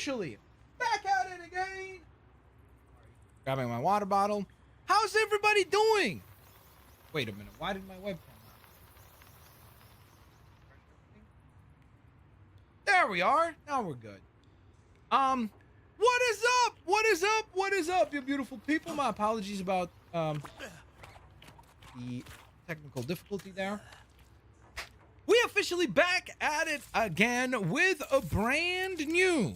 officially back at it again. Grabbing my water bottle. How's everybody doing? Wait a minute. Why did my webcam not? There we are. Now we're good. What is up? What is up? What is up, you beautiful people? My apologies about the technical difficulty there. We officially back at it again with a brand new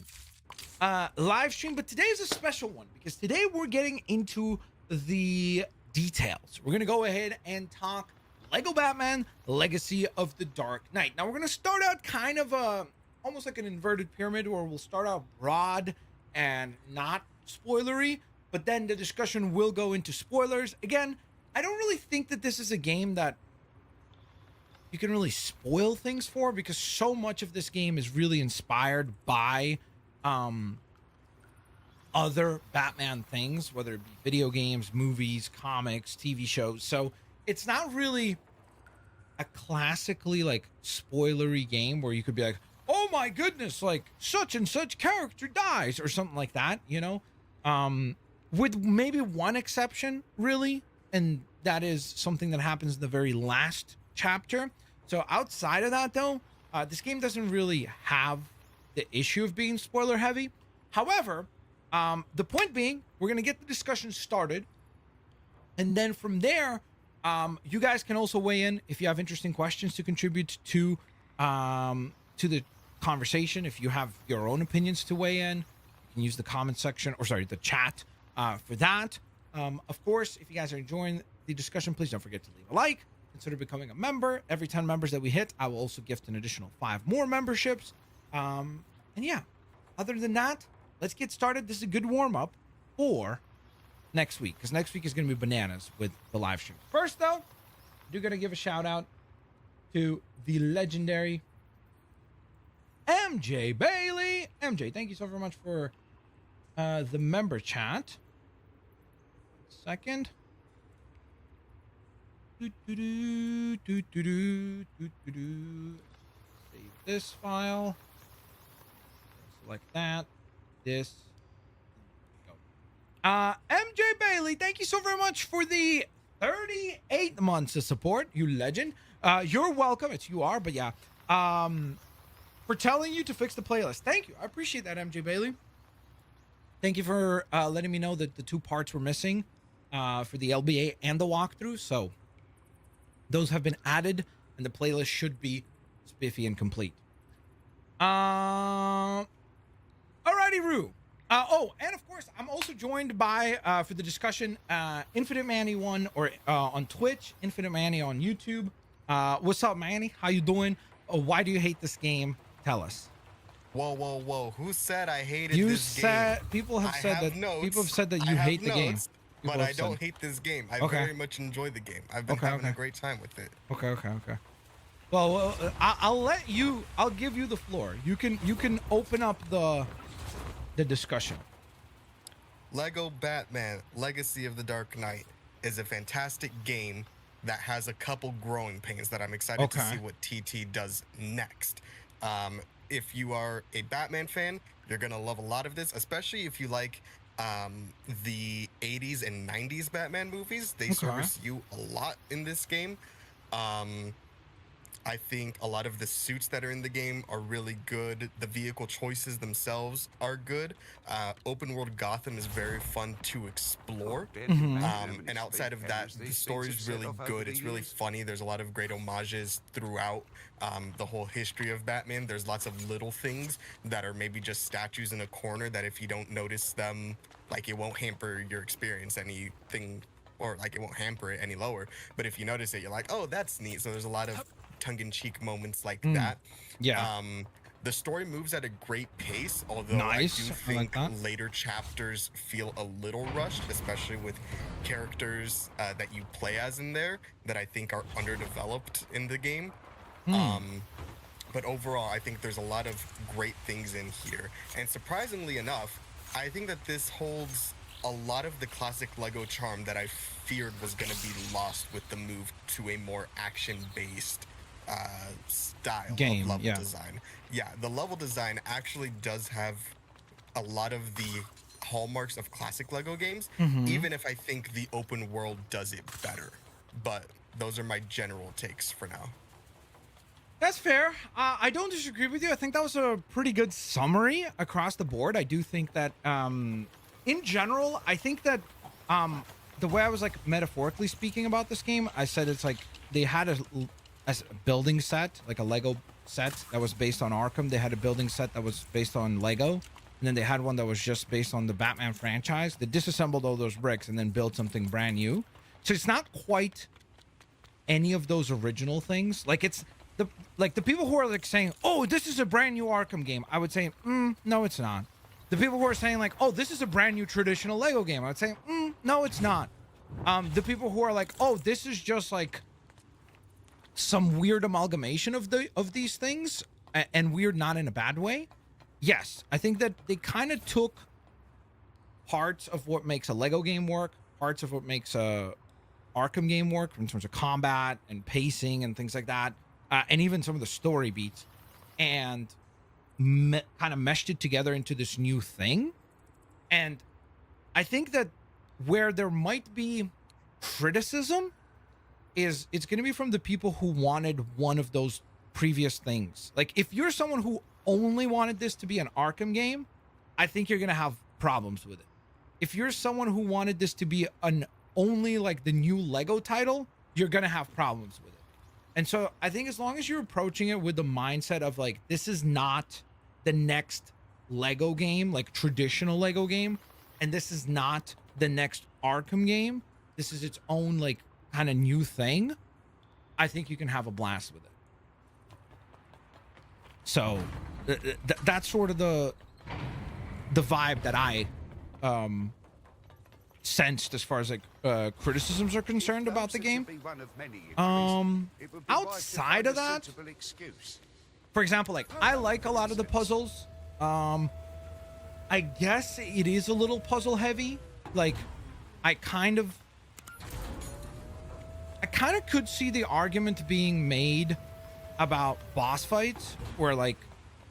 live stream, but today is a special one because today we're getting into the details. We're gonna go ahead and talk Lego Batman Legacy of the Dark Knight. Now we're gonna start out kind of almost like an inverted pyramid, where we'll start out broad and not spoilery, but then the discussion will go into spoilers. Again, I don't really think that this is a game that you can really spoil things for, because so much of this game is really inspired by other Batman things, whether it be video games, movies, comics, TV shows. So it's not really a classically like spoilery game where you could be like, oh my goodness, like such and such character dies or something like that, you know, with maybe one exception really, and that is something that happens in the very last chapter. So outside of that though, this game doesn't really have the issue of being spoiler heavy. However, the point being, we're gonna get the discussion started, and then from there, you guys can also weigh in if you have interesting questions to contribute to the conversation. If you have your own opinions to weigh in, you can use the comment section, or sorry, the chat for that. Of course, if you guys are enjoying the discussion, please don't forget to leave a like. Consider becoming a member. Every 10 members that we hit, I will also gift an additional 5 more memberships. And yeah, other than that, let's get started. This is a good warm-up for next week, because next week is going to be bananas with the live stream. First, though, I do got to give a shout-out to the legendary MJ Bailey. MJ, thank you so very much for the member chat. Second. Save this file. Select that. This. Go. MJ Bailey, thank you so very much for the 38 months of support, you legend. You're welcome. It's you are, but yeah. For telling you to fix the playlist. Thank you. I appreciate that, MJ Bailey. Thank you for letting me know that the 2 parts were missing for the LBA and the walkthrough. So those have been added, and the playlist should be spiffy and complete. Alrighty, Rue. Oh, and of course, I'm also joined by, for the discussion, Infinite Manny 1 or on Twitch, Infinite Manny on YouTube. What's up, Manny? How you doing? Why do you hate this game? Tell us. Whoa, whoa, whoa! Who said I hated you this said, game? People have said that. Notes. People have said that you hate the game. But I don't hate this game. I very much enjoy the game. I've been having a great time with it. Okay. Well, I'll let you. I'll give you the floor. You can open up the discussion. Lego Batman: Legacy of the Dark Knight is a fantastic game that has a couple growing pains that I'm excited to see what TT does next. If you are a Batman fan, you're gonna love a lot of this, especially if you like the 80s and 90s Batman movies. They service you a lot in this game. I think a lot of the suits that are in the game are really good. The vehicle choices themselves are good. Open world Gotham is very fun to explore. And outside of that, the story is really good. It's really funny. There's a lot of great homages throughout the whole history of Batman. There's lots of little things that are maybe just statues in a corner that if you don't notice them, like, it won't hamper your experience anything, or like it won't hamper it any lower. But if you notice it, you're like, oh, that's neat. So there's a lot of tongue-in-cheek moments like that. Yeah. The story moves at a great pace, although I do think later chapters feel a little rushed, especially with characters that you play as in there that I think are underdeveloped in the game. But overall, I think there's a lot of great things in here. And surprisingly enough, I think that this holds a lot of the classic Lego charm that I feared was going to be lost with the move to a more action-based style of level design. Yeah, the level design actually does have a lot of the hallmarks of classic Lego games, Mm-hmm. even if I think the open world does it better. But those are my general takes for now. That's fair. I don't disagree with you. I think that was a pretty good summary across the board. I do think that, in general, I think that the way I was like metaphorically speaking about this game, I said it's like they had a building set, like a Lego set that was based on Arkham. They had a building set that was based on Lego. And then they had one that was just based on the Batman franchise. They disassembled all those bricks and then built something brand new. So it's not quite any of those original things. Like it's the people who are like saying, "Oh, this is a brand new Arkham game," I would say, no, it's not. The people who are saying like, "Oh, this is a brand new traditional Lego game," I would say, no, it's not. The people who are like, "Oh, this is just like some weird amalgamation of these things," and weird not in a bad way. Yes, I think that they kind of took parts of what makes a Lego game work, parts of what makes a Arkham game work in terms of combat and pacing and things like that, and even some of the story beats, and kind of meshed it together into this new thing. And I think that where there might be criticism is it's going to be from the people who wanted one of those previous things. Like if you're someone who only wanted this to be an Arkham game, I think you're going to have problems with it. If you're someone who wanted this to be an only like the new Lego title, you're going to have problems with it. And so I think as long as you're approaching it with the mindset of like, this is not the next Lego game, like traditional Lego game, and this is not the next Arkham game, this is its own like kind of new thing, I think you can have a blast with it. So that's sort of the vibe that I sensed as far as like criticisms are concerned about the game. Outside of that, for example, like I like a lot of the puzzles. I guess it is a little puzzle heavy. Like I kind of could see the argument being made about boss fights, where like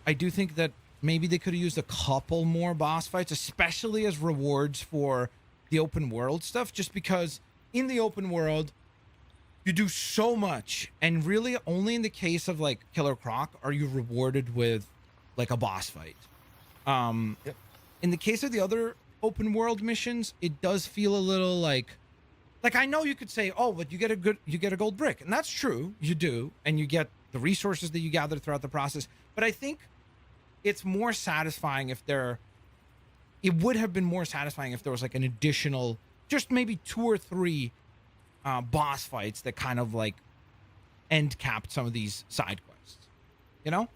I do think that maybe they could have used a couple more boss fights, especially as rewards for the open world stuff, just because in the open world you do so much, and really only in the case of like Killer Croc are you rewarded with like a boss fight. Yep. In the case of the other open world missions, it does feel a little like I know you could say, oh, but you get a gold brick, and that's true, you do, and you get the resources that you gather throughout the process. But I think it's more satisfying if it would have been more satisfying if there was like an additional, just maybe 2 or 3 boss fights that kind of like end capped some of these side quests, you know?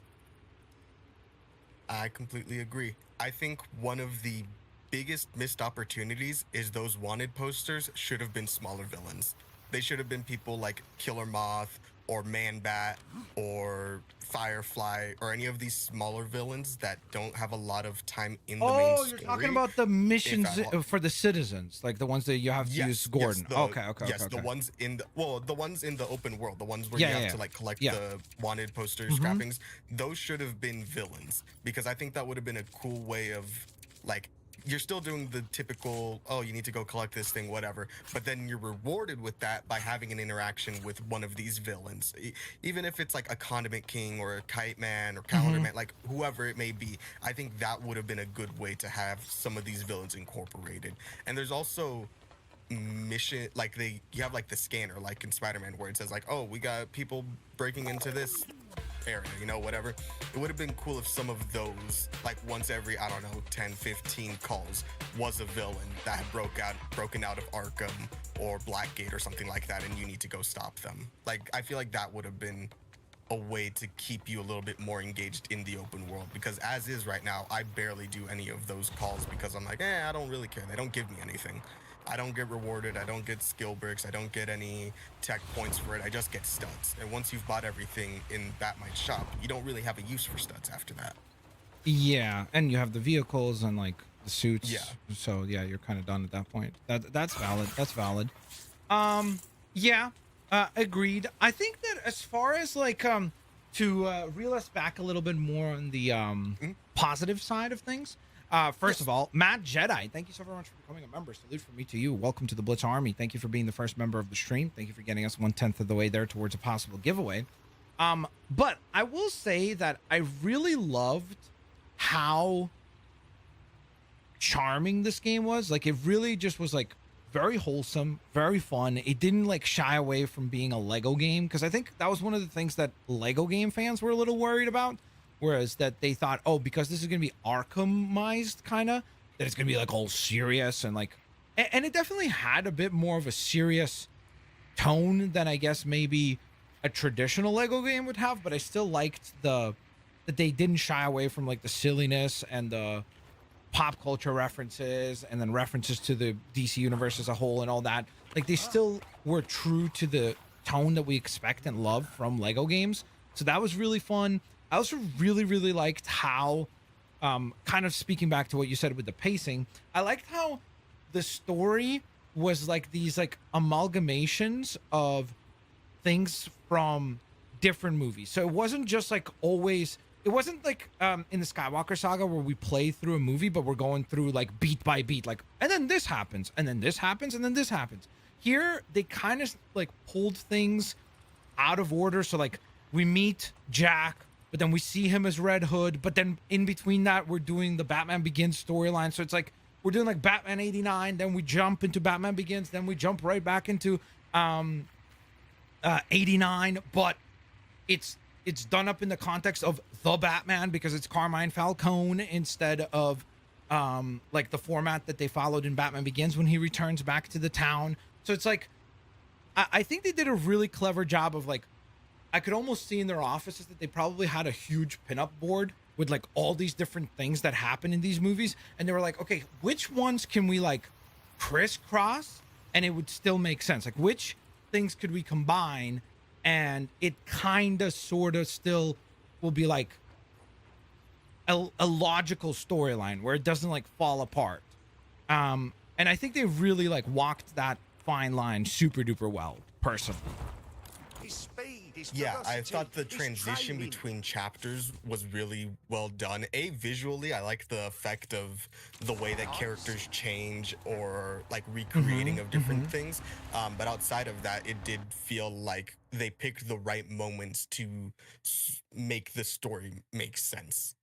I completely agree. I think one of the biggest missed opportunities is those wanted posters should have been smaller villains. They should have been people like Killer Moth or Man-Bat or Firefly or any of these smaller villains that don't have a lot of time in the main story. Oh, you're talking about the missions for the citizens, like the ones that you have to use Gordon. Okay. The ones in the open world, the ones where you have to like collect the wanted posters, scrappings. Those should have been villains, because I think that would have been a cool way of like, you're still doing the typical, oh, you need to go collect this thing, whatever, but then you're rewarded with that by having an interaction with one of these villains, even if it's like a Condiment King or a Kite Man or Calendar Man, like whoever it may be. I think that would have been a good way to have some of these villains incorporated. And there's also mission, like you have like the scanner, like in Spider-Man, where it says like, oh, we got people breaking into this area, whatever. It would have been cool if some of those, like once every, I don't know, 10, 15 calls was a villain that had broken out of Arkham or Blackgate or something like that, and you need to go stop them. Like, I feel like that would have been a way to keep you a little bit more engaged in the open world, because as is right now, I barely do any of those calls because I'm like, I don't really care. They don't give me anything. I don't get rewarded, I don't get skill bricks, I don't get any tech points for it, I just get studs. And once you've bought everything in Batmine's shop, you don't really have a use for studs after that. Yeah, and you have the vehicles and like the suits. Yeah. So yeah, you're kind of done at that point. That's valid. That's valid. Agreed. I think that as far as like to reel us back a little bit more on the positive side of things, First Yes. of all, Matt Jedi, thank you so very much for becoming a member. Salute from me to you. Welcome to the Blitz Army. Thank you for being the first member of the stream. Thank you for getting us 1/10 of the way there towards a possible giveaway. But I will say that I really loved how charming this game was. Like, it really just was like very wholesome, very fun. It didn't like shy away from being a Lego game, because I think that was one of the things that Lego game fans were a little worried about. Whereas that they thought, oh, because this is gonna be Arkhamized, kind of, that it's gonna be like all serious and like, and it definitely had a bit more of a serious tone than I guess maybe a traditional Lego game would have. But I still liked that they didn't shy away from like the silliness and the pop culture references, and then references to the DC universe as a whole and all that. Like, they still were true to the tone that we expect and love from Lego games. So that was really fun. I also really, really liked how, kind of speaking back to what you said with the pacing, I liked how the story was like these like amalgamations of things from different movies. So it wasn't just like always, it wasn't like in the Skywalker saga where we play through a movie, but we're going through like beat by beat, like, and then this happens, and then this happens, and then this happens. Here, they kind of like pulled things out of order. So like, we meet Jack, but then we see him as Red Hood, but then in between that, we're doing the Batman Begins storyline. So it's like, we're doing like Batman 89, then we jump into Batman Begins, then we jump right back into 89, but it's done up in the context of the Batman, because it's Carmine Falcone instead of like the format that they followed in Batman Begins when he returns back to the town. So it's like, I think they did a really clever job of like, I could almost see in their offices that they probably had a huge pinup board with like all these different things that happen in these movies. And they were like, okay, which ones can we like crisscross and it would still make sense? Like, which things could we combine and it kind of sort of still will be like a logical storyline where it doesn't like fall apart. And I think they really like walked that fine line super duper well, personally. Yeah, I thought the transition between chapters was really well done. Visually, I like the effect of the way that characters change or like recreating of different things. But outside of that, it did feel like they picked the right moments to make the story make sense.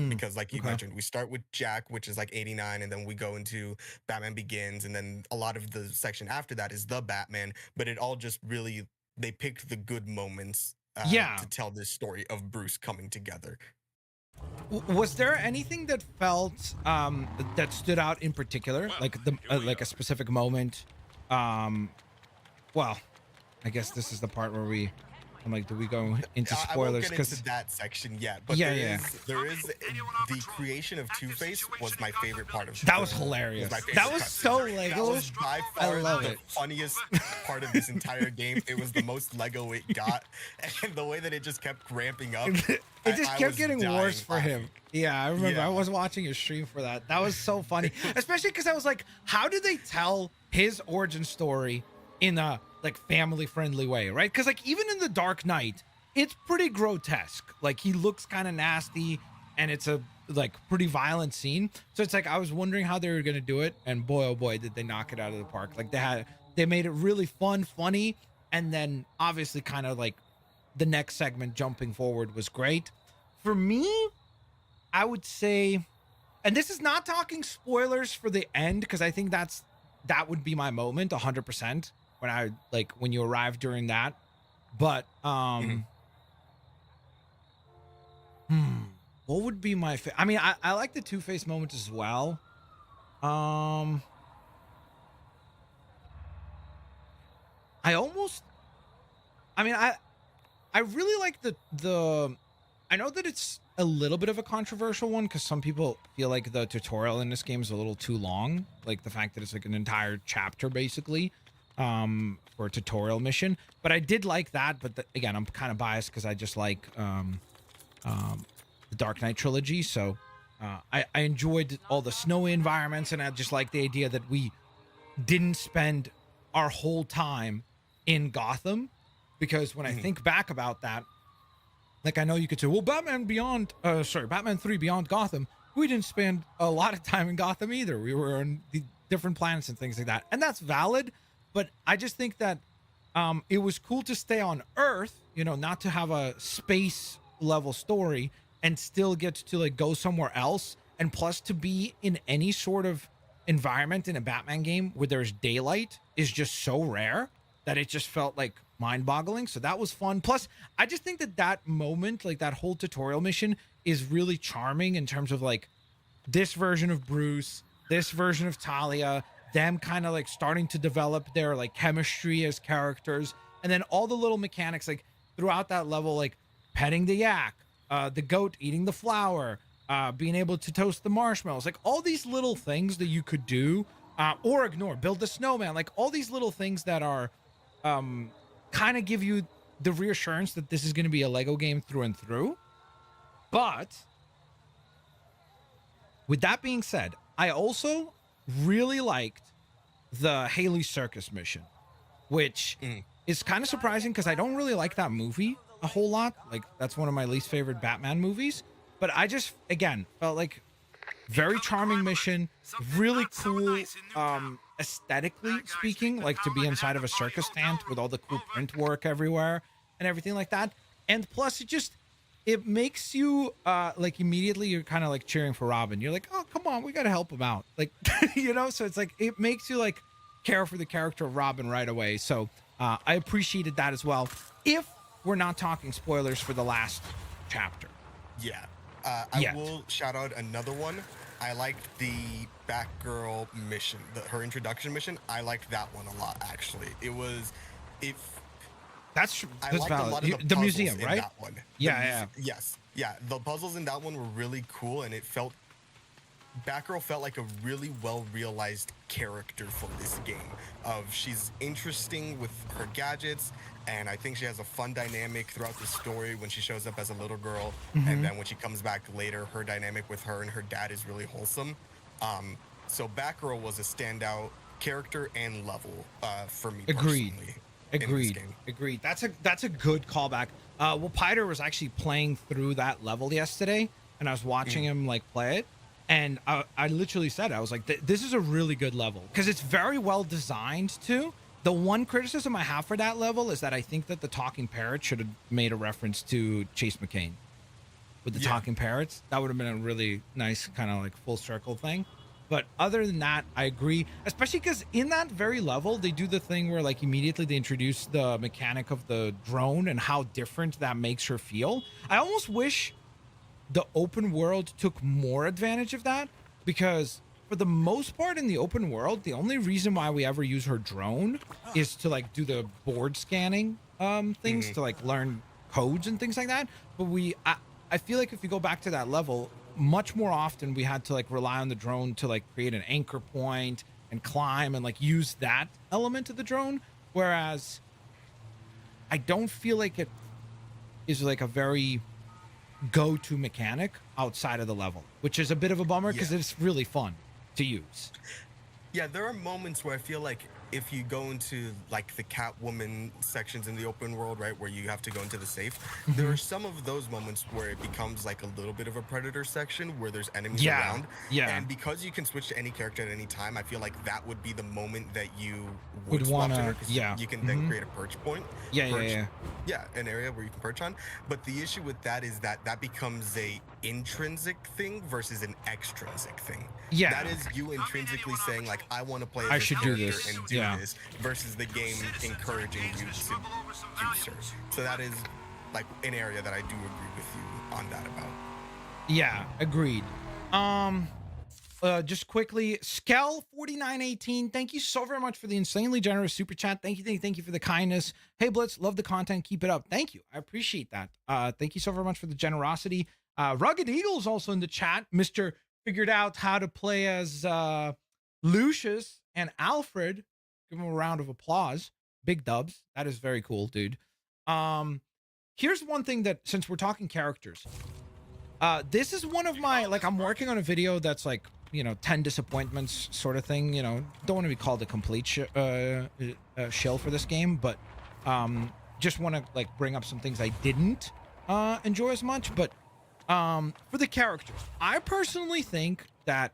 Because like you mentioned, we start with Jack, which is like 89, and then we go into Batman Begins, and then a lot of the section after that is the Batman, but it all just really, they picked the good moments to tell this story of Bruce coming together. Was there anything that felt that stood out in particular, like the like a specific moment? Well, I guess this is the part where I'm like, do we go into spoilers? I won't get into that section yet, but there is the creation of Two-Face was my favorite part of that. Was hilarious. That was so Lego. That was by far the funniest part of this entire game. It was the most Lego it got, and the way that it just kept ramping up. It just kept getting worse for him. Yeah, I remember. I was watching a stream for that. That was so funny, especially because I was like, how do they tell his origin story in a like family friendly way, right? Because like even in the Dark Knight, it's pretty grotesque. Like he looks kind of nasty, and it's a like pretty violent scene. So it's like I was wondering how they were gonna do it, and boy oh boy did they knock it out of the park. Like they made it really fun, funny, and then obviously kind of like the next segment jumping forward was great. For me, I would say, and this is not talking spoilers for the end, because I think that would be my moment 100%. When you arrive during that, but what would be my I mean, I like the Two-Face moment as well. I really like the I know that it's a little bit of a controversial one, because some people feel like the tutorial in this game is a little too long, like the fact that it's like an entire chapter basically for a tutorial mission. But I did like that, but again, I'm kind of biased because I just like the Dark Knight trilogy. So I enjoyed all the snowy environments, and I just like the idea that we didn't spend our whole time in Gotham, because when I think back about that, like I know you could say, well, Batman 3 Beyond Gotham we didn't spend a lot of time in Gotham either. We were on the different planets and things like that. And that's valid. But I just think that it was cool to stay on Earth, you know, not to have a space level story and still get to like go somewhere else. And plus to be in any sort of environment in a Batman game where there's daylight is just so rare that it just felt like mind-boggling. So that was fun. Plus, I just think that that moment, like that whole tutorial mission, is really charming in terms of like this version of Bruce, this version of Talia, them kind of like starting to develop their like chemistry as characters, and then all the little mechanics like throughout that level, like petting the yak, the goat eating the flower, being able to toast the marshmallows, like all these little things that you could do or ignore, build the snowman, like all these little things that are kind of give you the reassurance that this is going to be a Lego game through and through. But with that being said, I also really liked the Haley Circus mission, which is kind of surprising because I don't really like that movie a whole lot. Like that's one of my least favorite Batman movies. But I just, again, felt like very charming mission, really cool, aesthetically speaking, like to be inside of a circus tent with all the cool print work everywhere and everything like that. And plus it makes you like immediately you're kind of like cheering for Robin. You're like, oh, come on, we got to help him out. Like, you know, so it's like, it makes you like care for the character of Robin right away. So I appreciated that as well. If we're not talking spoilers for the last chapter. Yeah. I will shout out another one. I liked the Batgirl mission, her introduction mission. I liked that one a lot, actually. That's I liked valid. a lot of The museum, right? That one. Yes. Yeah. The puzzles in that one were really cool, and Batgirl felt like a really well realized character for this game. She's interesting with her gadgets, and I think she has a fun dynamic throughout the story when she shows up as a little girl, and then when she comes back later, her dynamic with her and her dad is really wholesome. So Batgirl was a standout character and level for me personally. Agreed. That's a good callback. Well, Piter was actually playing through that level yesterday, and I was watching him like play it, and I literally said, I was like, this is a really good level because it's very well designed too. The one criticism I have for that level is that I think that the talking parrot should have made a reference to Chase McCain with the talking parrots. That would have been a really nice kind of like full circle thing. But other than that, I agree, especially because in that very level, they do the thing where like immediately they introduce the mechanic of the drone and how different that makes her feel. I almost wish the open world took more advantage of that, because for the most part in the open world, the only reason why we ever use her drone is to like do the board scanning things to like learn codes and things like that. But I feel like if you go back to that level, much more often we had to like rely on the drone to like create an anchor point and climb and like use that element of the drone. Whereas I don't feel like it is like a very go-to mechanic outside of the level, which is a bit of a bummer because it's really fun to use. Yeah, there are moments where I feel like if you go into like the Catwoman sections in the open world, right, where you have to go into the safe, there are some of those moments where it becomes like a little bit of a Predator section where there's enemies around. And because you can switch to any character at any time, I feel like that would be the moment that you would want to, you can then create a perch point. Yeah, an area where you can perch on. But the issue with that is that that becomes a intrinsic thing versus an extrinsic thing. That is you intrinsically saying like, I want to play as should do this and do this, versus the game encouraging you to do so. So that is like an area that I do agree with you on that about. Yeah, agreed. Just quickly, Skel4918, thank you so very much for the insanely generous super chat. Thank you for the kindness. Hey Blitz, love the content, keep it up. Thank you, I appreciate that. Thank you so very much for the generosity. Rugged Eagle's also in the chat. Mr. figured out how to play as Lucius and Alfred. Give him a round of applause. Big dubs. That is very cool, dude. Here's one thing that, since we're talking characters, this is one of my, like, I'm working on a video that's like, you know, 10 disappointments sort of thing. You know, don't want to be called a complete shill for this game, but just want to like bring up some things I didn't enjoy as much. But For the characters, I personally think that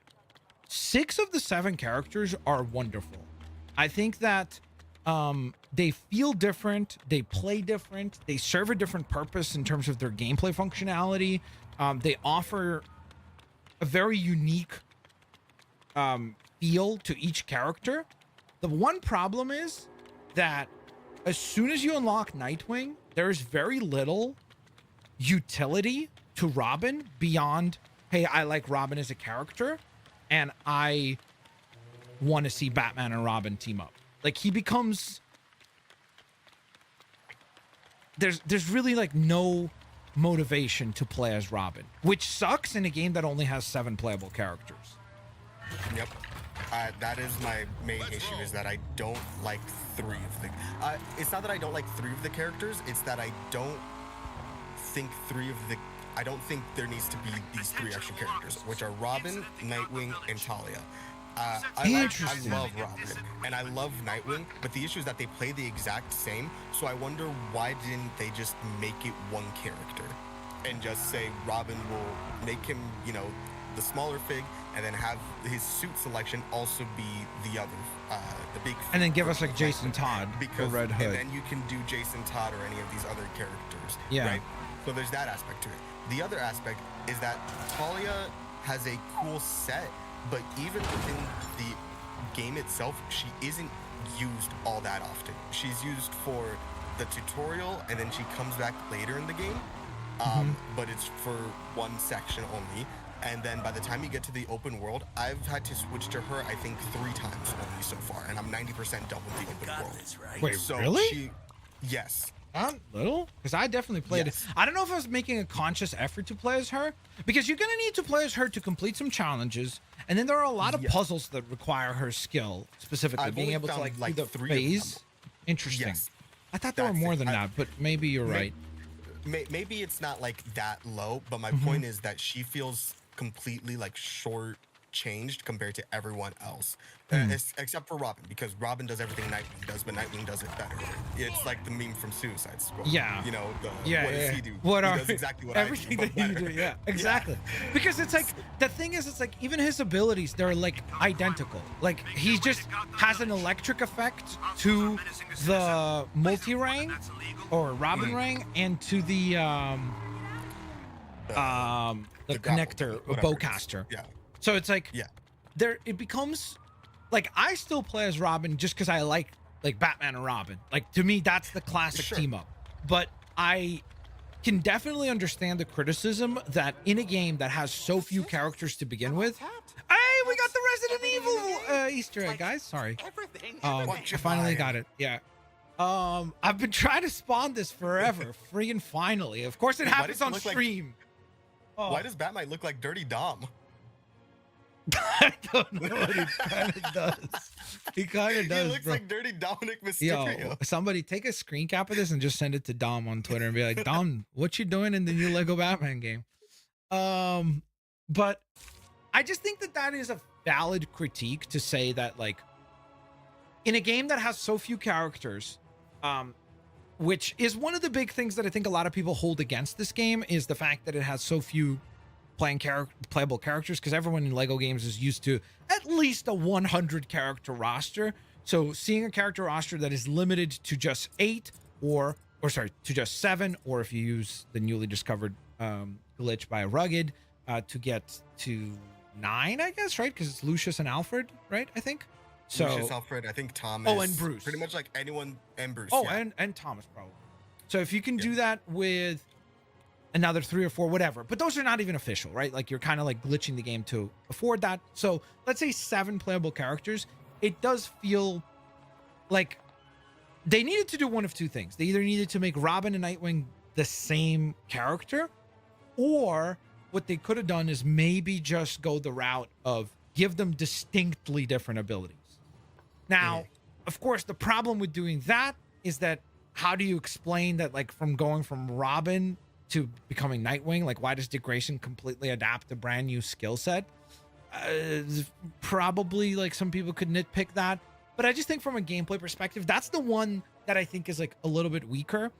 6 of the 7 characters are wonderful. I think that they feel different, they play different, they serve a different purpose in terms of their gameplay functionality. They offer a very unique feel to each character. The one problem is that as soon as you unlock Nightwing, there's very little utility to Robin beyond, hey, I like Robin as a character and I want to see Batman and Robin team up. Like, he becomes, there's really like no motivation to play as Robin, which sucks in a game that only has 7 playable characters. Yep. That is my main issue, is that I don't like 3 of the... it's not that I don't like 3 of the characters, it's that I don't think I don't think there needs to be these 3 extra characters, which are Robin, Nightwing, and Talia. I love Robin, and I love Nightwing, but the issue is that they play the exact same, so I wonder why didn't they just make it one character, and just say Robin will make him, you know, the smaller fig, and then have his suit selection also be the other, the big. And then give us like Jason Todd, because Red Hood. And then you can do Jason Todd or any of these other characters. Yeah. Right. So there's that aspect to it. The other aspect is that Talia has a cool set, but even within the game itself, she isn't used all that often. She's used for the tutorial, and then she comes back later in the game. But it's for one section only. And then by the time you get to the open world, I've had to switch to her, I think, 3 times only so far, and I'm 90% done with the open world. Right? Wait, So really? Yes. Little? Because I definitely played Yes. it. I don't know if I was making a conscious effort to play as her, because you're going to need to play as her to complete some challenges, and then there are a lot of puzzles that require her skill, specifically, I've being only able to found, like do the 3 of them. phase. Interesting. Yes. I thought there were That's more it. than that, but maybe you're right. Maybe it's not like that low, but my point is that she feels completely like short-changed compared to everyone else, except for Robin, because Robin does everything Nightwing does, but Nightwing does it better. It's like the meme from Suicide Squad. Yeah. You know, what Yeah. does he do? What he are does exactly what everything I that do, you but do? better. Yeah, exactly. Because it's like the thing is, it's like even his abilities, they're like identical. Like he just has an electric effect to the multi-rang or Robin Rang and to the connector or whatever it is. bowcaster. Yeah. So it's like Yeah. there it becomes like I still play as Robin just because I like Batman and Robin. Like to me, that's the classic Sure. team up. But I can definitely understand the criticism that in a game that has so few characters to begin with. Hey, we got the Resident Evil Easter egg, guys. Sorry. I finally got it. Yeah. I've been trying to spawn this forever. Freaking finally. Of course, it Why happens does it on look like- stream. Why does Batman look like Dirty Dom? I don't know what he kind of does. He kind of does, He looks bro. like Dirty Dominic Yo, Mysterio. somebody take a screen cap of this and just send it to Dom on Twitter and be like, Dom, what you doing in the new Lego Batman game? But I just think that is a valid critique to say that, like, in a game that has so few characters, which is one of the big things that I think a lot of people hold against this game, is the fact that it has so few playable characters, because everyone in Lego games is used to at least a 100 character roster. So seeing a character roster that is limited to just 8 or sorry, to just 7, or if you use the newly discovered glitch by Rugged to get to 9, I guess, right? Because it's Lucius and Alfred, right? I think. So Lucius, Alfred, I think Thomas. Oh, and Bruce. Pretty much like anyone, and Bruce. Oh, yeah. and Thomas probably. So if you can do that with another 3 or 4, whatever, but those are not even official, right? Like you're kind of like glitching the game to afford that. So let's say 7 playable characters. It does feel like they needed to do one of 2 things. They either needed to make Robin and Nightwing the same character, or what they could have done is maybe just go the route of give them distinctly different abilities. Now, of course, the problem with doing that is that how do you explain that, like, from going from Robin to becoming Nightwing? Like, why does Dick Grayson completely adapt a brand new skill set? Probably, like, some people could nitpick that. But I just think from a gameplay perspective, that's the one that I think is, like, a little bit weaker.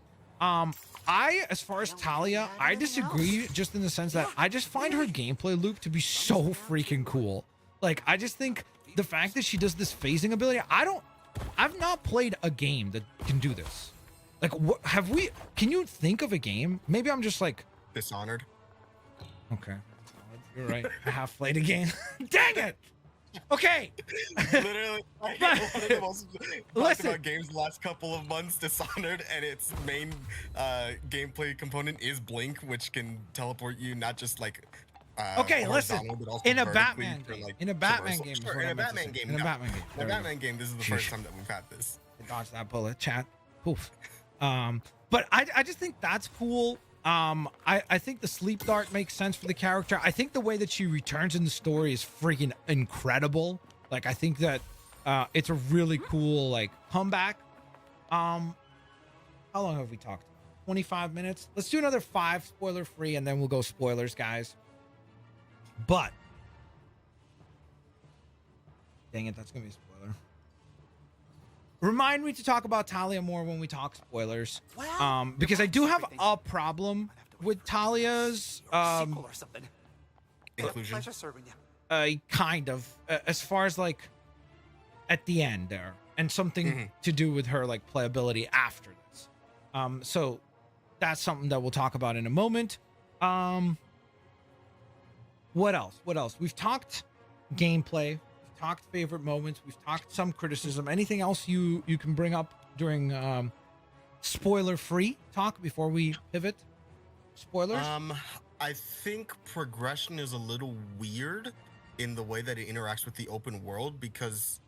As far as Talia, I disagree just in the sense that I just find her gameplay loop to be so freaking cool. Like, I just think the fact that she does this phasing ability, I've not played a game that can do this. Like, what can you think of a game? Maybe I'm just like Dishonored. Okay. You're right. I have played a game. Dang it! Okay. Literally, like, one of the most talked about games the last couple of months, Dishonored, and its main gameplay component is Blink, which can teleport you not just like okay, listen. But also in a vertically Batman for, game. like, In a Batman traversal. game. Sure, in a Batman game. In a Batman game. In a Batman game, this is the first time that we've had this. Dodge that bullet, chat. Poof. But I just think that's cool. I think the sleep dart makes sense for the character. I think the way that she returns in the story is freaking incredible. Like, I think that it's a really cool like comeback. How long have we talked? 25 minutes. Let's do another 5 spoiler free, and then we'll go spoilers, guys. But dang it, that's gonna be a spoiler. Remind me to talk about Talia more when we talk spoilers. Because I do have a problem with Talia's Inclusion. kind of as far as like at the end there, and something to do with her like playability after this. So that's something that we'll talk about in a moment. What else? We've talked gameplay, we've talked favorite moments, we've talked some criticism. Anything else you can bring up during spoiler free talk before we pivot? Spoilers? I think progression is a little weird in the way that it interacts with the open world, because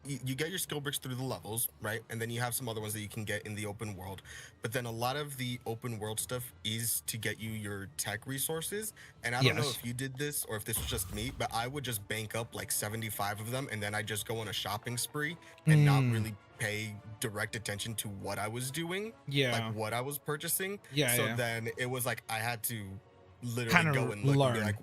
you get your skill bricks through the levels, right? And then you have some other ones that you can get in the open world. But then a lot of the open world stuff is to get you your tech resources. And I don't know if you did this or if this was just me, but I would just bank up like 75 of them, and then I just go on a shopping spree and not really pay direct attention to what I was doing, like what I was purchasing. Then it was like I had to literally Kinda go and look learn. and be like,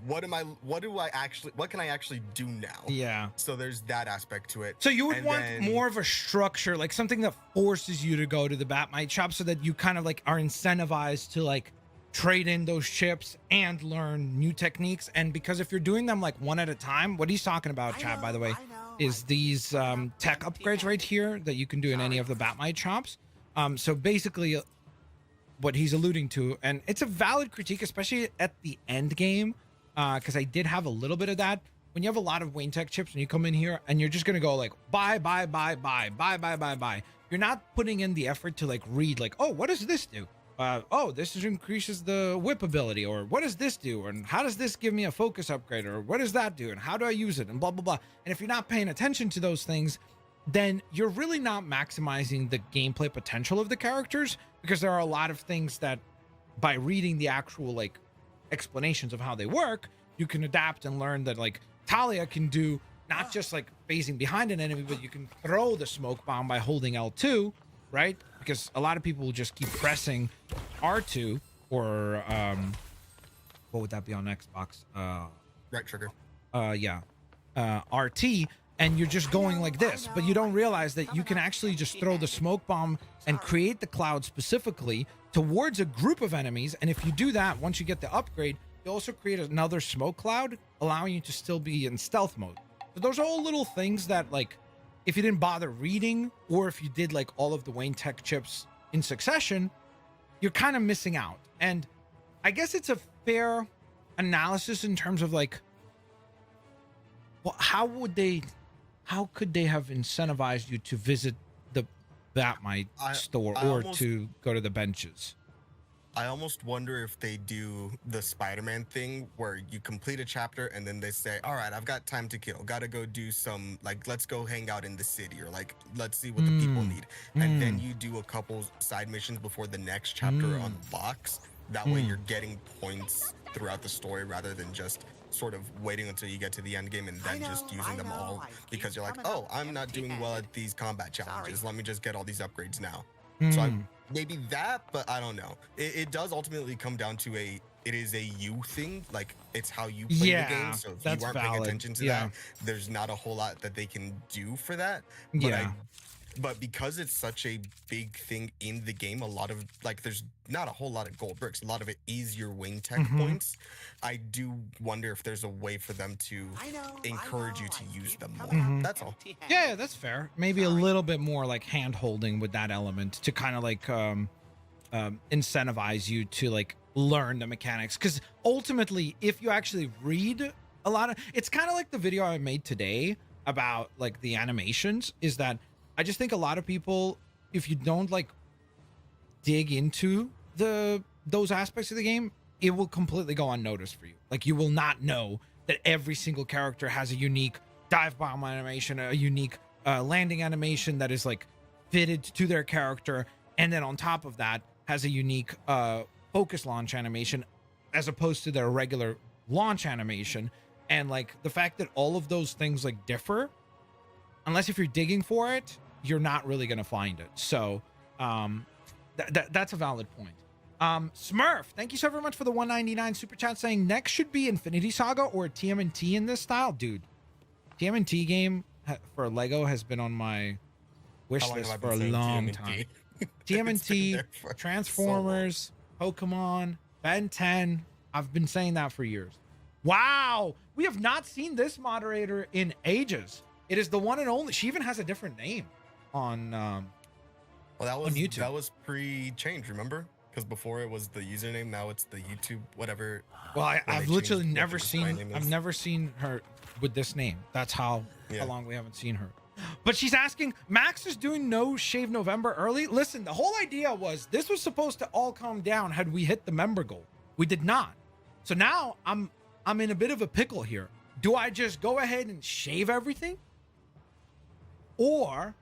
what can I actually do now? So there's that aspect to it. So you would want more of a structure, like something that forces you to go to the Batmite shop, so that you kind of like are incentivized to like trade in those chips and learn new techniques. And because if you're doing them like one at a time, what he's talking about, Chad, by the way, is these tech upgrades right here that you can do in any of the Batmite shops. So basically what he's alluding to, and it's a valid critique, especially at the end game, because I did have a little bit of that. When you have a lot of Wayne Tech chips and you come in here and you're just gonna go like buy, you're not putting in the effort to like read like, oh, what does this do? Oh, this increases the whip ability, or what does this do, and how does this give me a focus upgrade, or what does that do, and how do I use it, and blah blah blah. And if you're not paying attention to those things, then you're really not maximizing the gameplay potential of the characters, because there are a lot of things that by reading the actual like explanations of how they work, you can adapt and learn that like Talia can do not just like phasing behind an enemy, but you can throw the smoke bomb by holding L2, right? Because a lot of people will just keep pressing R2 or what would that be on Xbox? Right trigger. RT, and you're just going like this, but you don't realize that you can actually just throw the smoke bomb and create the cloud specifically towards a group of enemies. And if you do that, once you get the upgrade, you also create another smoke cloud, allowing you to still be in stealth mode. So those are all little things that, like, if you didn't bother reading, or if you did like all of the Wayne Tech chips in succession, you're kind of missing out. And I guess it's a fair analysis in terms of like, well, how could they have incentivized you to visit the Batmite store or to go to the benches? I almost wonder if they do the Spider-Man thing where you complete a chapter and then they say, all right, I've got time to kill. Gotta go do some, like, let's go hang out in the city, or like, let's see what the people need. And then you do a couple side missions before the next chapter unlocks. That way you're getting points throughout the story rather than just sort of waiting until you get to the end game and then just using them all because you're like, oh, I'm not doing well at these combat challenges. Let me just get all these upgrades now. So maybe that, but I don't know. It does ultimately come down to it is a you thing. Like, it's how you play the game. So if you aren't paying attention to that, there's not a whole lot that they can do for that. But But because it's such a big thing in the game, a lot of like there's not a whole lot of gold bricks. A lot of it is your wing tech points. I do wonder if there's a way for them to encourage you to use them more. That's all. Yeah, that's fair. Maybe a little bit more like hand holding with that element to kind of like incentivize you to like learn the mechanics, because ultimately if you actually read a lot of, it's kind of like the video I made today about like the animations, is that I just think a lot of people, if you don't like dig into those aspects of the game, it will completely go unnoticed for you. Like you will not know that every single character has a unique dive bomb animation, a unique landing animation that is like fitted to their character, and then on top of that has a unique focus launch animation as opposed to their regular launch animation. And like the fact that all of those things like differ, unless if you're digging for it, you're not really going to find it. So that's a valid point. Smurf, thank you so very much for the 199 super chat, saying next should be Infinity Saga or TMNT in this style. Dude, TMNT game for Lego has been on my wish list for a long time. TMNT, Transformers, Pokemon, Ben 10. I've been saying that for years. Wow, we have not seen this moderator in ages. It is the one and only. She even has a different name on well, that was on YouTube. That was pre-change, remember? Because before it was the username, now it's the YouTube whatever. Well, I've literally never seen. I've never seen her with this name. That's how long we haven't seen her. But she's asking, Max is doing no shave November early. Listen, the whole idea was this was supposed to all calm down had we hit the member goal. We did not. So now I'm in a bit of a pickle here. Do I just go ahead and shave everything? Or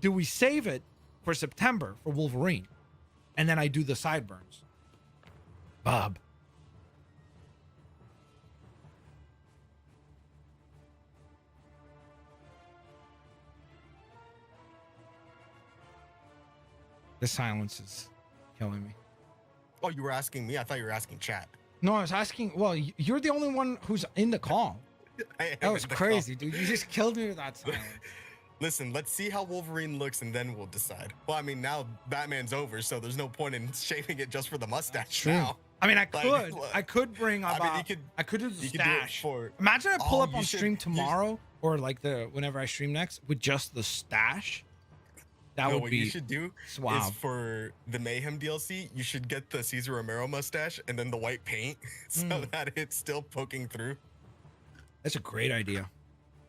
do we save it for September for Wolverine? And then I do the sideburns. Bob. The silence is killing me. Oh, you were asking me? I thought you were asking chat. No, I was asking. Well, you're the only one who's in the call. That was crazy, dude. You just killed me with that silence. Listen, let's see how Wolverine looks and then we'll decide. Well, I mean, now Batman's over, so there's no point in shaving it just for the mustache now. I mean, I could bring up. I could do the stash. Imagine I pull up on stream tomorrow, or like whenever I stream next with just the stash. That would what be you should do is for the Mayhem DLC, you should get the Cesar Romero mustache and then the white paint so that it's still poking through. That's a great idea.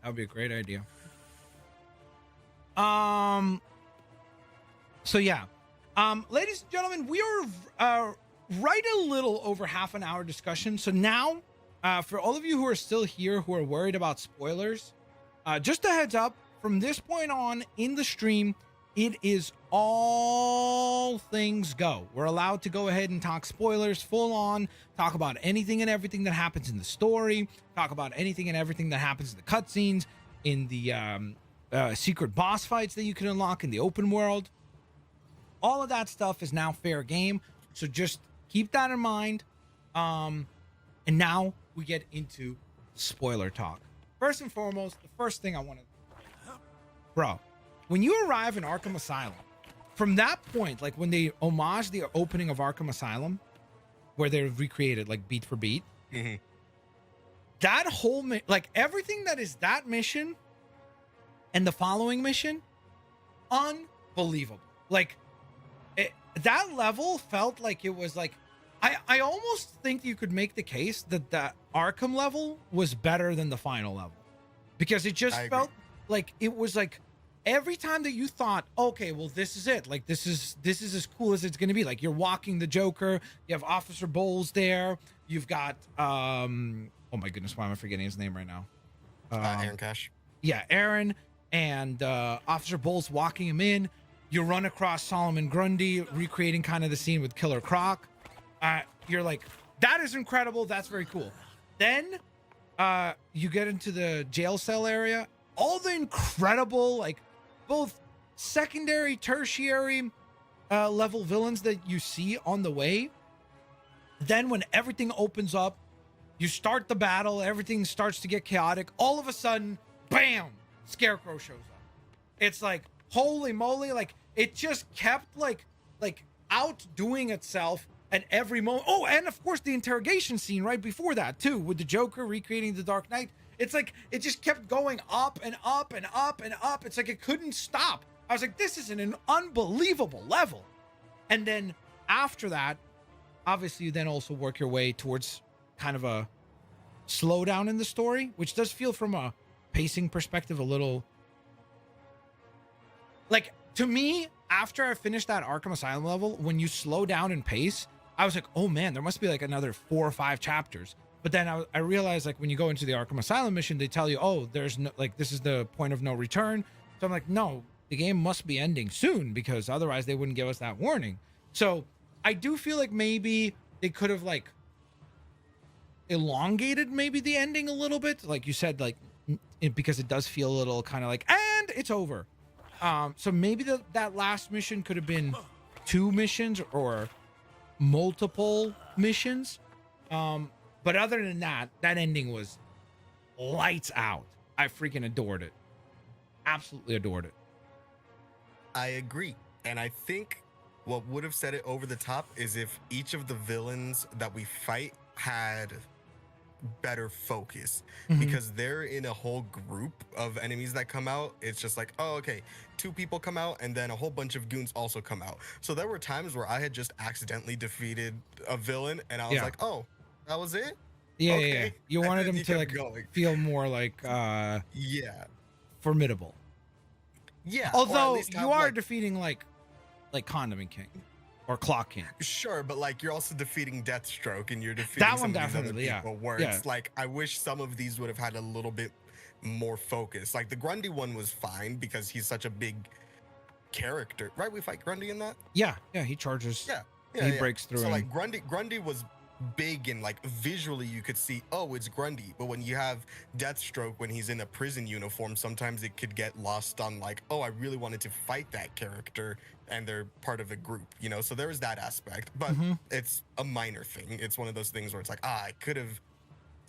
That would be a great idea. So yeah, ladies and gentlemen, we are right a little over half an hour discussion. So now, for all of you who are still here who are worried about spoilers, just a heads up, from this point on in the stream, it is all things go. We're allowed to go ahead and talk spoilers full on, talk about anything and everything that happens in the story, talk about anything and everything that happens in the cutscenes, in the secret boss fights that you can unlock in the open world. All of that stuff is now fair game. So just keep that in mind. And now we get into spoiler talk. First and foremost, the first thing I want to... Bro, when you arrive in Arkham Asylum, from that point, like when they homage the opening of Arkham Asylum, where they're recreated like beat for beat, that whole like everything that is that mission and the following mission, unbelievable. Like that level felt like it was like, I almost think you could make the case that the Arkham level was better than the final level, because it just felt like it was like every time that you thought, okay, well, this is it. Like, this is as cool as it's going to be. Like, you're walking the Joker. You have Officer Bowles there. You've got, oh my goodness, why am I forgetting his name right now? Aaron Cash. Yeah, Aaron and Officer Bowles walking him in. You run across Solomon Grundy, recreating kind of the scene with Killer Croc. You're like, that is incredible. That's very cool. Then you get into the jail cell area. All the incredible, like, both secondary, tertiary level villains that you see on the way. Then when everything opens up, you start the battle, everything starts to get chaotic. All of a sudden, bam, Scarecrow shows up. It's like, holy moly, like it just kept like outdoing itself at every moment. Oh, and of course the interrogation scene right before that too, with the Joker recreating the Dark Knight. It's like it just kept going up and up and up and up. It's like it couldn't stop. I was like, this is an unbelievable level. And then after that, obviously you then also work your way towards kind of a slowdown in the story, which does feel from a pacing perspective a little like, to me, after I finished that Arkham Asylum level, when you slow down and pace, I was like, oh man, there must be like another 4 or 5 chapters. But then I realized, like, when you go into the Arkham Asylum mission, they tell you, oh, there's no, like, this is the point of no return. So I'm like, no, the game must be ending soon, because otherwise they wouldn't give us that warning. So I do feel like maybe they could have like elongated maybe the ending a little bit, like you said, like because it does feel a little kind of like, and it's over. So maybe that last mission could have been 2 missions or multiple missions. But other than that, that ending was lights out. I freaking adored it. Absolutely adored it. I agree. And I think what would have set it over the top is if each of the villains that we fight had better focus, because they're in a whole group of enemies that come out. It's just like, oh, okay, 2 people come out and then a whole bunch of goons also come out. So there were times where I had just accidentally defeated a villain and I was like, oh, that was it? Yeah, okay. yeah. You wanted them to like feel more like formidable. Yeah. Although you are defeating like Condiment King or Clock King. Sure, but like you're also defeating Deathstroke and you're defeating that some one of these other definitely, people where it's like, I wish some of these would have had a little bit more focus. Like the Grundy one was fine because he's such a big character, right? We fight Grundy in that? Yeah, he charges. He breaks through. So like Grundy was big and like visually you could see, oh, it's Grundy. But when you have Deathstroke when he's in a prison uniform, sometimes it could get lost on like, oh, I really wanted to fight that character and they're part of a group, you know? So there is that aspect, but it's a minor thing. It's one of those things where it's like, I could have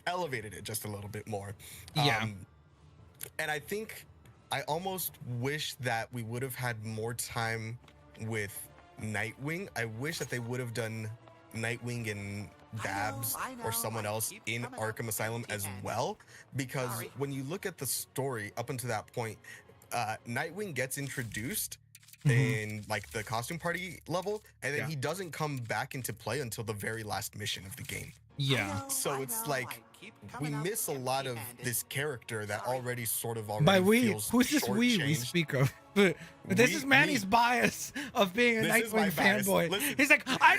elevated it just a little bit more. And I think I almost wish that we would have had more time with Nightwing. I wish that they would have done Nightwing and Babs or someone else in Arkham Asylum as well, because when you look at the story up until that point, Nightwing gets introduced in like the costume party level, and then he doesn't come back into play until the very last mission of the game. So it's like we miss a lot of this character that already sort of already by we, feels who's this we speak of? But this is Manny's bias of being a Nightwing fanboy. Listen. He's like, I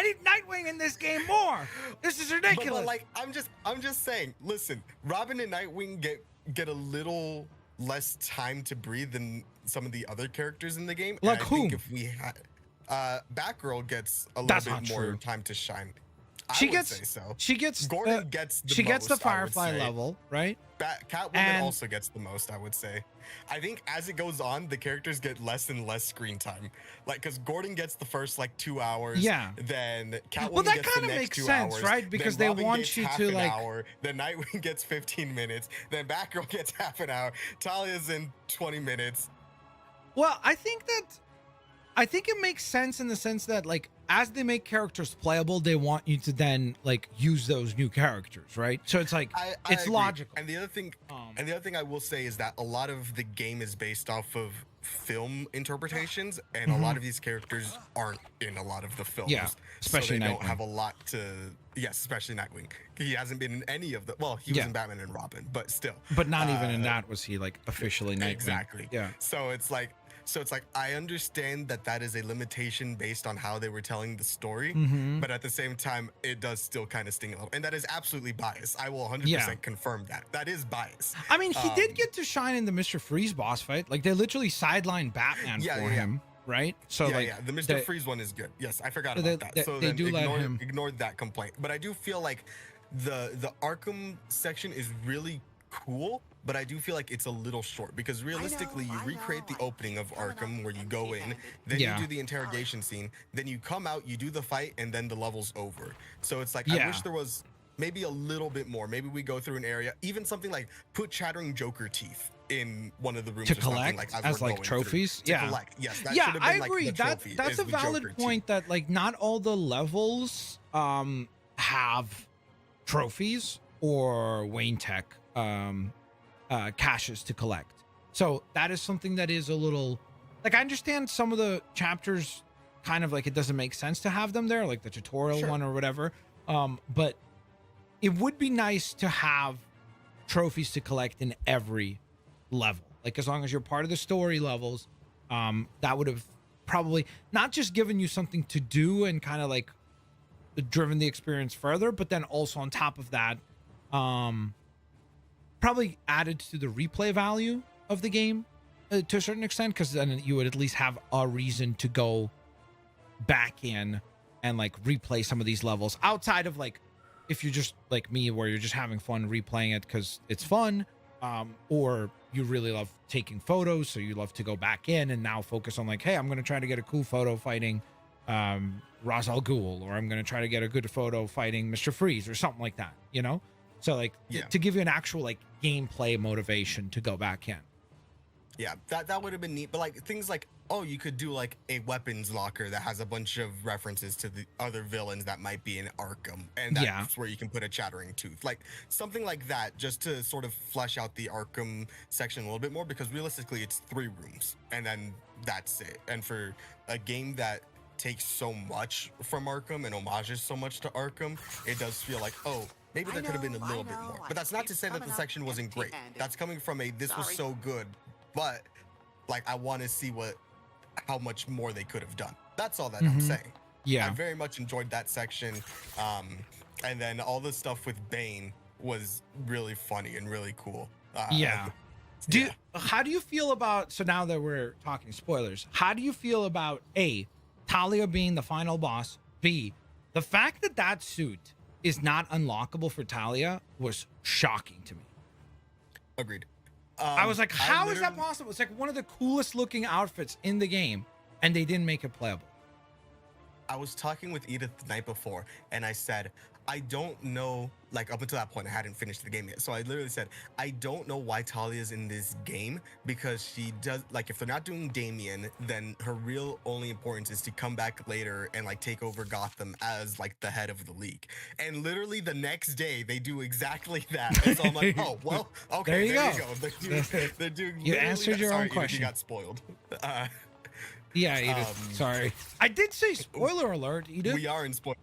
need Nightwing in this game more. This is ridiculous. But like, I'm just saying. Listen, Robin and Nightwing get a little less time to breathe than some of the other characters in the game. Like and I who? think if we had, Batgirl gets a little bit more time to shine. She gets Gordon gets the she most, gets the Firefly level, right? Catwoman also gets the most, I would say. I think as it goes on, the characters get less and less screen time. Like, because Gordon gets the first like 2 hours. Then Catwoman that gets the next makes 2 sense, hours. right? Because then they Robin want gets you half to an like. hour. Then Nightwing gets 15 minutes. Then Batgirl gets half an hour. Talia's in 20 minutes. Well, I think it makes sense in the sense that like as they make characters playable, they want you to then like use those new characters, right? So it's like it's logical. And the other thing I will say is that a lot of the game is based off of film interpretations, and a lot of these characters aren't in a lot of the films. Especially so they Nightwing. Don't have a lot to. Yes, especially Nightwing. He hasn't been in any of the. Well, he was in Batman and Robin, but still. But not even in that was he like officially Nightwing. Exactly. Yeah. So it's like I understand that is a limitation based on how they were telling the story, but at the same time, it does still kind of sting a little, and that is absolutely bias. I will 100% confirm that. That is bias. I mean, he did get to shine in the Mr. Freeze boss fight. Like they literally sidelined Batman for him, right? So the Mr. Freeze one is good. Yes, I forgot about that. So they do ignored that complaint, but I do feel like the Arkham section is really cool, but I do feel like it's a little short because realistically you recreate the opening of Arkham where you go in, then you do the interrogation scene, then you come out, you do the fight, and then the level's over. So it's like I wish there was maybe a little bit more. Maybe we go through an area, even something like put chattering Joker teeth in one of the rooms To or something, collect like as we're like going trophies. through. To collect, yes, that Yeah, should have I been like agree. the trophy. That's is a the valid Joker point. teeth. That like not all the levels have trophies or Wayne Tech caches to collect. So that is something that is a little like, I understand some of the chapters kind of like it doesn't make sense to have them there, like the tutorial Sure. one or whatever. But it would be nice to have trophies to collect in every level. Like as long as you're part of the story levels, that would have probably not just given you something to do and kind of like driven the experience further, but then also on top of that, probably added to the replay value of the game to a certain extent, because then you would at least have a reason to go back in and like replay some of these levels outside of like if you're just like me where you're just having fun replaying it because it's fun, or you really love taking photos, so you love to go back in and now focus on like, hey, I'm going to try to get a cool photo fighting Ra's al Ghul, or I'm going to try to get a good photo fighting Mr. Freeze or something like that, you know? So like to give you an actual like gameplay motivation to go back in. Yeah, that would have been neat. But like things like, oh, you could do like a weapons locker that has a bunch of references to the other villains that might be in Arkham, and that's where you can put a chattering tooth, like something like that, just to sort of flesh out the Arkham section a little bit more, because realistically it's 3 rooms and then that's it. And for a game that takes so much from Arkham and homages so much to Arkham, it does feel like, oh, maybe there could have been a little bit more. But that's not to say that the section wasn't great. That's coming from a this was so good, but like I want to see how much more they could have done. That's all that I'm saying. Yeah, I very much enjoyed that section, and then all the stuff with Bane was really funny and really cool. How do you feel about, so now that we're talking spoilers, how do you feel about A, Talia being the final boss, B, the fact that that suit is not unlockable for Talia was shocking to me. Agreed. I was like, how is that possible? It's like one of the coolest looking outfits in the game, and they didn't make it playable. I was talking with Edith the night before, and I said, I don't know, like up until that point, I hadn't finished the game yet. So I literally said, I don't know why Talia's in this game, because she does, like, if they're not doing Damien, then her real only importance is to come back later and like take over Gotham as like the head of the league. And literally the next day they do exactly that. And so I'm like, oh, well, okay, there you go. They're doing you answered your own Edith, question. you got spoiled. Yeah, Edith, sorry. I did say spoiler alert, Edith. We are in spoiler.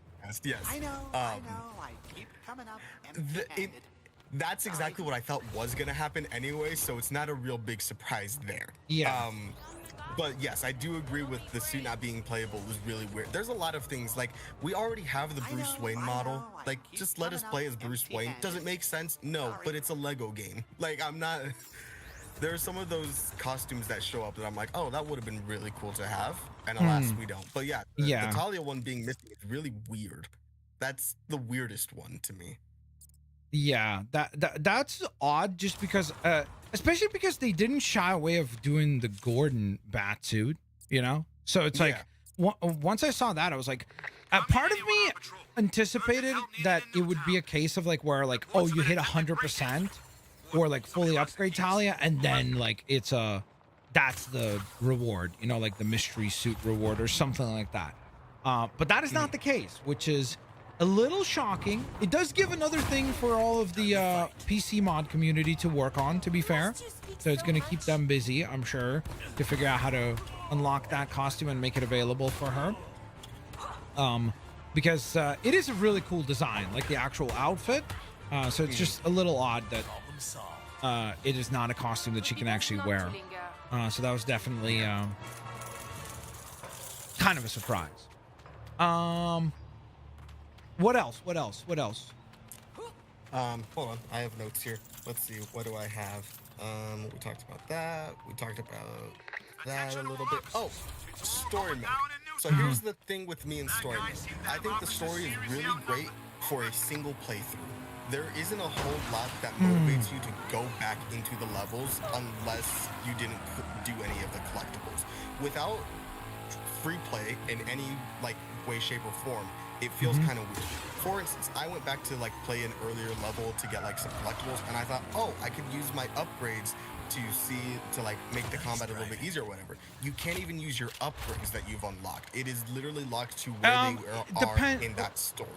Yes. I know. I keep coming up empty-handed. That's exactly what I thought was gonna happen anyway, so it's not a real big surprise there. Yeah. But yes, I do agree with the suit not being playable was really weird. There's a lot of things, like we already have the Bruce Wayne model. Like, just let us play as Bruce Wayne. Does it make sense? No, but it's a Lego game. Like, I'm not. There are some of those costumes that show up that I'm like, oh, that would have been really cool to have, and alas, we don't. But yeah, the Talia one being missing is really weird. That's the weirdest one to me. Yeah, that's odd, just because, especially because they didn't shy away of doing the Gordon Batsuit, you know? So it's like, once I saw that, I was like, part of me anticipated that it would be a case of like, where like, oh, you hit 100%, or like fully upgrade Talia, and then like that's the reward, you know, like the mystery suit reward or something like that. But that is not the case, which is a little shocking. It does give another thing for all of the PC mod community to work on, to be fair. So it's going to keep them busy, I'm sure, to figure out how to unlock that costume and make it available for her. Because it is a really cool design, like the actual outfit. So it's just a little odd that it is not a costume that she can actually wear. So that was definitely kind of a surprise. What else? Hold on, I have notes here. Let's see, what do I have? We talked about that. We talked about that a little bit. Oh, story mode. So here's the thing with me in story mode. I think the story is really great for a single playthrough. There isn't a whole lot that motivates you to go back into the levels unless you didn't do any of the collectibles. Without free play in any like way, shape, or form, it feels kind of weird. For instance, I went back to like play an earlier level to get like some collectibles, and I thought, oh, I could use my upgrades to like make the combat a little bit easier or whatever. You can't even use your upgrades that you've unlocked. It is literally locked to where they are in that story.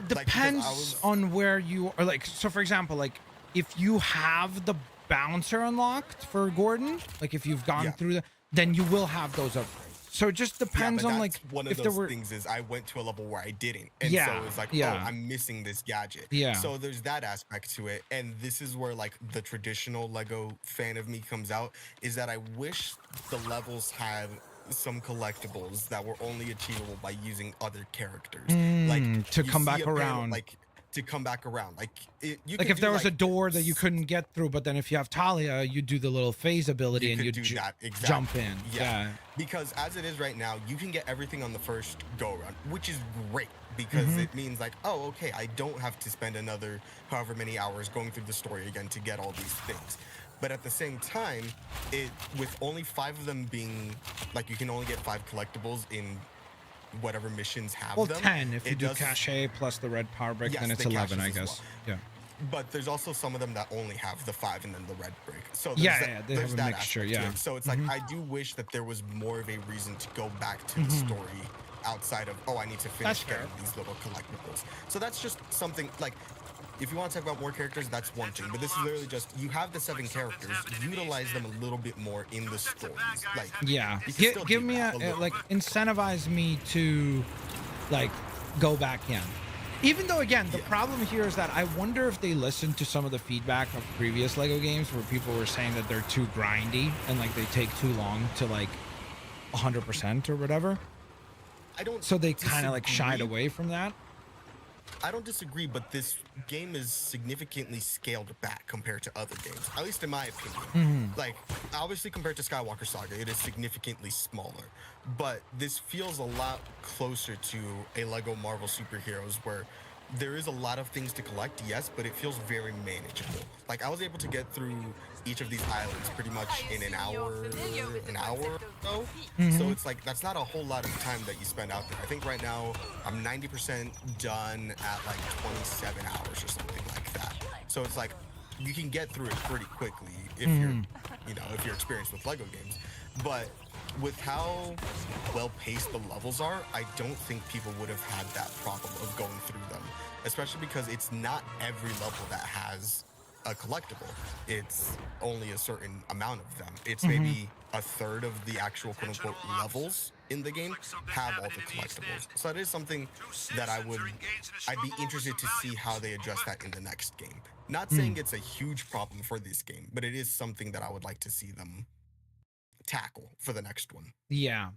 Depends on where you are. Like, so for example, like if you have the bouncer unlocked for Gordon, like if you've gone through then you will have those upgrades. So it just depends on like one of if those there were things is I went to a level where I didn't, and so it's like, oh, I'm missing this gadget. So there's that aspect to it, and this is where like the traditional Lego fan of me comes out, is that I wish the levels had some collectibles that were only achievable by using other characters, like to come back around. To come back around, like like if there was a door that you couldn't get through, but then if you have Talia, you do the little phase ability and you do that, exactly. jump in. Yeah, because as it is right now, you can get everything on the first go around, which is great because it means like, oh, okay, I don't have to spend another however many hours going through the story again to get all these things. But at the same time, with only 5 of them being like, you can only get 5 collectibles in whatever missions have them. 10 if you do cachet plus the red power brick, then it's 11, I guess. Well. Yeah. But there's also some of them that only have the 5 and then the red brick. So they have a mixture. So it's like, I do wish that there was more of a reason to go back to the story outside of, oh, I need to finish getting these little collectibles. So that's just something like, if you want to talk about more characters, that's one thing. But this is literally just, you have the 7 characters, utilize them a little bit more in the stories. Like, give me like incentivize me to like go back in. Even though again, the problem here is that I wonder if they listened to some of the feedback of previous Lego games where people were saying that they're too grindy and like they take too long to like 100% or whatever. So they kind of like shied away from that. I don't disagree, but this game is significantly scaled back compared to other games, at least in my opinion. Like, obviously compared to Skywalker Saga, it is significantly smaller, but this feels a lot closer to a Lego Marvel Superheroes where there is a lot of things to collect, yes, but it feels very manageable. Like, I was able to get through each of these islands pretty much in an hour or so. So it's like, that's not a whole lot of time that you spend out there. I think right now I'm 90% done at like 27 hours or something like that. So it's like, you can get through it pretty quickly if you're, if you're experienced with Lego games. But with how well paced the levels are, I don't think people would have had that problem of going through them, especially because it's not every level that has a collectible. It's only a certain amount of them. It's maybe a third of the actual quote-unquote levels in the game have all the collectibles. So that is something that I'd be interested to see how they address that in the next game. Not saying it's a huge problem for this game, but it is something that I would like to see them tackle for the next one. Yeah,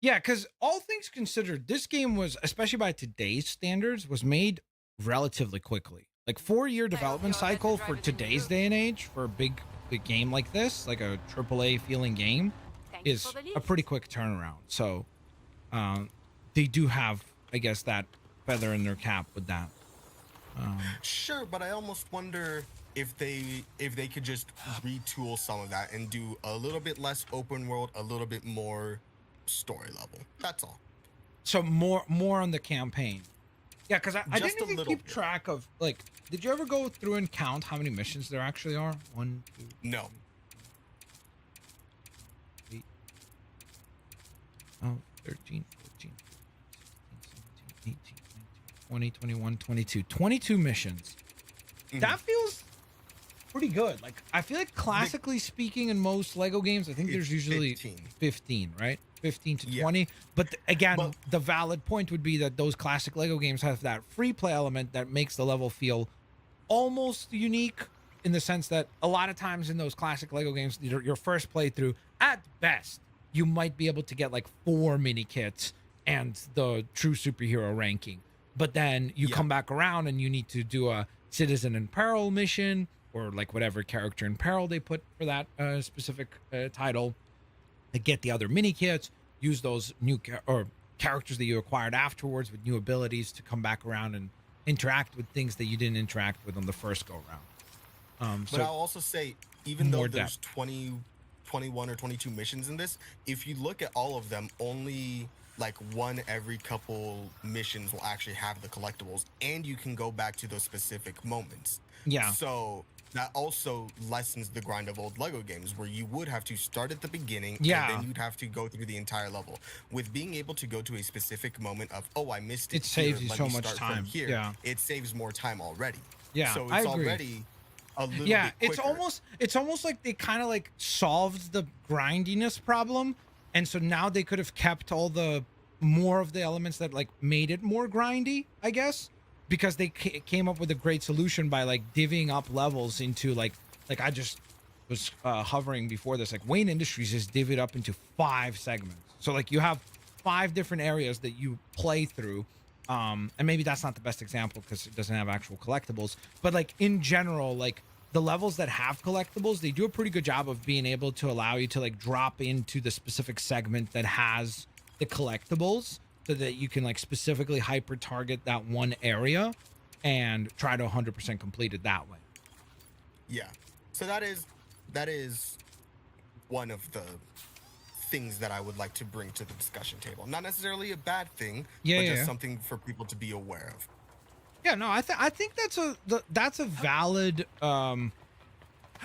because all things considered, this game was, especially by today's standards, was made relatively quickly. Like 4-year development cycle for today's day and age for a big game like this, like a AAA feeling game, is a pretty quick turnaround. So they do have, I guess, that feather in their cap with that. Sure, but I almost wonder if they could just retool some of that and do a little bit less open world, a little bit more story level. That's all. So more on the campaign. Yeah, because I didn't even keep track of, like, did you ever go through and count how many missions there actually are? 1, 2, no. 8, 12, 13, 14, 15, 16, 17, 18, 19, 20, 21, 22. 22 missions. That feels pretty good. Like, I feel like classically speaking in most Lego games, I think there's usually 15, right? 15 to 20. But again, the valid point would be that those classic Lego games have that free play element that makes the level feel almost unique, in the sense that a lot of times in those classic Lego games, your first playthrough, at best, you might be able to get like 4 mini kits and the true superhero ranking. But then you come back around and you need to do a citizen in peril mission, or like whatever character in peril they put for that specific title. To get the other mini kits, use those new characters that you acquired afterwards with new abilities to come back around and interact with things that you didn't interact with on the first go round. But I'll also say, even though there's 20, 21 or 22 missions in this, if you look at all of them, only like one every couple missions will actually have the collectibles, and you can go back to those specific moments. Yeah. So that also lessens the grind of old Lego games where you would have to start at the beginning and Yeah. then you'd have to go through the entire level. With being able to go to a specific moment of, oh, I missed it, It saves here, you let so me much start time. from here. Yeah. It saves more time already. Yeah, So I it's agree. already a little Yeah, bit quicker. it's almost like they kind of like solved the grindiness problem, and so now they could have kept all the more of the elements that like made it more grindy, I guess, because they came up with a great solution by like divvying up levels into like I just was hovering before this, like Wayne Industries is divvied up into 5 segments, so like you have 5 different areas that you play through. And maybe that's not the best example because it doesn't have actual collectibles, but like in general, like the levels that have collectibles, they do a pretty good job of being able to allow you to like drop into the specific segment that has the collectibles so that you can like specifically hyper target that one area and try to 100% complete it that way. Yeah. So that is one of the things that I would like to bring to the discussion table. Not necessarily a bad thing, but just something for people to be aware of. Yeah, no, I think that's a valid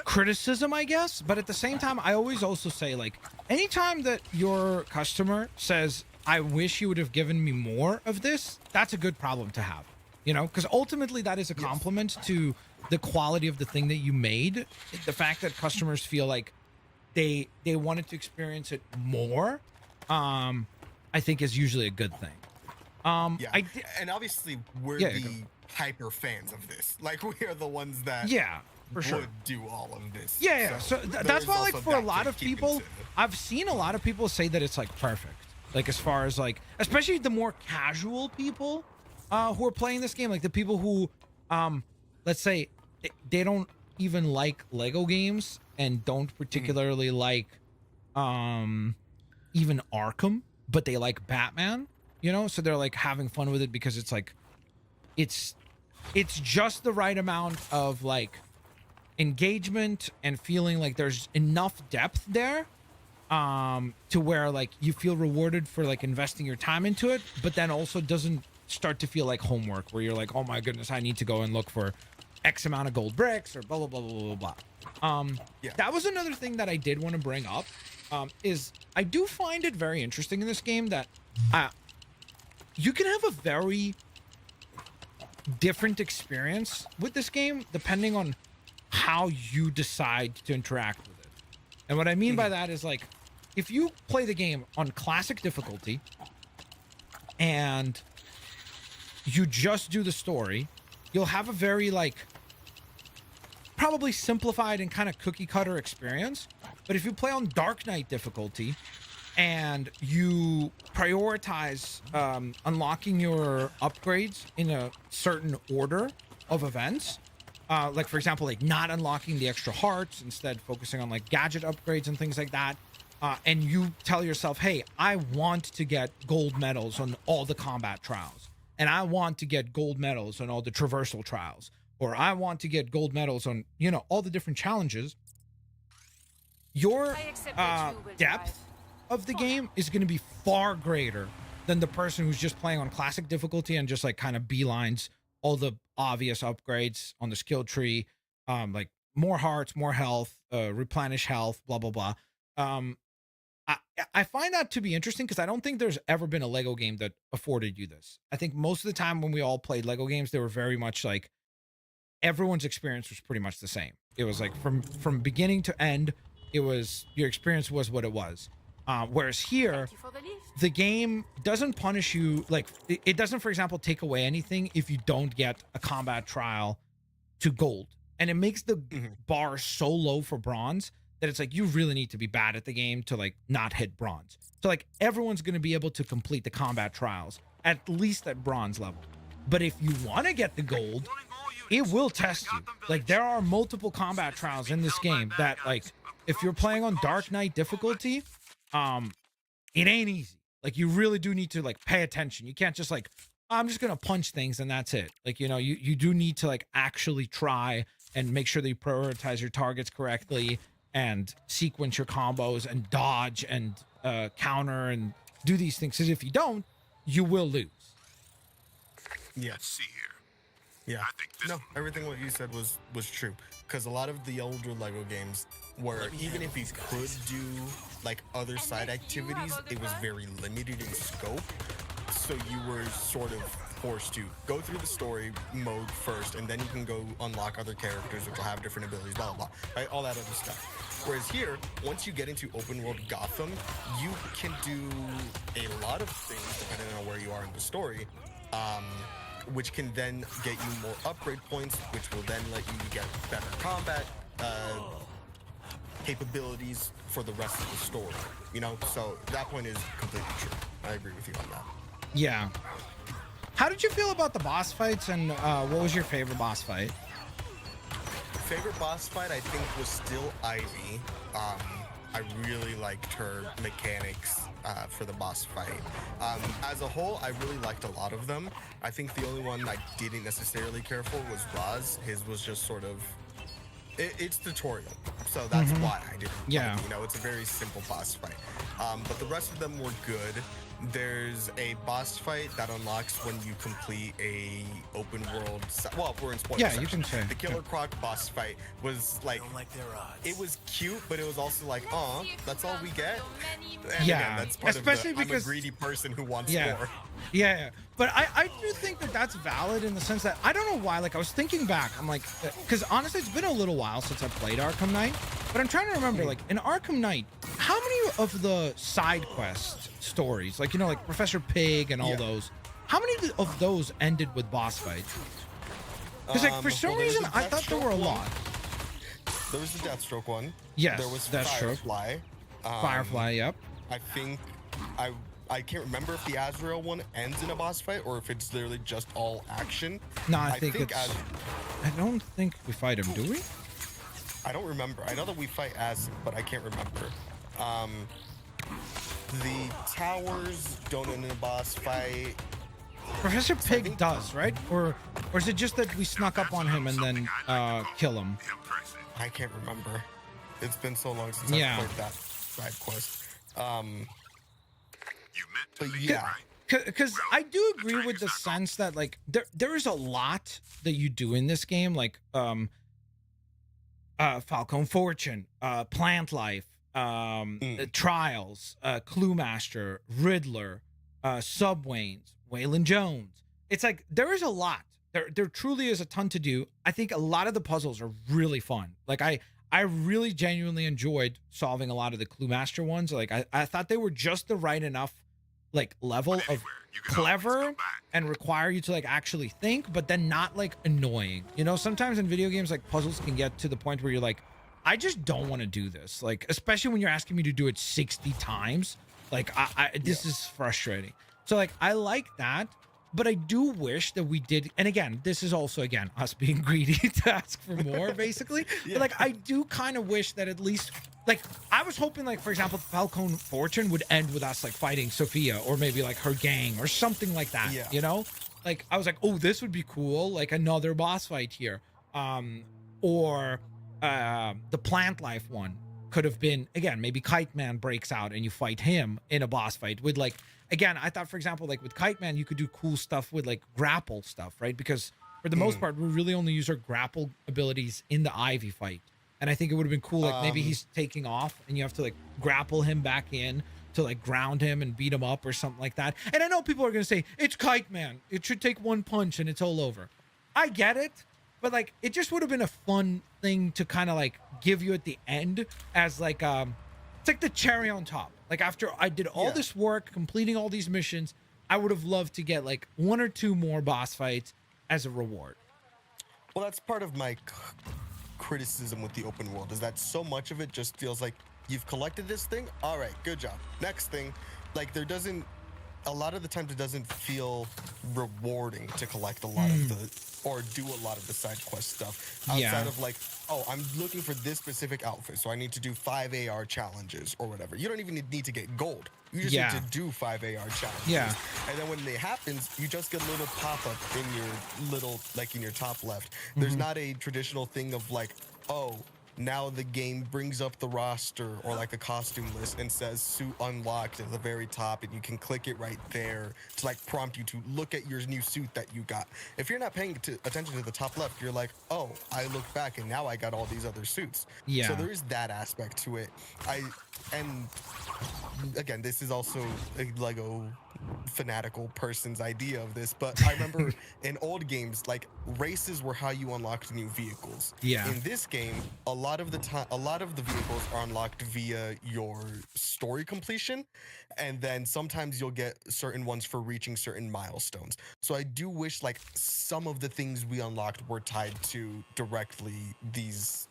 criticism, I guess. But at the same time, I always also say, like, anytime that your customer says, "I wish you would have given me more of this," that's a good problem to have. You know, because ultimately that is a compliment to the quality of the thing that you made. The fact that customers feel like they wanted to experience it more, I think is usually a good thing. Yeah, and obviously we're the hyper fans of this. Like, we are the ones that for sure would do all of this. Yeah. So that's why, like, for a lot of people, into. I've seen a lot of people say that it's like perfect. Like, as far as like, especially the more casual people who are playing this game, like the people who, let's say, they don't even like Lego games and don't particularly like even Arkham, but they like Batman, you know, so they're like having fun with it because it's like it's just the right amount of like engagement and feeling like there's enough depth there to where like you feel rewarded for like investing your time into it, but then also doesn't start to feel like homework where you're like, oh my goodness, I need to go and look for X amount of gold bricks or blah blah blah blah blah blah. That was another thing that I did want to bring up, is I do find it very interesting in this game that you can have a very different experience with this game depending on how you decide to interact with it. And what I mean by that is, like, if you play the game on classic difficulty and you just do the story, you'll have a very like probably simplified and kind of cookie cutter experience. But if you play on Dark Knight difficulty and you prioritize unlocking your upgrades in a certain order of events, like for example, like not unlocking the extra hearts, instead focusing on like gadget upgrades and things like that, and you tell yourself, hey, I want to get gold medals on all the combat trials, and I want to get gold medals on all the traversal trials, or I want to get gold medals on, you know, all the different challenges, your depth of the game is going to be far greater than the person who's just playing on classic difficulty and just like kind of beelines all the obvious upgrades on the skill tree, like more hearts, more health, replenish health, blah blah blah. I find that to be interesting because I don't think there's ever been a Lego game that afforded you this. I think most of the time when we all played Lego games, they were very much like everyone's experience was pretty much the same. It was like from beginning to end, it was your experience was what it was. Whereas here, the game doesn't punish you. Like it doesn't, for example, take away anything if you don't get a combat trial to gold. And it makes the bar so low for bronze that it's like you really need to be bad at the game to like not hit bronze. So like everyone's going to be able to complete the combat trials at least at bronze level. But if you want to get the gold, it will test you. Like there are multiple combat trials in this game that like if you're playing on Dark Knight difficulty, it ain't easy. Like you really do need to like pay attention. You can't just like, I'm just gonna punch things and that's it. Like, you know, you do need to like actually try and make sure that you prioritize your targets correctly and sequence your combos and dodge and counter and do these things, because if you don't, you will lose. Yeah. Let's see here. Yeah. I think this No, everything what you said was true. Because a lot of the older Lego games were, even if you could do like other side activities, it was very limited in scope. So you were sort of forced to go through the story mode first, and then you can go unlock other characters which will have different abilities, blah, blah, blah, right? All that other stuff. Whereas here, once you get into open world Gotham, you can do a lot of things depending on where you are in the story, which can then get you more upgrade points, which will then let you get better combat capabilities for the rest of the story. You know, so that point is completely true. I agree with you on that. Yeah. How did you feel about the boss fights, and what was your favorite boss fight? Favorite boss fight, I think, was still Ivy. I really liked her mechanics for the boss fight. As a whole, I really liked a lot of them. I think the only one I didn't necessarily care for was Roz. His was just sort of... It's tutorial, so that's why I didn't. Yeah. Like, you know, it's a very simple boss fight. But the rest of them were good. There's a boss fight that unlocks when you complete a open world. Well, we're in spoilers. Yeah, you can say. The Killer Croc boss fight was like, it was cute, but it was also like, oh, that's all we get. And Yeah, again, that's part especially of the, because I'm a greedy person who wants yeah. more. Yeah, but I do think that that's valid in the sense that I don't know why. Like, I was thinking back, I'm like, because honestly, it's been a little while since I played Arkham Knight, but I'm trying to remember, like, in Arkham Knight, how many of the side quest stories, like, you know, like Professor Pig and all those, how many of those ended with boss fights? Because, like, for some well, there was reason, the I thought there were a Deathstroke one. lot. There was the Deathstroke one. Yes, There was Deathstroke. Firefly. Firefly, yep. I think I can't remember if the Azrael one ends in a boss fight or if it's literally just all action. No, I think it's... as I don't think we fight him, do we? I don't remember. I know that we fight as, but I can't remember. The towers don't end in a boss fight. Professor Pig does, right? Or is it just that we snuck up on him and then kill him? impressive. I can't remember. It's been so long since Yeah. I played that side quest. You meant to But leave, yeah. right? Because I do agree with the sense that, like, there is a lot that you do in this game, like Falcon Fortune, Plant Life, Trials, Clue Master, Riddler, Subways, Waylon Jones. It's like there is a lot. There truly is a ton to do. I think a lot of the puzzles are really fun. Like I really genuinely enjoyed solving a lot of the Clue Master ones. Like I thought they were just the right enough like level of You can always clever come back. and require you to like actually think, but then not like annoying. You know, sometimes in video games like puzzles can get to the point where you're like, I just don't want to do this. Like, especially when you're asking me to do it 60 times. Like this is frustrating. So like I like that, but I do wish that we did, and again, this is also again us being greedy to ask for more, basically. But like I do kind of wish that at least, like, I was hoping, like, for example, Falcon Fortune would end with us like fighting Sophia or maybe like her gang or something like that. Yeah. You know, like I was like, oh, this would be cool, like another boss fight here. Or the Plant Life one could have been, again, maybe Kite Man breaks out and you fight him in a boss fight with like, again, I thought, for example, like with Kite Man, you could do cool stuff with like grapple stuff, right? Because for the most part, we really only use our grapple abilities in the Ivy fight. And I think it would have been cool, like maybe he's taking off and you have to like grapple him back in to like ground him and beat him up or something like that. And I know people are going to say, it's Kite Man. It should take one punch and it's all over. I get it. But like, it just would have been a fun thing to kind of like give you at the end as like, it's like the cherry on top. Like after I did all this work, completing all these missions, I would have loved to get like one or two more boss fights as a reward. Well, that's part of my criticism with the open world, is that so much of it just feels like you've collected this thing. All right, good job. Next thing. Like a lot of the times it doesn't feel rewarding to collect a lot of the, or do a lot of the side quest stuff outside of like, oh, I'm looking for this specific outfit, so I need to do 5 AR challenges or whatever. You don't even need to get gold. You just need to do 5 AR challenges. Yeah. And then when it happens, you just get a little pop-up in your little, like in your top left. There's not a traditional thing of like, oh, now the game brings up the roster or like a costume list and says suit unlocked at the very top, and you can click it right there to like prompt you to look at your new suit that you got. If you're not paying attention to the top left, you're like, oh, I look back and now I got all these other suits. Yeah. So there is that aspect to it. And again, this is also a Lego fanatical person's idea of this, but I remember in old games, like races were how you unlocked new vehicles. Yeah. In this game, a lot of the vehicles are unlocked via your story completion, and then sometimes you'll get certain ones for reaching certain milestones. So I do wish like some of the things we unlocked were tied to directly these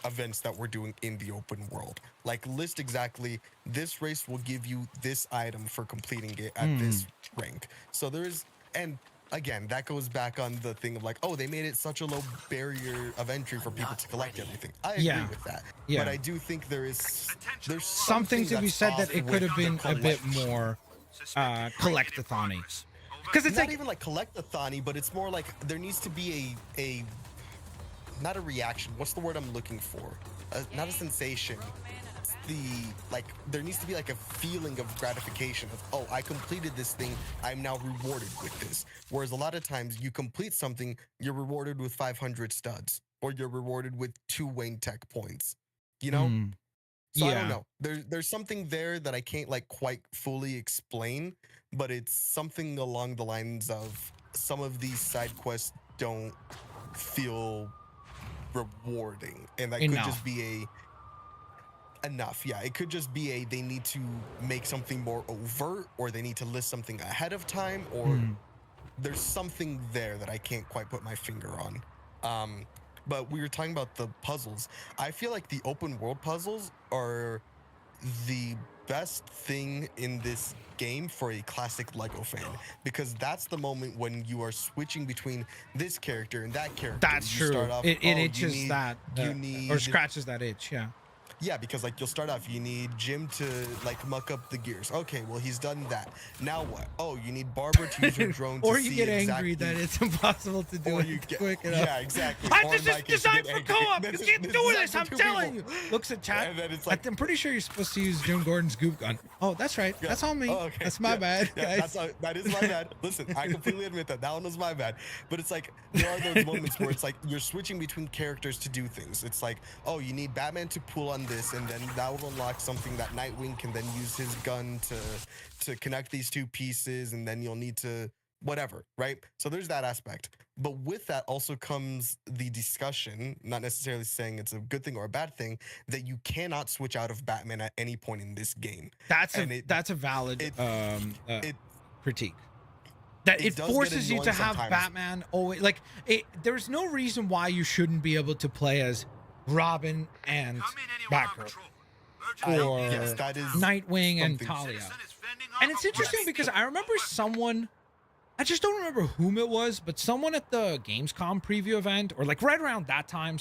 events that we're doing in the open world. Like list exactly, this race will give you this item for completing it at this rank. So there's, and again, that goes back on the thing of like, oh, they made it such a low barrier of entry for people to collect everecting. I agree with that. But I do think there's something to be said that it could have been a bit more collect-a-thon-y. Because it's not like, even like collect-a-thon-y, but it's more like there needs to be a not a reaction. What's the word I'm looking for? Not a sensation. It's like there needs to be like a feeling of gratification of, oh, I completed this thing. I'm now rewarded with this. Whereas a lot of times you complete something, you're rewarded with 500 studs, or you're rewarded with 2 Wayne Tech points. You know? So I don't know. There's something there that I can't like quite fully explain, but it's something along the lines of some of these side quests don't feel rewarding, and that could just be it could just be they need to make something more overt, or they need to list something ahead of time, or there's something there that I can't quite put my finger on. But we were talking about the puzzles. I feel like the open world puzzles are the best thing in this game for a classic Lego fan, because that's the moment when you are switching between this character and that character. That's true. Start off, it itches or scratches that itch. Yeah, because like you'll start off, you need Jim to like muck up the gears. Okay, well he's done that. Now what? Oh, you need Barbara to use her drone to or you see get angry that it's impossible to do it quick enough. Yeah, exactly. This is designed for co-op. You can't do this. I'm telling you. Looks at chat. And then it's like, I'm pretty sure you're supposed to use Jim Gordon's goop gun. Oh, that's right. That's on me. Oh, okay. That's my bad, guys. That is my bad. Listen, I completely admit that one was my bad. But it's like there are those moments where it's like you're switching between characters to do things. It's like, oh, you need Batman to pull on this, and then that will unlock something that Nightwing can then use his gun to connect these 2 pieces, and then you'll need to whatever, right? So there's that aspect. But with that also comes the discussion, not necessarily saying it's a good thing or a bad thing, that you cannot switch out of Batman at any point in this game. That's a valid critique. That it forces you to have Batman always like there's no reason why you shouldn't be able to play as Robin and Batgirl, or that is Nightwing and Talia. And it's interesting because I remember someone, I just don't remember whom it was, but someone at the Gamescom preview event, or like right around that time,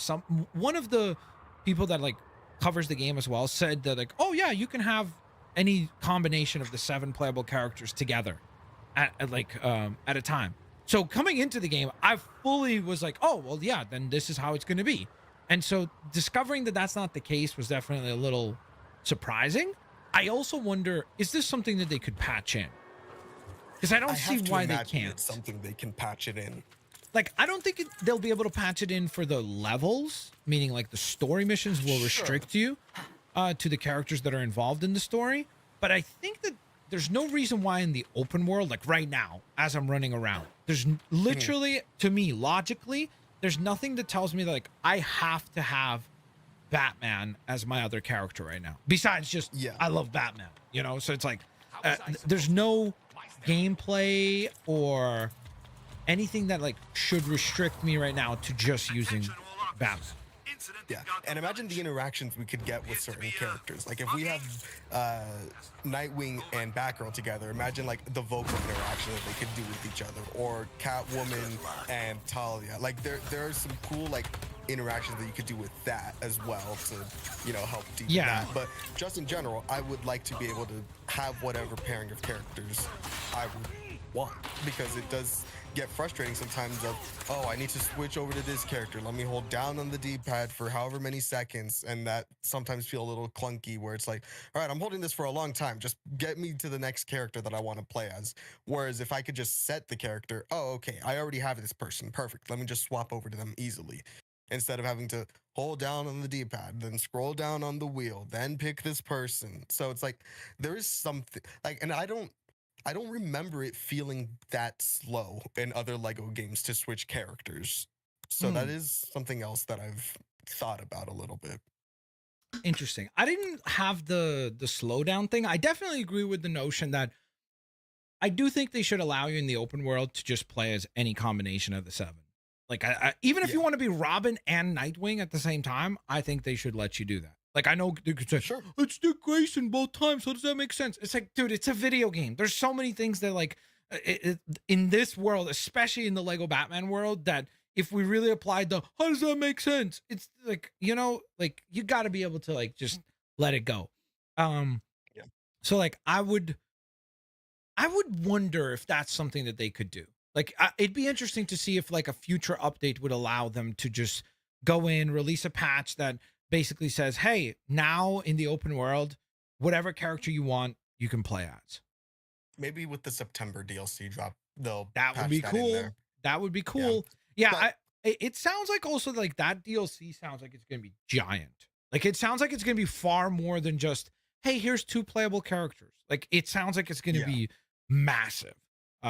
one of the people that like covers the game as well said that like, oh yeah, you can have any combination of the 7 playable characters together at a time. So coming into the game, I fully was like, oh well, yeah, then this is how it's going to be. And so discovering that that's not the case was definitely a little surprising. I also wonder, is this something that they could patch in? Because I don't see why they can't. It's something they can patch it in. Like, I don't think they'll be able to patch it in for the levels, meaning like the story missions will restrict you to the characters that are involved in the story. But I think that there's no reason why in the open world, like right now, as I'm running around, there's literally, to me, logically, there's nothing that tells me that like I have to have Batman as my other character right now. Besides just, I love Batman, you know? So it's like, there's no gameplay or anything that like should restrict me right now to just using Batman. Yeah, and imagine the interactions we could get with certain characters. Like if we have Nightwing and Batgirl together, imagine like the vocal interaction that they could do with each other, or Catwoman and Talia. Like there are some cool like interactions that you could do with that as well to, you know, help deepen that. But just in general, I would like to be able to have whatever pairing of characters I would want, because it does get frustrating sometimes of, oh, I need to switch over to this character. Let me hold down on the D-pad for however many seconds. And that sometimes feel a little clunky where it's like, all right, I'm holding this for a long time. Just get me to the next character that I want to play as. Whereas if I could just set the character, oh, okay, I already have this person. Perfect. Let me just swap over to them easily. Instead of having to hold down on the D-pad, then scroll down on the wheel, then pick this person. So it's like, there is something like, and I don't remember it feeling that slow in other Lego games to switch characters. So that is something else that I've thought about a little bit. Interesting. I didn't have the slowdown thing. I definitely agree with the notion that I do think they should allow you in the open world to just play as any combination of the 7. Like, even if you want to be Robin and Nightwing at the same time, I think they should let you do that. Like, I know you could say, Sure. It's Dick Grayson both times. So does that make sense? It's like, dude, it's a video game. There's so many things that, like, in this world, especially in the Lego Batman world, that if we really applied the, how does that make sense? It's like, you know, like, you got to be able to, like, just let it go. So, like, I would wonder if that's something that they could do. Like, it'd be interesting to see if, like, a future update would allow them to just go in, release a patch that basically says, hey, now in the open world, whatever character you want, you can play as. Maybe with the September DLC drop, they'll That would patch be that in cool. there. That would be cool. Yeah, But- it sounds like also, like, that DLC sounds like it's going to be giant. Like, it sounds like it's going to be far more than just, hey, here's 2 playable characters. Like, it sounds like it's going to be massive.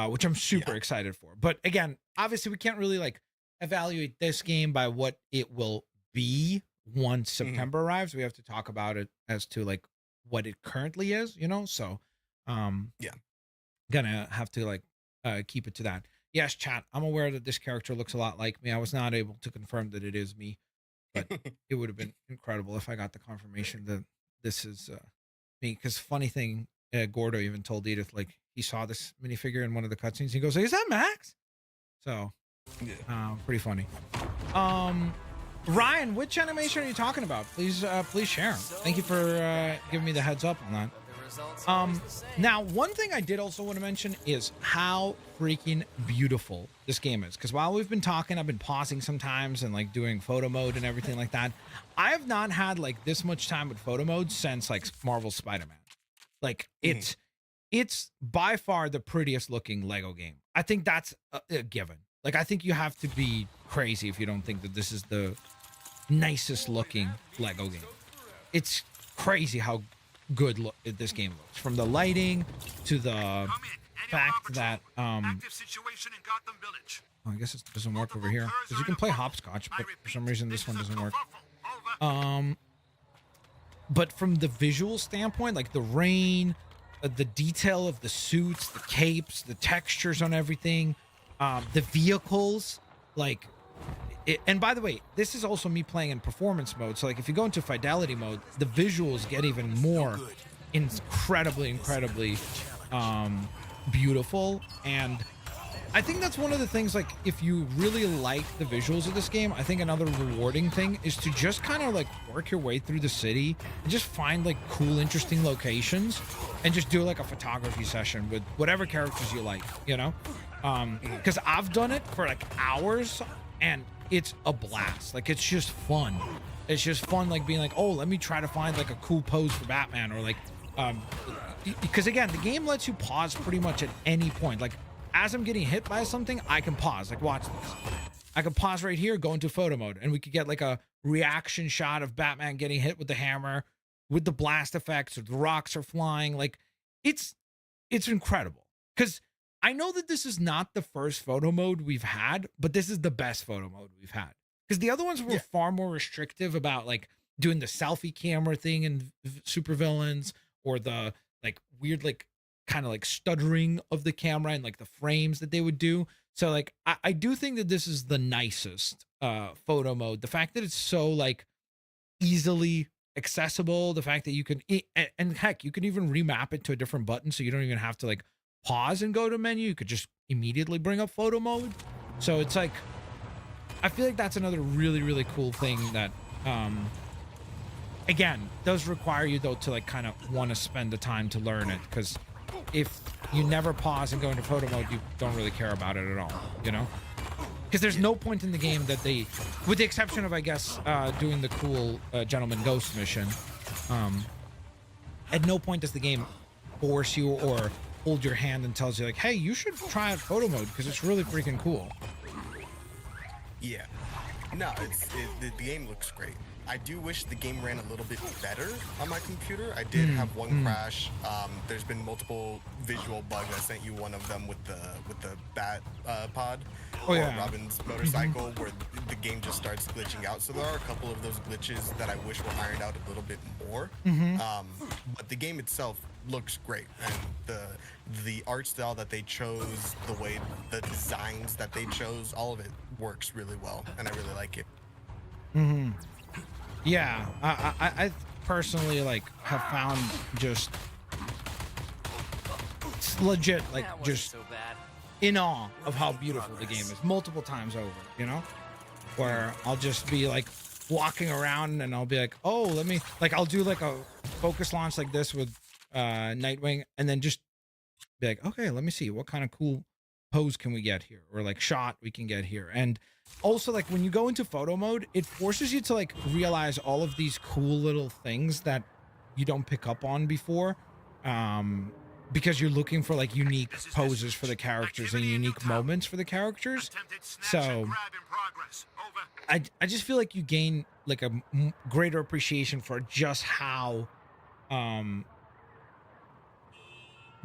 Which I'm super excited for. But again, obviously we can't really, like, evaluate this game by what it will be once September arrives. We have to talk about it as to, like, what it currently is, you know? So, gonna have to, like, keep it to that. Yes, chat, I'm aware that this character looks a lot like me. I was not able to confirm that it is me, but it would have been incredible if I got the confirmation that this is me. Because funny thing, Gordo even told Edith, like, he saw this minifigure in one of the cutscenes. He goes, "Is that Max?" So, pretty funny. Ryan, which animation are you talking about? Please share. Thank you for giving me the heads up on that. Now, one thing I did also want to mention is how freaking beautiful this game is. Because while we've been talking, I've been pausing sometimes and, like, doing photo mode and everything like that. I have not had, like, this much time with photo mode since, like, Marvel's Spider-Man. Like, it's by far the prettiest looking Lego game. I think that's a given. Like, I think you have to be crazy if you don't think that this is the nicest looking Lego game. It's crazy how good this game looks, from the lighting to the fact that Active situation in Gotham Village. I guess it doesn't work over here because you can play hopscotch, but for some reason this one doesn't work. But from the visual standpoint, like the rain, the detail of the suits, the capes, the textures on everything, the vehicles, like and by the way, this is also me playing in performance mode. So, like, if you go into fidelity mode, the visuals get even more incredibly beautiful. And I think that's one of the things, like, if you really like the visuals of this game, I think another rewarding thing is to just kind of, like, work your way through the city and just find, like, cool, interesting locations and just do, like, a photography session with whatever characters you like, you know? Because I've done it for, like, hours, and it's a blast. Like, it's just fun. It's just fun, like, being like, oh, let me try to find, like, a cool pose for Batman, or, like, because, again, the game lets you pause pretty much at any point. Like, as I'm getting hit by something, I can pause. Like, watch this. I can pause right here, go into photo mode, and we could get, like, a reaction shot of Batman getting hit with the hammer, with the blast effects, or the rocks are flying. Like, it's incredible. Because I know that this is not the first photo mode we've had, but this is the best photo mode we've had. Because the other ones were far more restrictive about, like, doing the selfie camera thing in Supervillains, or the, like, weird, like, kind of, like, stuttering of the camera and, like, the frames that they would do. So, like, I do think that this is the nicest photo mode. The fact that it's so, like, easily accessible, the fact that you can, and heck, you can even remap it to a different button, so you don't even have to, like, pause and go to menu. You could just immediately bring up photo mode. So it's like, I feel like that's another really cool thing that again does require you, though, to, like, kind of want to spend the time to learn it, because if you never pause and go into photo mode, you don't really care about it at all, you know? Because there's no point in the game that they, with the exception of, I guess, doing the cool Gentleman Ghost mission, at no point does the game force you or hold your hand and tells you, like, hey, you should try out photo mode because it's really freaking cool. Yeah. No, the game looks great. I do wish the game ran a little bit better on my computer. I did have one crash. There's been multiple visual bugs. I sent you one of them with the bat pod or Robin's motorcycle where the game just starts glitching out. So there are a couple of those glitches that I wish were ironed out a little bit more. But the game itself looks great, and the art style that they chose, the way the designs that they chose, all of it works really well, and I really like it. Yeah, I personally like have found just it's legit like just so bad. in awe of how beautiful the game is multiple times over, you know, where I'll just be like walking around and I'll be like, oh, let me, like, I'll do like a focus launch like this with Nightwing and then just be like, okay, let me see what kind of cool pose can we get here, or like shot we can get here. And also, like, when you go into photo mode, it forces you to like realize all of these cool little things that you don't pick up on before, because you're looking for like unique poses for the characters and unique moments for the characters. So I just feel like you gain like a greater appreciation for just how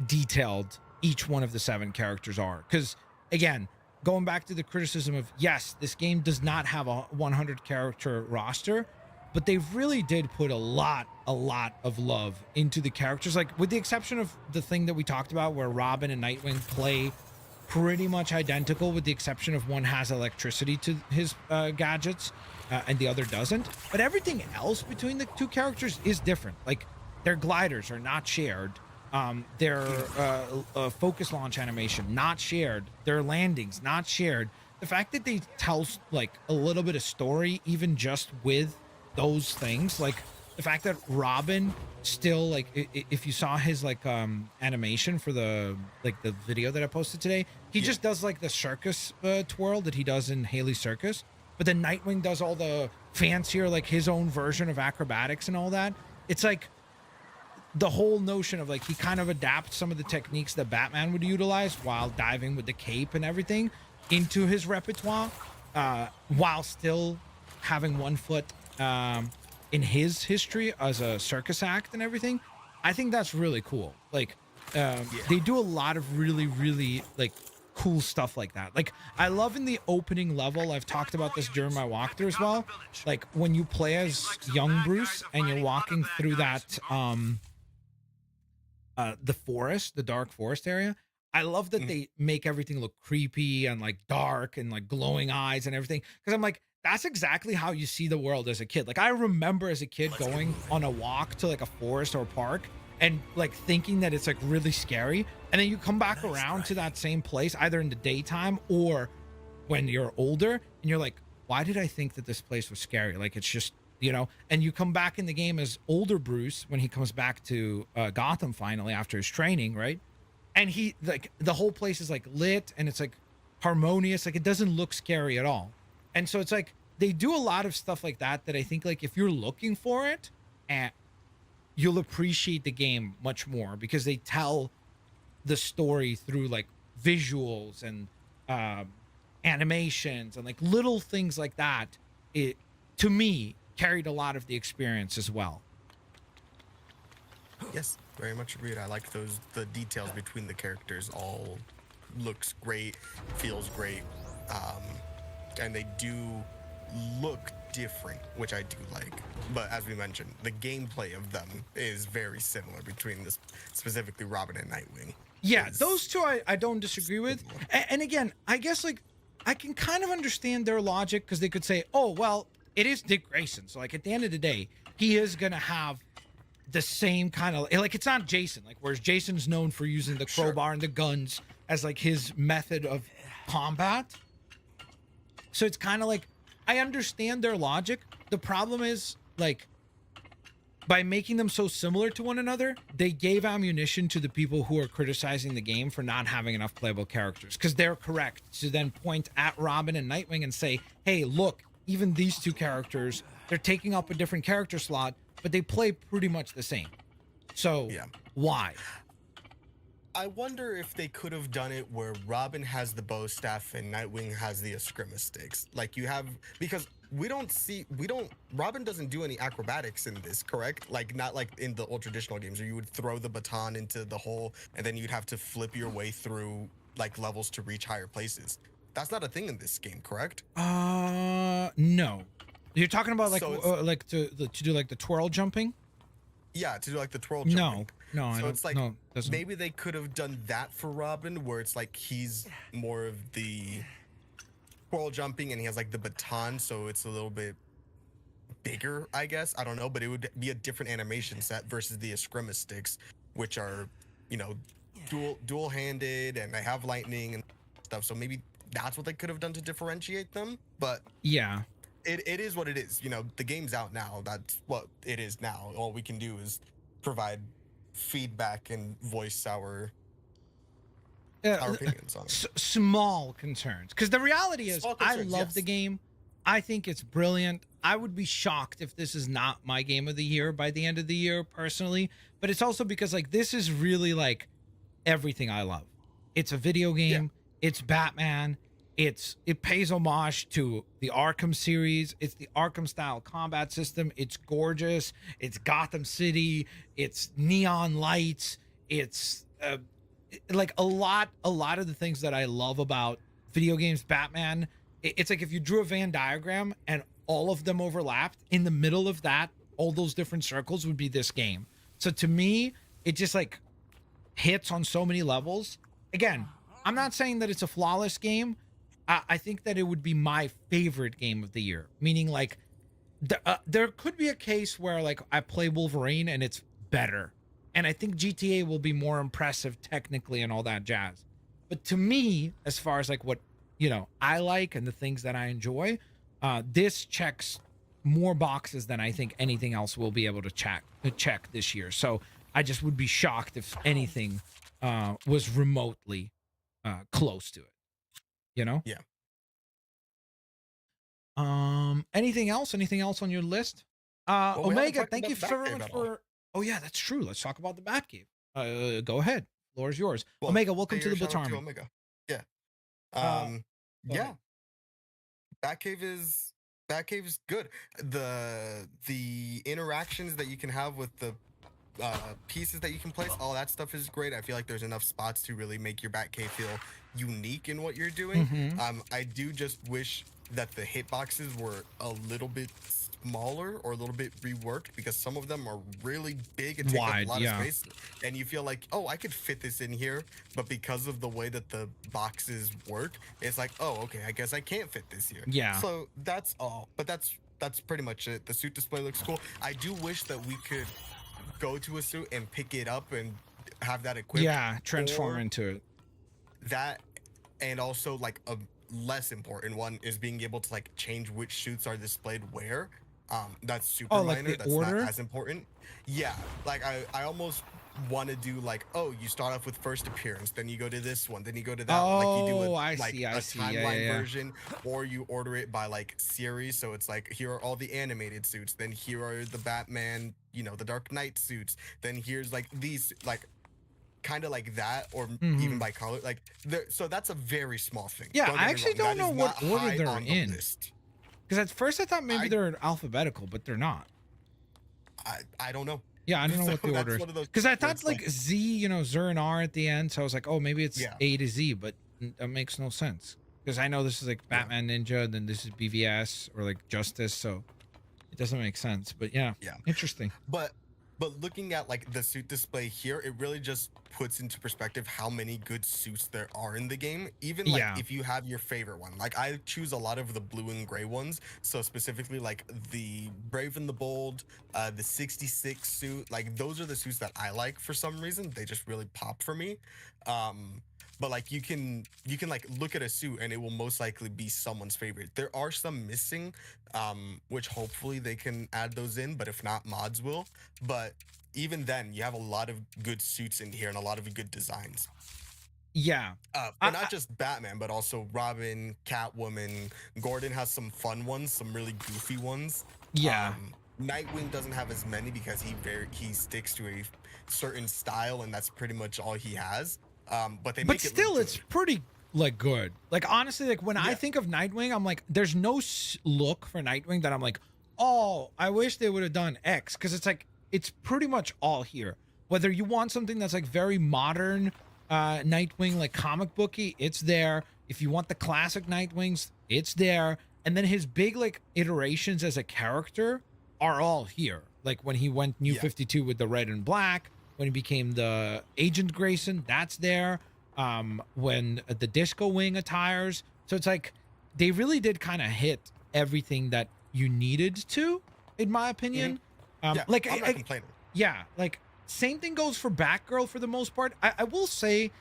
detailed each one of the 7 characters are. Because again, going back to the criticism of, yes, this game does not have a 100 character roster, but they really did put a lot of love into the characters, like with the exception of the thing that we talked about where Robin and Nightwing play pretty much identical, with the exception of one has electricity to his gadgets and the other doesn't. But everything else between the 2 characters is different. Like their gliders are not shared. Their focus launch animation not shared, their landings not shared. The fact that they tell like a little bit of story even just with those things, like the fact that Robin still, like, if you saw his like animation for the video that I posted today, he just does like the circus twirl that he does in Haley's Circus, but then Nightwing does all the fancier, like his own version of acrobatics and all that. It's like the whole notion of like he kind of adapts some of the techniques that Batman would utilize while diving with the cape and everything into his repertoire, while still having one foot in his history as a circus act and everything. I think that's really cool. Like they do a lot of really like cool stuff like that. Like I love in the opening level, I've talked about this during my walkthrough as well, like when you play as young Bruce and you're walking through that the forest, the dark forest area. I love that they make everything look creepy and like dark and like glowing eyes and everything, because I'm like, that's exactly how you see the world as a kid. Like I remember as a kid going on a walk to like a forest or a park and like thinking that it's like really scary, and then you come back around to that same place either in the daytime or when you're older and you're like, why did I think that this place was scary? Like it's just, you know. And you come back in the game as older Bruce when he comes back to Gotham finally after his training, right? And he, like, the whole place is like lit and it's like harmonious, like it doesn't look scary at all. And so it's like they do a lot of stuff like that I think, like, if you're looking for it, and you'll appreciate the game much more, because they tell the story through like visuals and animations and like little things like that. It, to me, carried a lot of the experience as well. Yes, very much agreed. I like the details between the characters all looks great, feels great, and they do look different, which I do like. But as we mentioned, the gameplay of them is very similar between this, specifically Robin and Nightwing. Yeah, those two I don't disagree with. And again, I guess like I can kind of understand their logic, because they could say, oh, well, it is Dick Grayson. So like at the end of the day, he is going to have the same kind of, like, it's not Jason, like, whereas Jason's known for using the crowbar and the guns as like his method of combat. So it's kind of like, I understand their logic. The problem is, like, by making them so similar to one another, they gave ammunition to the people who are criticizing the game for not having enough playable characters, because they're correct to then point at Robin and Nightwing and say, hey, look, even these two characters, they're taking up a different character slot, but they play pretty much the same. So why? I wonder if they could have done it where Robin has the bow staff and Nightwing has the eskrima sticks. Like you have, because Robin doesn't do any acrobatics in this, correct? Like not like in the old traditional games where you would throw the baton into the hole and then you'd have to flip your way through like levels to reach higher places. That's not a thing in this game, correct? No. You're talking about like So like to do like the twirl jumping? Yeah, to do like the twirl jumping. No, I don't. It's like no, doesn't. maybe they could have done that for Robin, where it's like he's more of the twirl jumping and he has like the baton, so it's a little bit bigger, I guess. I don't know, but it would be a different animation set versus the eskrima sticks, which are, you know, dual handed and they have lightning and stuff. So maybe that's what they could have done to differentiate them. But yeah, it is what it is. You know, the game's out now. That's what it is now. All we can do is provide feedback and voice our opinions on it. Small concerns, because the reality is I love yes. the game. I think it's brilliant. I would be shocked if this is not my game of the year by the end of the year personally, but it's also because like this is really like everything I love. It's a video game. It's Batman. It pays homage to the Arkham series. It's the Arkham style combat system. It's gorgeous. It's Gotham City. It's neon lights. It's like a lot of the things that I love about video games. Batman. It's like if you drew a Venn diagram and all of them overlapped, in the middle of that, all those different circles would be this game. So to me, it just like hits on so many levels. Again, I'm not saying that it's a flawless game. I think that it would be my favorite game of the year, meaning like there could be a case where like I play Wolverine and it's better, and I think GTA will be more impressive technically and all that jazz. But to me, as far as like what, you know, I like and the things that I enjoy, this checks more boxes than I think anything else will be able to check this year. So I just would be shocked if anything was remotely close to it. You know? Yeah. Anything else? Anything else on your list? Well, Omega, thank you so much for. Oh yeah, that's true. Let's talk about the Batcave. Go ahead. Floor is yours. Well, Omega, welcome to the shout out to Blitzarmy. Omega. Yeah. Yeah. Batcave is good. The interactions that you can have with the pieces that you can place, all that stuff is great. I feel like there's enough spots to really make your Batcave feel unique in what you're doing. I do just wish that the hitboxes were a little bit smaller or a little bit reworked, because some of them are really big and take up a lot of space, and you feel like, oh, I could fit this in here, but because of the way that the boxes work, it's like, oh, okay, I guess I can't fit this here. So that's all, but that's pretty much it. The suit display looks cool. I do wish that we could go to a suit and pick it up and have that equipped. Transform into it. That, and also like a less important one is being able to like change which suits are displayed where. That's super minor. That's order? not as important. Yeah, like I almost want to do like, oh, you start off with first appearance, then you go to this one, then you go to that one. Like you do a timeline version, or you order it by like series. So it's like, here are all the animated suits, then here are the Batman, you know, the Dark Knight suits, then here's like these, like kind of like that, or even by color. Like so that's a very small thing. Yeah, I actually don't know what order they're in. Because at first I thought maybe they're alphabetical, but they're not. I don't know. Yeah, I don't know what the order is. Because I thought like Z, you know, Zer and R at the end. So I was like, oh, maybe it's A to Z, but that makes no sense. Because I know this is like Batman Ninja, then this is BVS or like Justice, so it doesn't make sense. But yeah, interesting. But looking at like the suit display here, it really just puts into perspective how many good suits there are in the game. Even like if you have your favorite one, like I choose a lot of the blue and gray ones. So specifically like the Brave and the Bold, the 66 suit, like those are the suits that I like for some reason. They just really pop for me. but like you can like look at a suit and it will most likely be someone's favorite. There are some missing, which hopefully they can add those in, but if not, mods will. But even then, you have a lot of good suits in here and a lot of good designs. Yeah. But not just Batman, but also Robin, Catwoman. Gordon has some fun ones, some really goofy ones. Yeah. Nightwing doesn't have as many because he sticks to a certain style, and that's pretty much all he has. But they make still, it it's pretty like good. Like honestly, like when I think of Nightwing, I'm like, there's no look for Nightwing that I'm like, oh, I wish they would have done X, because it's like it's pretty much all here. Whether you want something that's like very modern Nightwing, like comic booky, it's there. If you want the classic Nightwings, it's there. And then his big like iterations as a character are all here. Like when he went New 52 with the red and black, when he became the Agent Grayson, that's there. When the Disco Wing attires. So it's like they really did kind of hit everything that you needed to, in my opinion. Like I'm not complaining. Yeah, like same thing goes for Batgirl for the most part. I will say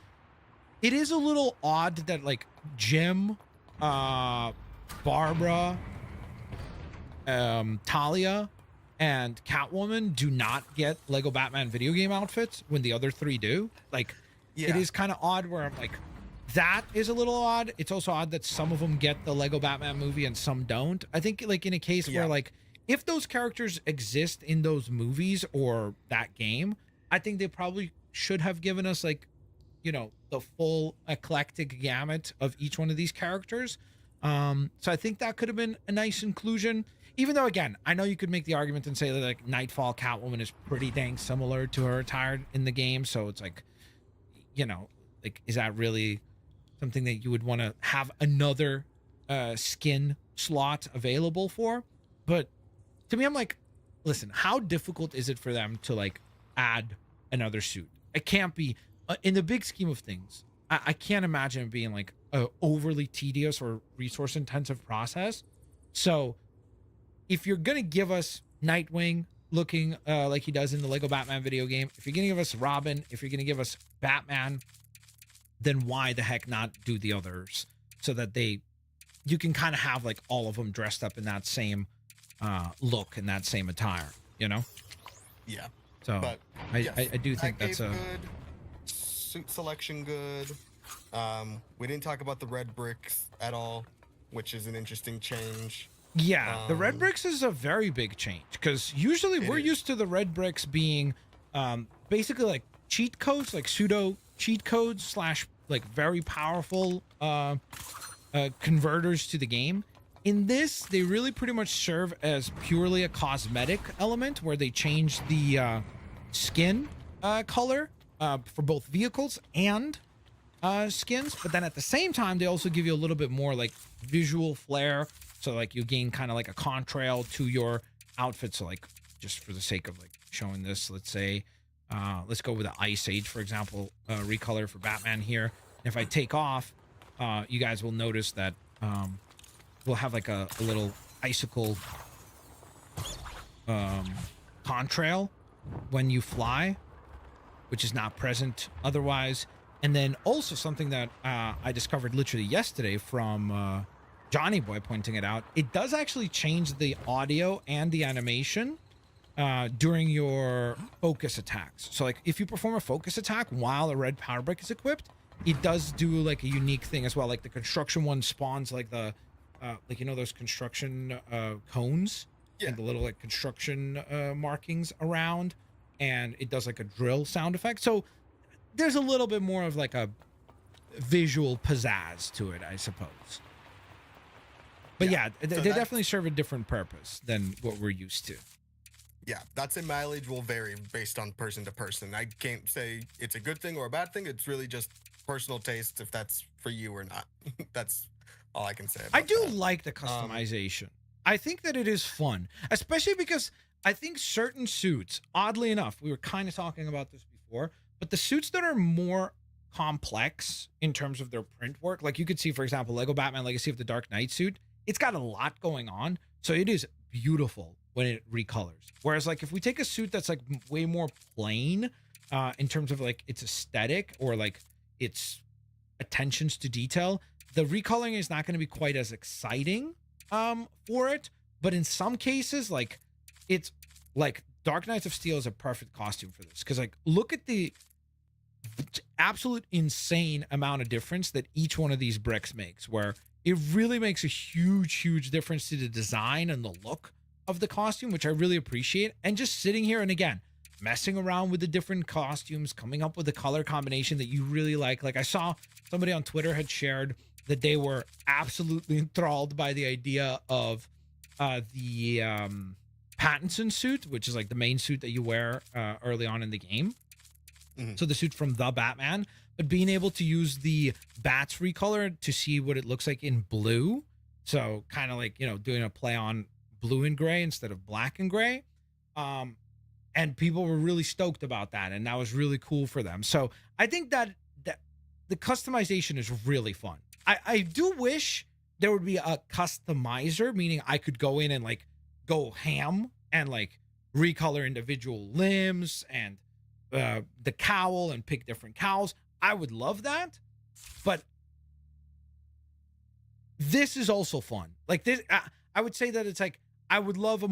it is a little odd that like Jim, Barbara, Talia, and Catwoman do not get Lego Batman video game outfits when the other three do. Like, it is kind of odd where I'm like, that is a little odd. It's also odd that some of them get the Lego Batman movie and some don't. I think like in a case where like, if those characters exist in those movies or that game, I think they probably should have given us like, you know, the full eclectic gamut of each one of these characters. So I think that could have been a nice inclusion. Even though, again, I know you could make the argument and say that like Nightfall Catwoman is pretty dang similar to her attire in the game. So it's like, you know, like, is that really something that you would want to have another skin slot available for? But to me, I'm like, listen, how difficult is it for them to like add another suit? It can't be in the big scheme of things. I can't imagine it being like a overly tedious or resource intensive process. So if you're going to give us Nightwing looking like he does in the Lego Batman video game, if you're going to give us Robin, if you're going to give us Batman, then why the heck not do the others so that you can kind of have like all of them dressed up in that same look and that same attire, you know? Yeah. So but I do think that's a good suit selection. Good. We didn't talk about the red bricks at all, which is an interesting change. Yeah, the red bricks is a very big change because usually we're used to the red bricks being basically like cheat codes, like pseudo cheat codes slash like very powerful converters to the game. In this, they really pretty much serve as purely a cosmetic element where they change the skin color for both vehicles and skins, but then at the same time they also give you a little bit more like visual flair, so like you gain kind of like a contrail to your outfit. So like, just for the sake of like showing this, let's say let's go with the Ice Age, for example, recolor for Batman here. If I take off, you guys will notice that we'll have like a little icicle contrail when you fly, which is not present otherwise. And then also something that I discovered literally yesterday from Johnny Boy pointing it out, it does actually change the audio and the animation during your focus attacks. So like if you perform a focus attack while a red power brick is equipped, it does do like a unique thing as well. Like the construction one spawns like the like, you know, those construction cones and the little like construction markings around, and it does like a drill sound effect. So there's a little bit more of like a visual pizzazz to it, I suppose. But yeah, they definitely serve a different purpose than what we're used to. Yeah, that's in mileage will vary based on person to person. I can't say it's a good thing or a bad thing. It's really just personal taste if that's for you or not. That's all I can say about I do that. like the customization. I think that it is fun, especially because I think certain suits, oddly enough, we were kind of talking about this before, but the suits that are more complex in terms of their print work, like you could see, for example, Lego Batman Legacy of the Dark Knight suit, it's got a lot going on. So it is beautiful when it recolors. Whereas like if we take a suit that's like way more plain in terms of like its aesthetic or like its attentions to detail, the recoloring is not going to be quite as exciting for it. But in some cases, like it's like Dark Knights of Steel is a perfect costume for this, because like look at the absolute insane amount of difference that each one of these bricks makes, where it really makes a huge difference to the design and the look of the costume, which I really appreciate. And just sitting here and again messing around with the different costumes, coming up with a color combination that you really like. Like I saw somebody on Twitter had shared that they were absolutely enthralled by the idea of the Pattinson suit, which is like the main suit that you wear early on in the game. So the suit from the Batman, but being able to use the Bats recolor to see what it looks like in blue. So kind of like, you know, doing a play on blue and gray instead of black and gray. And people were really stoked about that. And that was really cool for them. So I think that the customization is really fun. I do wish there would be a customizer, meaning I could go in and like go ham and like recolor individual limbs and the cowl and pick different cowls. I would love that, but this is also fun. Like this, I would say that it's like I would love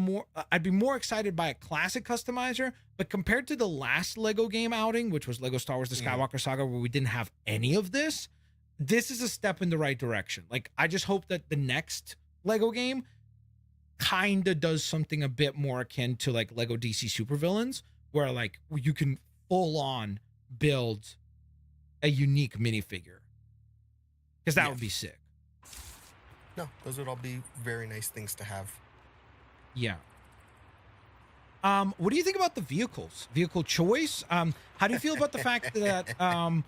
I'd be more excited by a classic customizer, but compared to the last Lego game outing, which was Lego Star Wars: The Skywalker Saga, where we didn't have any of this, this is a step in the right direction. Like I just hope that the next Lego game kind of does something a bit more akin to like Lego DC Supervillains, where like you can full on build a unique minifigure, because that would be sick. No, those would all be very nice things to have. Yeah. What do you think about the vehicle choice? How do you feel about the fact that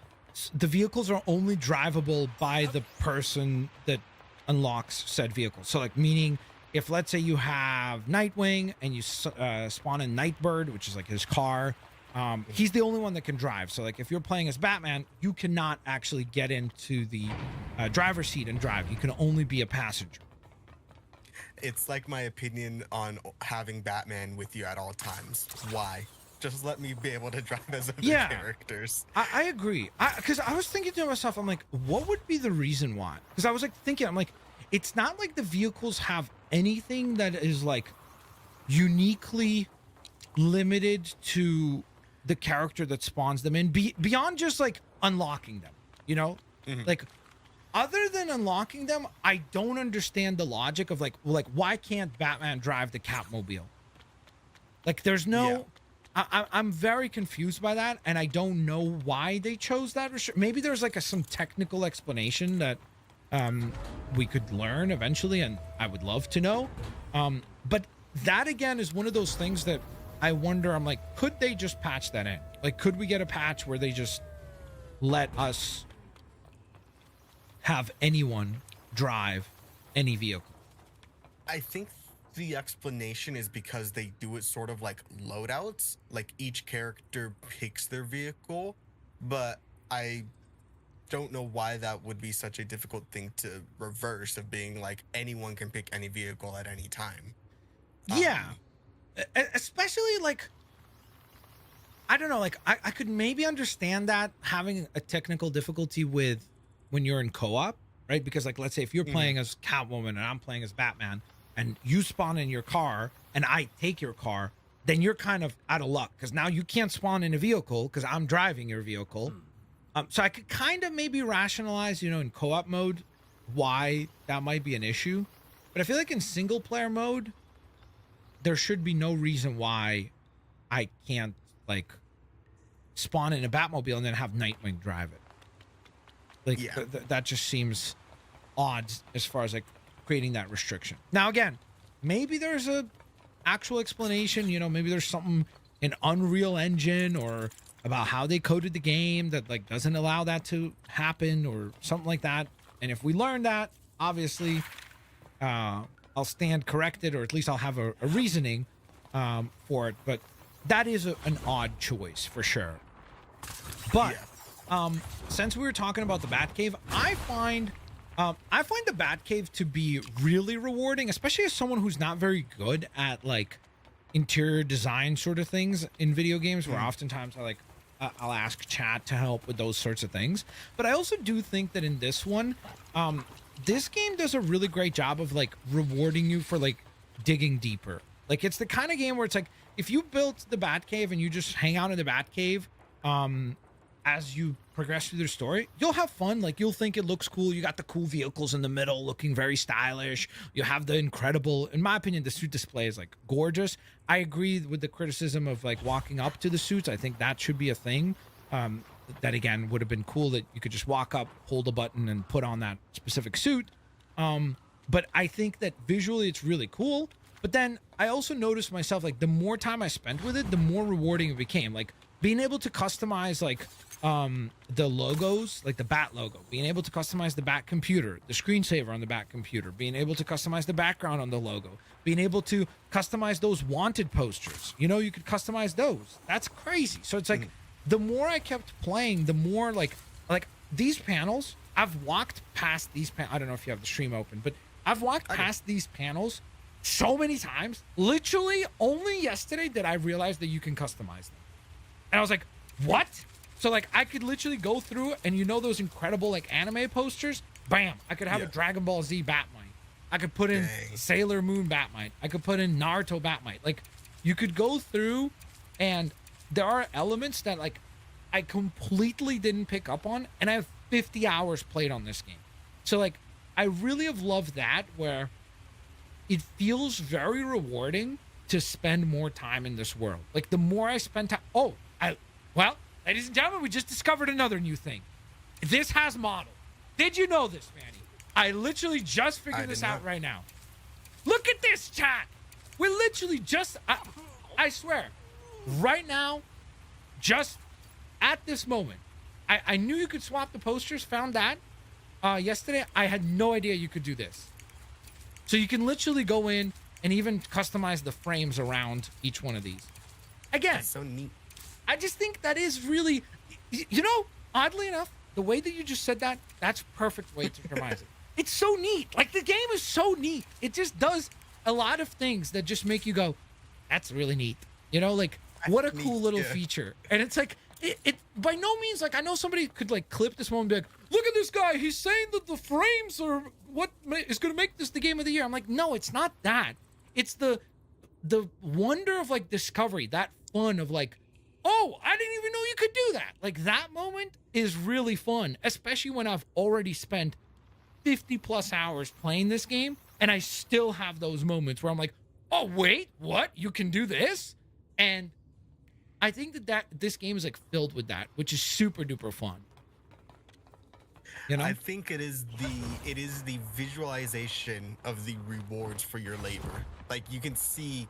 the vehicles are only drivable by the person that unlocks said vehicle? So like, meaning if let's say you have Nightwing and you spawn in Nightbird, which is like his car, he's the only one that can drive. So like if you're playing as Batman, you cannot actually get into the driver's seat and drive. You can only be a passenger. It's like my opinion on having Batman with you at all times. Why? Just let me be able to drive as other characters. I agree. Because I was thinking to myself, I'm like, what would be the reason why? Because I was like thinking, I'm like, it's not like the vehicles have anything that is like uniquely limited to the character that spawns them in, beyond just like unlocking them, you know? Like, other than unlocking them, I don't understand the logic of like why can't Batman drive the Catmobile? Like there's no, I'm very confused by that, and I don't know why they chose that. Maybe there's like some technical explanation that we could learn eventually, and I would love to know. But that again is one of those things that I wonder, I'm like, could they just patch that in? Like, could we get a patch where they just let us have anyone drive any vehicle? I think the explanation is because they do it sort of like loadouts, like each character picks their vehicle, but I don't know why that would be such a difficult thing to reverse, of being like anyone can pick any vehicle at any time. Yeah. Especially like, I don't know, like I could maybe understand that having a technical difficulty with when you're in co-op, right? Because like, let's say if you're playing as Catwoman and I'm playing as Batman, and you spawn in your car and I take your car, then you're kind of out of luck, because now you can't spawn in a vehicle because I'm driving your vehicle. So I could kind of maybe rationalize, you know, in co-op mode, why that might be an issue. But I feel like in single player mode, there should be no reason why I can't like spawn in a Batmobile and then have Nightwing drive it. Like that just seems odd as far as like creating that restriction. Now again, maybe there's a actual explanation, you know, maybe there's something in Unreal Engine or about how they coded the game that like doesn't allow that to happen or something like that. And if we learn that, obviously I'll stand corrected, or at least I'll have a reasoning for it. But that is an odd choice for sure. But since we were talking about the Batcave, I find the Batcave to be really rewarding, especially as someone who's not very good at like interior design sort of things in video games, where oftentimes I like I'll ask chat to help with those sorts of things. But I also do think that in this one, this game does a really great job of like rewarding you for like digging deeper. Like it's the kind of game where it's like if you built the Batcave and you just hang out in the Batcave, as you progress through the story, you'll have fun. Like you'll think it looks cool. You got the cool vehicles in the middle looking very stylish. You have the incredible, in my opinion, the suit display is like gorgeous. I agree with the criticism of like walking up to the suits. I think that should be a thing. That again would have been cool that you could just walk up, hold a button and put on that specific suit. But I think that visually it's really cool. But then I also noticed myself, like the more time I spent with it, the more rewarding it became. Like being able to customize like the logos, like the Bat logo, being able to customize the Bat computer, the screensaver on the Bat computer, being able to customize the background on the logo, being able to customize those wanted posters. You know, you could customize those. That's crazy. So it's like the more I kept playing, the more like these panels, I've walked past these I don't know if you have the stream open, but I've walked past these panels so many times. Literally only yesterday did I realize that you can customize them. And I was like, what? So like I could literally go through and you know those incredible like anime posters? Bam! I could have a Dragon Ball Z Batmite. I could put in Sailor Moon Batmite. I could put in Naruto Batmite. Like you could go through and there are elements that like I completely didn't pick up on, and I have 50 hours played on this game. So like I really have loved that, where it feels very rewarding to spend more time in this world. Like the more I spend time, well, ladies and gentlemen, we just discovered another new thing. This has model. Did you know this, Manny? I literally just figured this out right now. Look at this, chat. We're literally just, I swear, right now, just at this moment, I knew you could swap the posters, found that yesterday. I had no idea you could do this. So you can literally go in and even customize the frames around each one of these. Again, that's so neat. I just think that is really, you know, oddly enough, the way that you just said that, that's perfect way to customize it. It's so neat. Like the game is so neat. It just does a lot of things that just make you go, that's really neat. You know, like what a cool little feature. And it's like, it by no means, like I know somebody could like clip this moment and be like, look at this guy, he's saying that the frames are what is going to make this the game of the year. I'm like, no, it's not that. It's the wonder of like discovery, that fun of like, oh, I didn't even know you could do that. Like that moment is really fun, especially when I've already spent 50 plus hours playing this game and I still have those moments where I'm like, oh wait, what? You can do this? And I think that this game is like filled with that, which is super duper fun. You know? I think it is the visualization of the rewards for your labor. Like you can see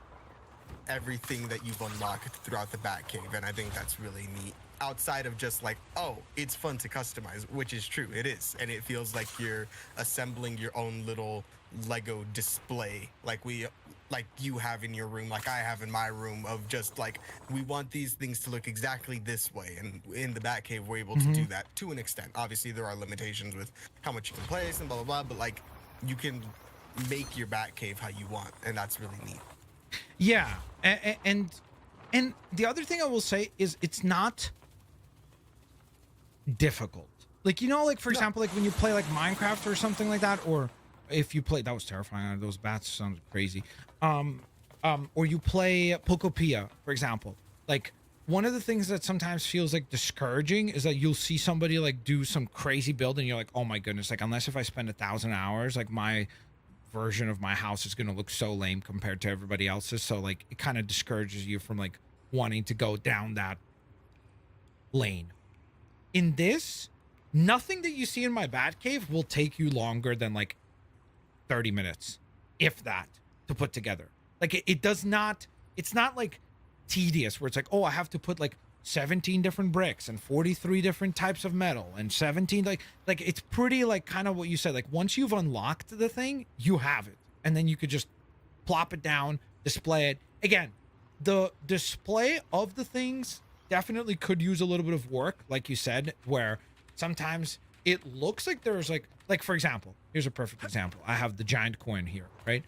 everything that you've unlocked throughout the Batcave, and I think that's really neat. Outside of just like, oh, it's fun to customize, which is true, it is, and it feels like you're assembling your own little Lego display, like you have in your room, like I have in my room, of just like, we want these things to look exactly this way, and in the Batcave we're able to do that to an extent. Obviously there are limitations with how much you can place and blah blah blah, but like you can make your Batcave how you want, and that's really neat. Yeah, and the other thing I will say is it's not difficult. Like, you know, like for example, like when you play like Minecraft or something like that, or if you play, that was terrifying, those bats sounded crazy, or you play Pokopia, for example. Like one of the things that sometimes feels like discouraging is that you'll see somebody like do some crazy build and you're like, oh my goodness, like unless if I spend 1,000 hours, like my version of my house is going to look so lame compared to everybody else's. So like it kind of discourages you from like wanting to go down that lane. In this, nothing that you see in my Batcave will take you longer than like 30 minutes, if that, to put together. Like it does not, it's not like tedious where it's like, oh, I have to put like 17 different bricks and 43 different types of metal and 17 like it's pretty like kind of what you said. Like once you've unlocked the thing, you have it, and then you could just plop it down, display it. Again, the display of the things definitely could use a little bit of work, like you said, where sometimes it looks like there's like for example, here's a perfect example. I have the giant coin here, right?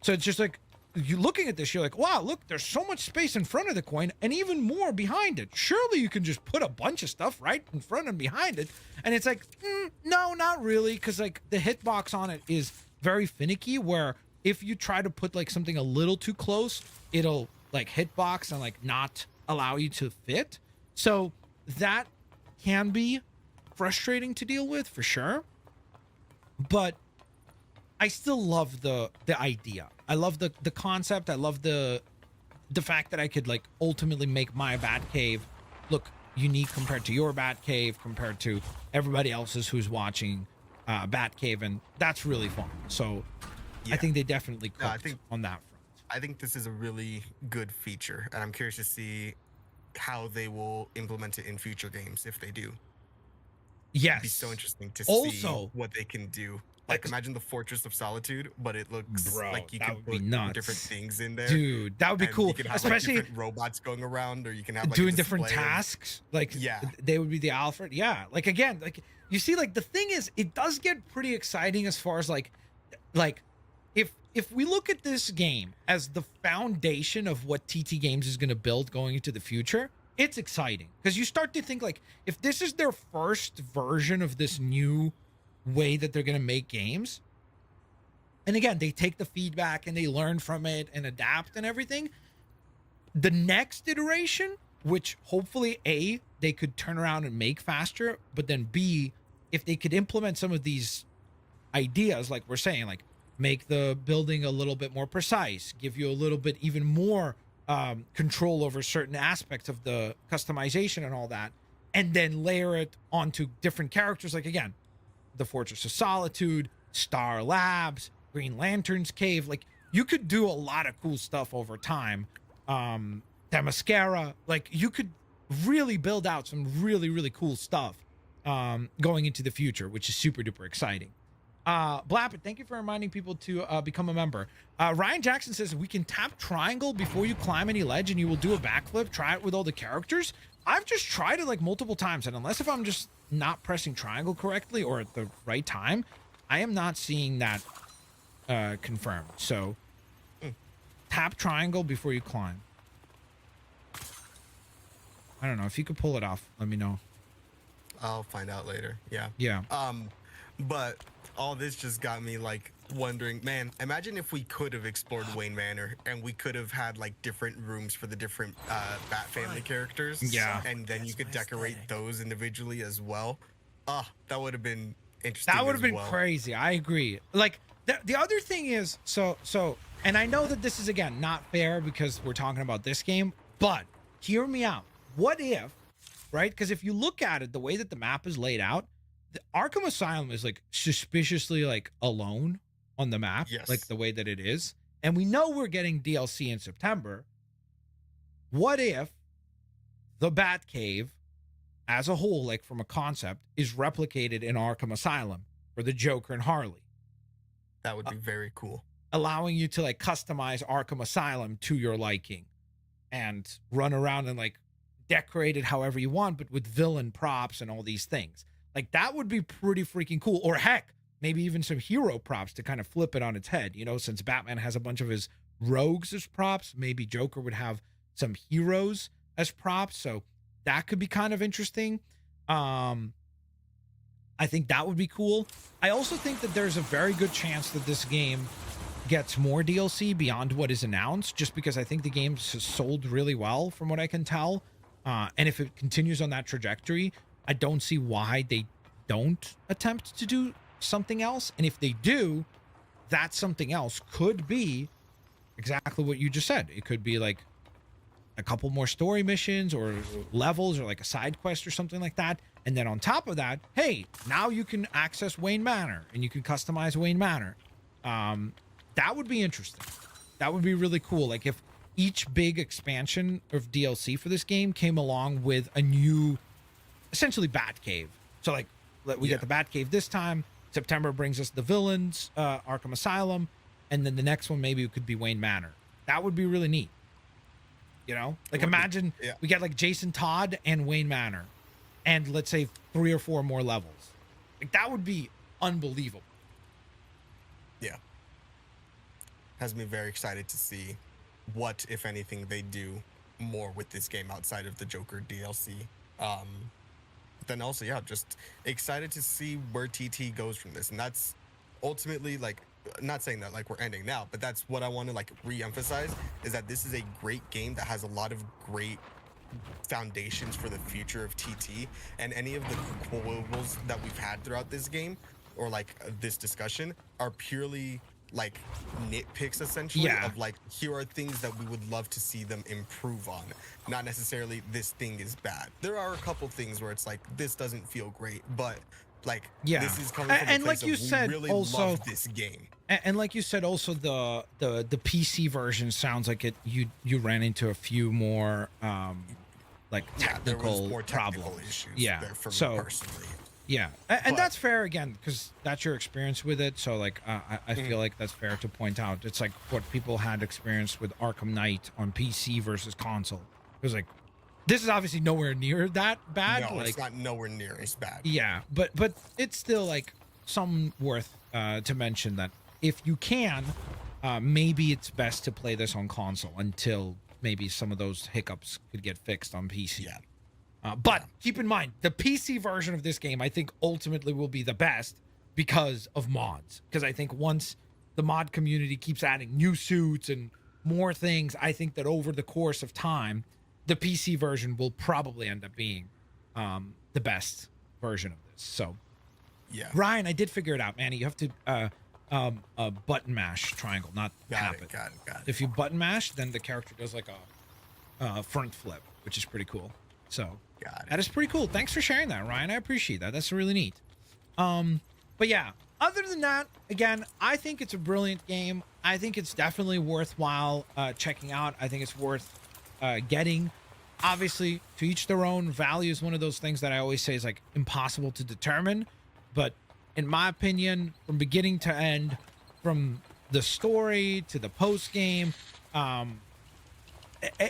So it's just like you looking at this, you're like, wow, look, there's so much space in front of the coin and even more behind it. Surely you can just put a bunch of stuff right in front and behind it. And it's like, no, not really, because like the hitbox on it is very finicky, where if you try to put like something a little too close, it'll like hitbox and like not allow you to fit. So that can be frustrating to deal with for sure. But I still love the idea. I love the concept. I love the fact that I could like ultimately make my Batcave look unique compared to your Batcave, compared to everybody else's who's watching Batcave, and that's really fun. So I think they definitely cooked on that front. I think this is a really good feature, and I'm curious to see how they will implement it in future games if they do. Yes. It'd be so interesting to see what they can do. Like, imagine the Fortress of Solitude, but it looks like you can put different things in there. Dude, that would be cool. You can have, especially like, different robots going around, or you can have like doing different tasks. Like, they would be the Alfred. Yeah. Like, again, like you see, like the thing is, it does get pretty exciting as far as like if we look at this game as the foundation of what TT Games is going to build going into the future, it's exciting because you start to think like, if this is their first version of this new way that they're going to make games, and again, they take the feedback and they learn from it and adapt and everything, the next iteration, which hopefully A, they could turn around and make faster, but then B, if they could implement some of these ideas, like we're saying, like make the building a little bit more precise, give you a little bit even more control over certain aspects of the customization and all that, and then layer it onto different characters, like again, the Fortress of Solitude, Star Labs, Green Lantern's Cave. Like, you could do a lot of cool stuff over time. Themyscira, like you could really build out some really, really cool stuff going into the future, which is super duper exciting. Blappet, thank you for reminding people to become a member. Ryan Jackson says we can tap triangle before you climb any ledge and you will do a backflip. Try it with all the characters. I've just tried it like multiple times, and unless if I'm just not pressing triangle correctly or at the right time, I am not seeing that confirmed. So tap triangle before you climb. I don't know if you could pull it off. Let me know. I'll find out later. Yeah. But all this just got me like wondering, man, imagine if we could have explored Wayne Manor and we could have had like different rooms for the different Bat family characters. Yeah. And then you could decorate those individually as well. That would have been interesting. That would have been crazy. I agree. Like the other thing is, so, and I know that this is again not fair because we're talking about this game, but hear me out. What if, right? Because if you look at it, the way that the map is laid out, the Arkham Asylum is like suspiciously like alone on the map, like the way that it is. And we know we're getting DLC in September. What if the Batcave as a whole, like from a concept, is replicated in Arkham Asylum for the Joker and Harley? That would be very cool. Allowing you to like customize Arkham Asylum to your liking and run around and like decorate it however you want, but with villain props and all these things. Like, that would be pretty freaking cool. Or heck, maybe even some hero props to kind of flip it on its head. You know, since Batman has a bunch of his rogues as props, maybe Joker would have some heroes as props. So that could be kind of interesting. I think that would be cool. I also think that there's a very good chance that this game gets more DLC beyond what is announced, just because I think the game has sold really well from what I can tell. And if it continues on that trajectory, I don't see why they don't attempt to do something else. And if they do, that something else could be exactly what you just said. It could be like a couple more story missions or levels or like a side quest or something like that. And then on top of that, hey, now you can access Wayne Manor and you can customize Wayne Manor. That would be interesting. That would be really cool. Like if each big expansion of DLC for this game came along with a new, essentially Batcave. So like we get the Batcave this time. September brings us the villains, Arkham Asylum, and then the next one maybe it could be Wayne Manor. That would be really neat. You know, like imagine we get like Jason Todd and Wayne Manor, and let's say 3 or 4 more levels. Like that would be unbelievable. Yeah. has me very excited to see what, if anything, they do more with this game outside of the Joker DLC. Then also, yeah, just excited to see where TT goes from this. And that's ultimately, like, not saying that like we're ending now, but that's what I want to like re-emphasize, is that this is a great game that has a lot of great foundations for the future of TT, and any of the quibbles that we've had throughout this game or like this discussion are purely like nitpicks essentially, Yeah. of like, here are things that we would love to see them improve on, not necessarily this thing is bad. There are a couple things where it's like, this doesn't feel great, but like, Yeah. this is coming from And a place like you of, said, we really also, love this game. and like you said, also the PC version sounds like it you ran into a few more like Yeah, there was technical more technical problems. issues Yeah. there for So me personally. yeah, and But- that's fair again, because that's your experience with it. So like I feel like that's fair to point out. It's like what people had experienced with Arkham Knight on PC versus console. It was like, this is obviously nowhere near that bad. No, like, it's not nowhere near as bad. yeah, but it's still like some worth to mention that if you can, maybe it's best to play this on console until maybe some of those hiccups could get fixed on PC. Yeah. But keep in mind, the PC version of this game, I think ultimately will be the best because of mods. Because I think once the mod community keeps adding new suits and more things, I think that over the course of time, the PC version will probably end up being the best version of this. So, Yeah. Ryan, I did figure it out, man. You have to button mash triangle, not tap it. Got it. If you button mash, then the character does like a front flip, which is pretty cool. So Got it. that is pretty cool. Thanks for sharing that, Ryan. I appreciate that. That's really neat. But yeah, other than that, again, I think it's a brilliant game. I think it's definitely worthwhile checking out. I think it's worth getting. Obviously, to each their own. Value is one of those things that I always say is like impossible to determine. But in my opinion, from beginning to end, from the story to the post game,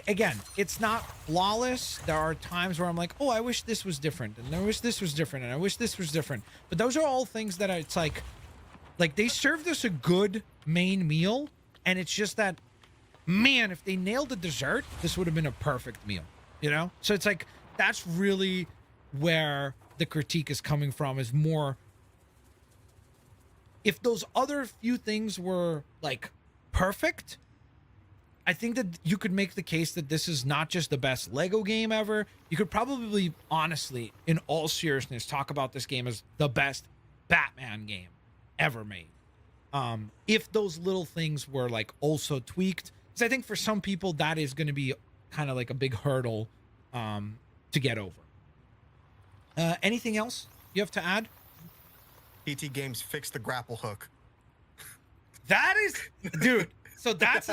again, it's not flawless. There are times where I'm like, oh, I wish this was different, and I wish this was different, and I wish this was different. But those are all things that it's like they served us a good main meal, and it's just that, man, if they nailed the dessert, this would have been a perfect meal, you know? So it's like, that's really where the critique is coming from, is more, if those other few things were like perfect, I think that you could make the case that this is not just the best Lego game ever. You could probably, honestly, in all seriousness, talk about this game as the best Batman game ever made. If those little things were like also tweaked, because I think for some people that is going to be kind of like a big hurdle to get over. Anything else you have to add? PT Games fixed the grapple hook. That is, dude. So that's,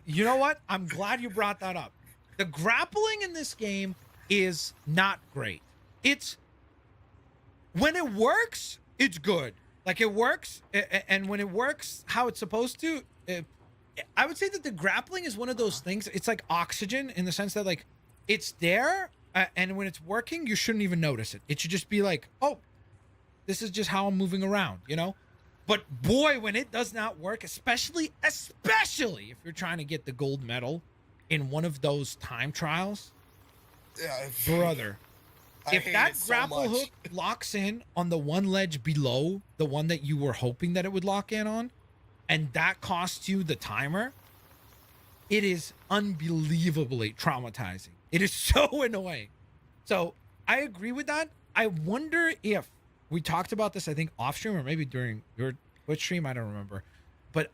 you know what? I'm glad you brought that up. The grappling in this game is not great. It's, when it works, it's good. Like it works, and when it works how it's supposed to, I would say that the grappling is one of those things. It's like oxygen in the sense that like it's there, and when it's working, you shouldn't even notice it. It should just be like, oh, this is just how I'm moving around, you know? But boy, when it does not work, especially if you're trying to get the gold medal in one of those time trials, brother, if that grapple hook locks in on the one ledge below the one that you were hoping that it would lock in on, and that costs you the timer, it is unbelievably traumatizing. It is so annoying. So I agree with that. I wonder if we talked about this, I think off stream or maybe during your Twitch stream, I don't remember, but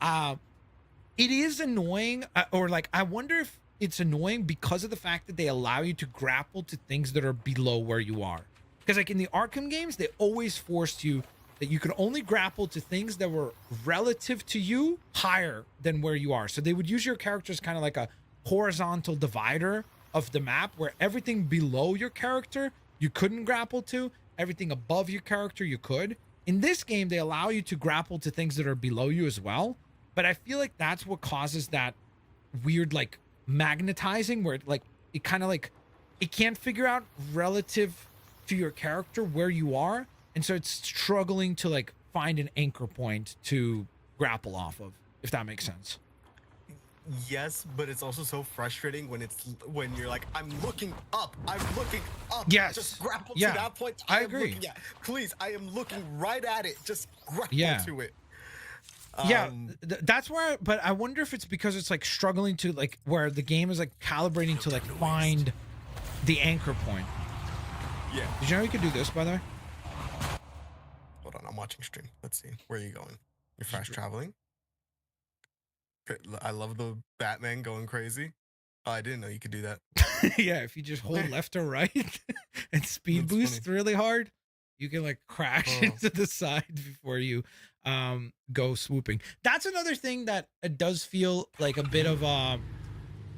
it is annoying, or like I wonder if it's annoying because of the fact that they allow you to grapple to things that are below where you are. Because like in the Arkham games, they always forced you that you could only grapple to things that were relative to you higher than where you are. So they would use your character as kind of like a horizontal divider of the map, where everything below your character you couldn't grapple to, everything above your character you could. In this game, they allow you to grapple to things that are below you as well. But I feel like that's what causes that weird like magnetizing, where it kind of like it can't figure out relative to your character where you are, and so it's struggling to like find an anchor point to grapple off of, if that makes sense. yes, but it's also so frustrating when you're like, I'm looking up. Yes. Just grapple Yeah. to that point. I am agree. looking at. Please, I am looking right at it. Just grapple Yeah. to it. Yeah, that's where. But I wonder if it's because it's like struggling to like where the game is like calibrating to like find the anchor point. Yeah. Did you know you could do this, by the way? Hold on, I'm watching stream. Let's see. Where are you going? You're fast traveling? I love the Batman going crazy. Oh, I didn't know you could do that. Yeah, if you just hold left or right and speed That's boost funny. really hard, you can like crash into the side before you go swooping. That's another thing that it does feel like a bit of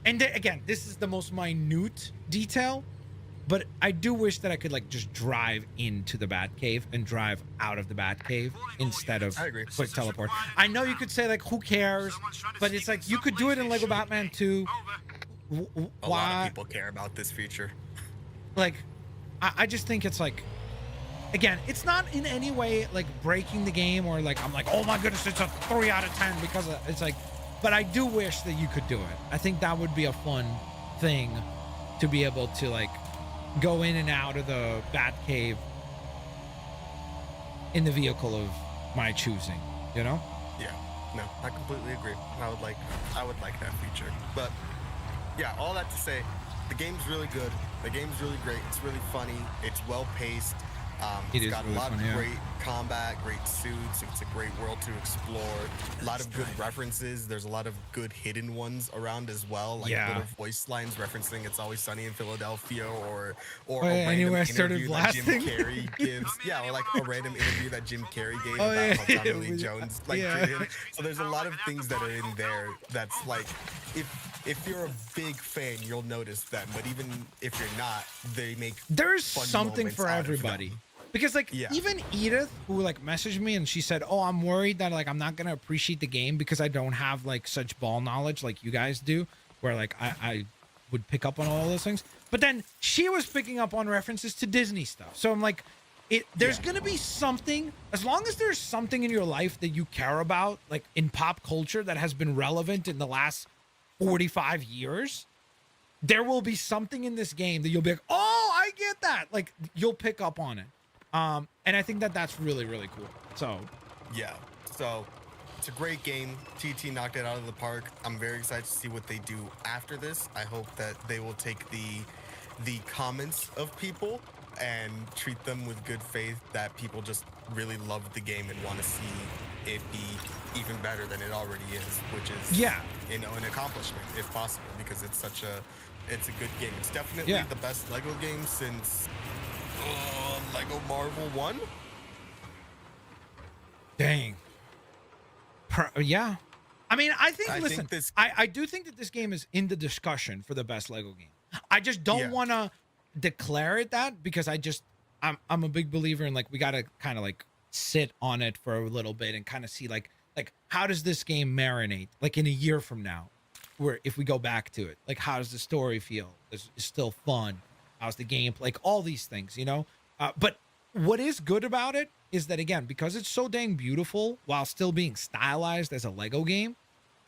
and again, this is the most minute detail, but I do wish that I could like just drive into the Batcave and drive out of the Batcave instead of I agree. quick teleport. I know you could say like who cares, but it's like you could do it in Lego Batman 2. A lot of people care about this feature. Like I just think it's like, again, it's not in any way like breaking the game or like I'm like, oh my goodness, it's a 3 out of 10 because it's like, but I do wish that you could do it. I think that would be a fun thing to be able to like go in and out of the Batcave in the vehicle of my choosing, you know? Yeah, no, I completely agree. I would like that feature. But yeah, all that to say, the game's really good. The game's really great. It's really funny. It's well paced. It It's is got really a lot funny, of yeah. great combat, great suits. It's a great world to explore. A lot of good references. There's a lot of good hidden ones around as well, like Yeah. little voice lines referencing "It's Always Sunny in Philadelphia" or Oh, a yeah, random anywhere I started interview that Jim blasting. Carrey gives. Yeah, or like a random interview that Jim Carrey gave Oh, about yeah, how Tommy Lee yeah. Jones like Yeah. treated him. So there's a lot of things that are in there that's like, if you're a big fan, you'll notice them. But even if you're not, they make There's fun something moments for out of everybody. them. Because like Yeah. even Edith, who like messaged me and she said, "Oh, I'm worried that like I'm not gonna appreciate the game because I don't have like such ball knowledge like you guys do, where like I would pick up on all those things." But then she was picking up on references to Disney stuff. So I'm like, there's gonna be something, as long as there's something in your life that you care about, like in pop culture that has been relevant in the last 45 years. There will be something in this game that you'll be like, "Oh, I get that." Like you'll pick up on it. And I think that that's really, really cool. So Yeah. So it's a great game. TT knocked it out of the park. I'm very excited to see what they do after this. I hope that they will take the comments of people and treat them with good faith, that people just really love the game and want to see it be even better than it already is, which is, yeah, you know, an accomplishment if possible, because it's a good game. It's definitely Yeah. the best Lego game since Lego Marvel 1. dang. Yeah. I mean, I think, I listen, think this- I do think that this game is in the discussion for the best Lego game. I just don't Yeah. want to declare it that because I'm a big believer in like, we got to kind of like sit on it for a little bit and kind of see like how does this game marinate like in a year from now, where if we go back to it, like how does the story feel? Is it still fun? How's the gameplay? Like all these things, you know? But what is good about it is that, again, because it's so dang beautiful while still being stylized as a Lego game,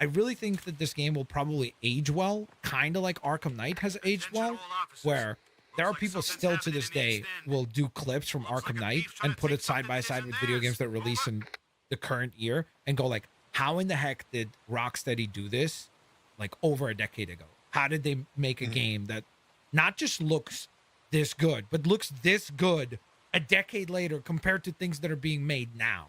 I really think that this game will probably age well, kind of like Arkham Knight has aged well, where there are people still to this day will do clips from Arkham Knight and put it side by side with video games that release in the current year and go like, how in the heck did Rocksteady do this like over a decade ago? How did they make a game that not just looks this good, but looks this good a decade later compared to things that are being made now?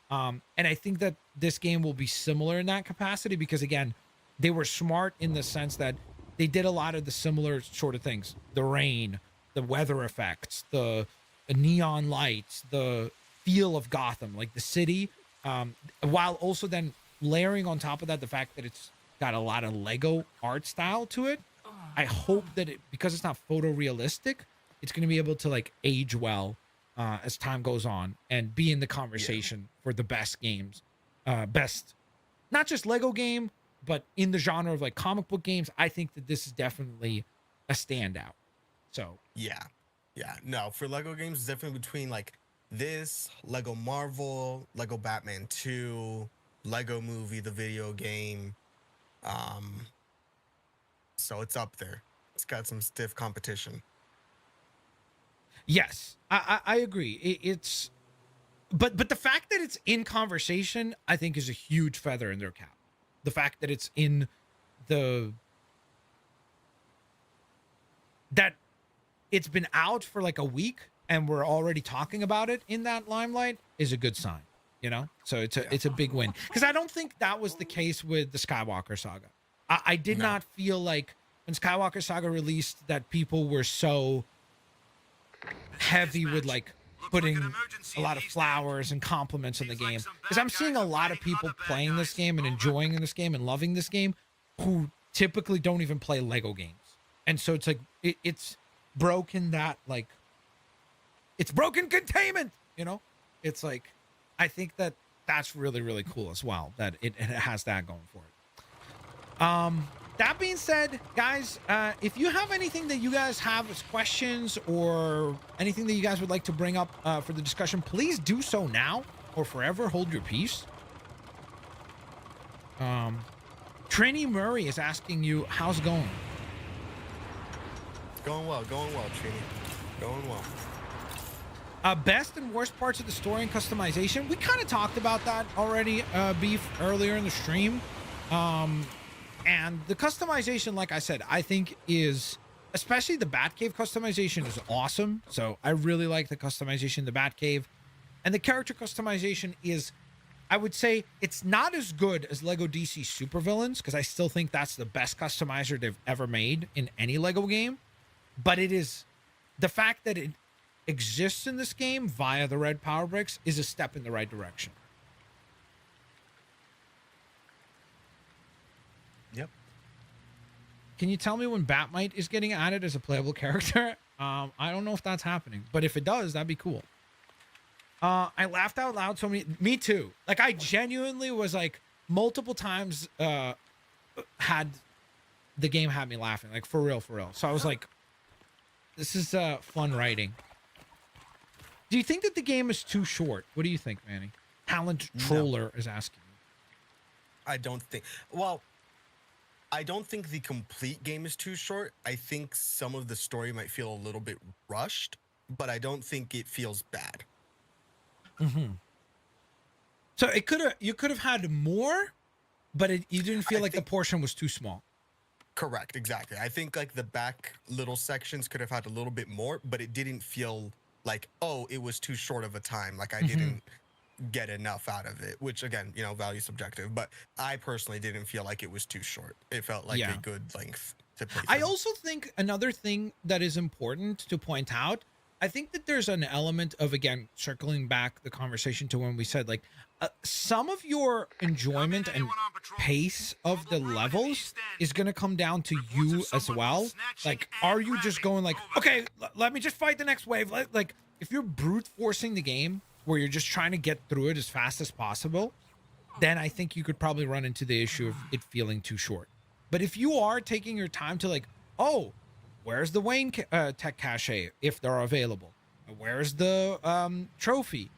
And I think that this game will be similar in that capacity because, again, they were smart in the sense that they did a lot of the similar sort of things. The rain, the weather effects, the neon lights, the feel of Gotham, like the city, while also then layering on top of that the fact that it's got a lot of Lego art style to it. I hope that because it's not photorealistic, it's going to be able to like age well as time goes on and be in the conversation for the best games, best, not just Lego game, but in the genre of like comic book games. I think that this is definitely a standout. So Yeah. No, for Lego games, it's definitely between like this, Lego Marvel, Lego Batman 2, Lego Movie, the video game. So it's up there. It's got some stiff competition. Yes, I agree. It's but the fact that it's in conversation, I think, is a huge feather in their cap. The fact that it's in that it's been out for like a week and we're already talking about it in that limelight is a good sign, you know? So it's a big win. Because I don't think that was the case with the Skywalker saga. I did not feel like when Skywalker saga released that people were so heavy with like putting a lot of flowers and compliments in the game. Because I'm seeing a lot of people playing this game and enjoying this game and loving this game who typically don't even play Lego games. And so it's like, it's broken that, like, it's broken containment, you know? It's like, I think that that's really, really cool as well, that it has that going for it. That being said, guys, if you have anything that you guys have as questions or anything that you guys would like to bring up for the discussion, please do so now or forever hold your peace. Trini Murray is asking you, how's it going? Going well, Trini. Going well. Best and worst parts of the story and customization. We kind of talked about that already, Beef, earlier in the stream. And the customization, like I said, I think is, especially the Batcave customization is awesome. So I really like the customization in the Batcave. And the character customization is, I would say, it's not as good as Lego DC Supervillains, because I still think that's the best customizer they've ever made in any Lego game. But it is, the fact that it exists in this game via the red power bricks is a step in the right direction. Yep. Can you tell me when Batmite is getting added as a playable character? I don't know if that's happening, but if it does, that'd be cool. I laughed out loud so many. Me too. Like, I genuinely was like, multiple times had the game had me laughing, like for real. So I was like, this is fun writing. Do you think that the game is too short? What do you think, Manny? Talent Troller is asking. I don't think. Well, I don't think the complete game is too short. I think some of the story might feel a little bit rushed, but I don't think it feels bad. Mm-hmm. So you could have had more, but you didn't feel like the portion was too small. Correct, exactly. I think like the back little sections could have had a little bit more, but it didn't feel like, oh, it was too short of a time. Like I didn't get enough out of it, which again, you know, value subjective, but I personally didn't feel like it was too short. It felt like a good length to play through. I also think another thing that is important to point out, I think that there's an element of, again, circling back the conversation to when we said, like, some of your enjoyment and pace of the levels is going to come down to you as well. Like, are you just going like, okay, let me just fight the next wave? Like, if you're brute forcing the game where you're just trying to get through it as fast as possible, then I think you could probably run into the issue of it feeling too short. But if you are taking your time to like, oh, where's the Wayne tech cache if they're available? Where's the trophy?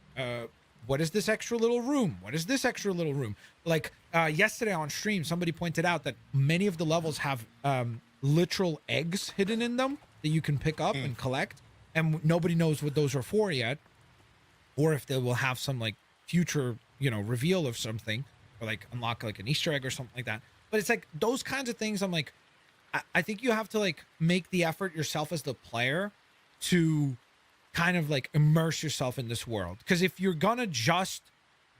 What is this extra little room? What is this extra little room? Like yesterday on stream, somebody pointed out that many of the levels have literal eggs hidden in them that you can pick up and collect. And nobody knows what those are for yet. Or if they will have some like future, you know, reveal of something, or like unlock like an Easter egg or something like that. But it's like those kinds of things. I'm like, I think you have to like make the effort yourself as the player to kind of like immerse yourself in this world. Because if you're gonna just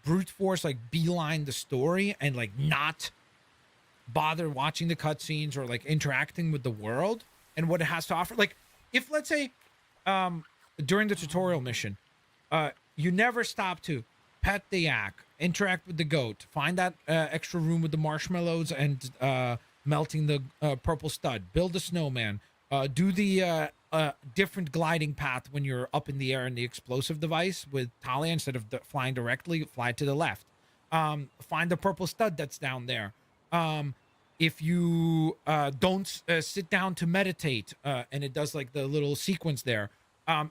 brute force, like beeline the story and like not bother watching the cutscenes or like interacting with the world and what it has to offer, like if let's say during the tutorial mission, you never stop to pet the yak, interact with the goat, find that extra room with the marshmallows and melting the purple stud, build a snowman, do the different gliding path when you're up in the air in the explosive device with Talia, instead of flying directly, fly to the left. Find the purple stud that's down there. If you don't sit down to meditate, and it does like the little sequence there.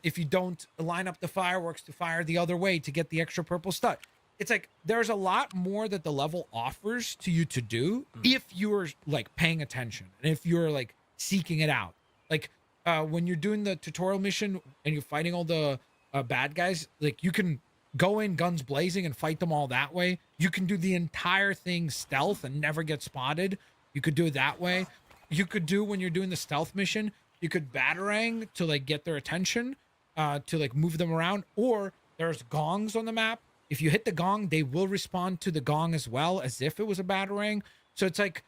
If you don't line up the fireworks to fire the other way to get the extra purple stud, it's like there's a lot more that the level offers to you to do if you're like paying attention and if you're like seeking it out. Like when you're doing the tutorial mission and you're fighting all the bad guys, like you can go in guns blazing and fight them all that way. You can do the entire thing stealth and never get spotted. You could do it that way. You could do when you're doing the stealth mission, you could batarang to like get their attention, to like move them around, or there's gongs on the map. If you hit the gong, they will respond to the gong as well as if it was a batarang. So it's like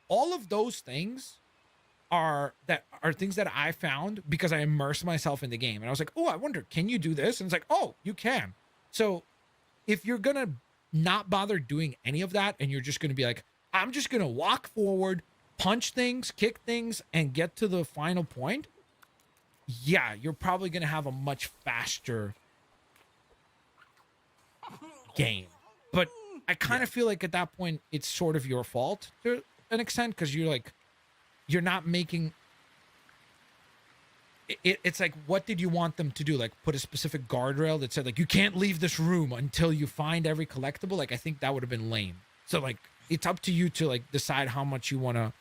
all of those things are things that I found because I immersed myself in the game. And I was like, oh, I wonder, can you do this? And it's like, oh, you can. So if you're going to not bother doing any of that and you're just going to be like, I'm just going to walk forward, punch things, kick things, and get to the final point, yeah, you're probably going to have a much faster game. But I kind of feel like at that point it's sort of your fault to an extent, because you're not making it's like, what did you want them to do? Like put a specific guardrail that said like you can't leave this room until you find every collectible? Like I think that would have been lame. So like it's up to you to like decide how much you want to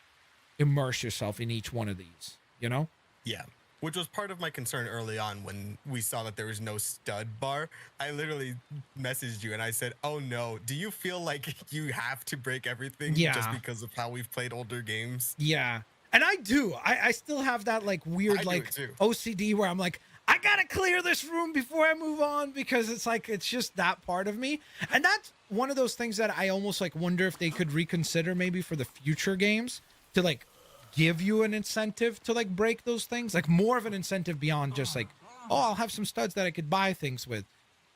immerse yourself in each one of these, you know? Yeah. Which was part of my concern early on when we saw that there was no stud bar. I literally messaged you and I said, oh no, do you feel like you have to break everything just because of how we've played older games? Yeah. And I do. I still have that like weird like OCD where I'm like, I gotta clear this room before I move on, because it's like, it's just that part of me. And that's one of those things that I almost like wonder if they could reconsider maybe for the future games, to like give you an incentive to like break those things, like more of an incentive beyond just like, oh, I'll have some studs that I could buy things with.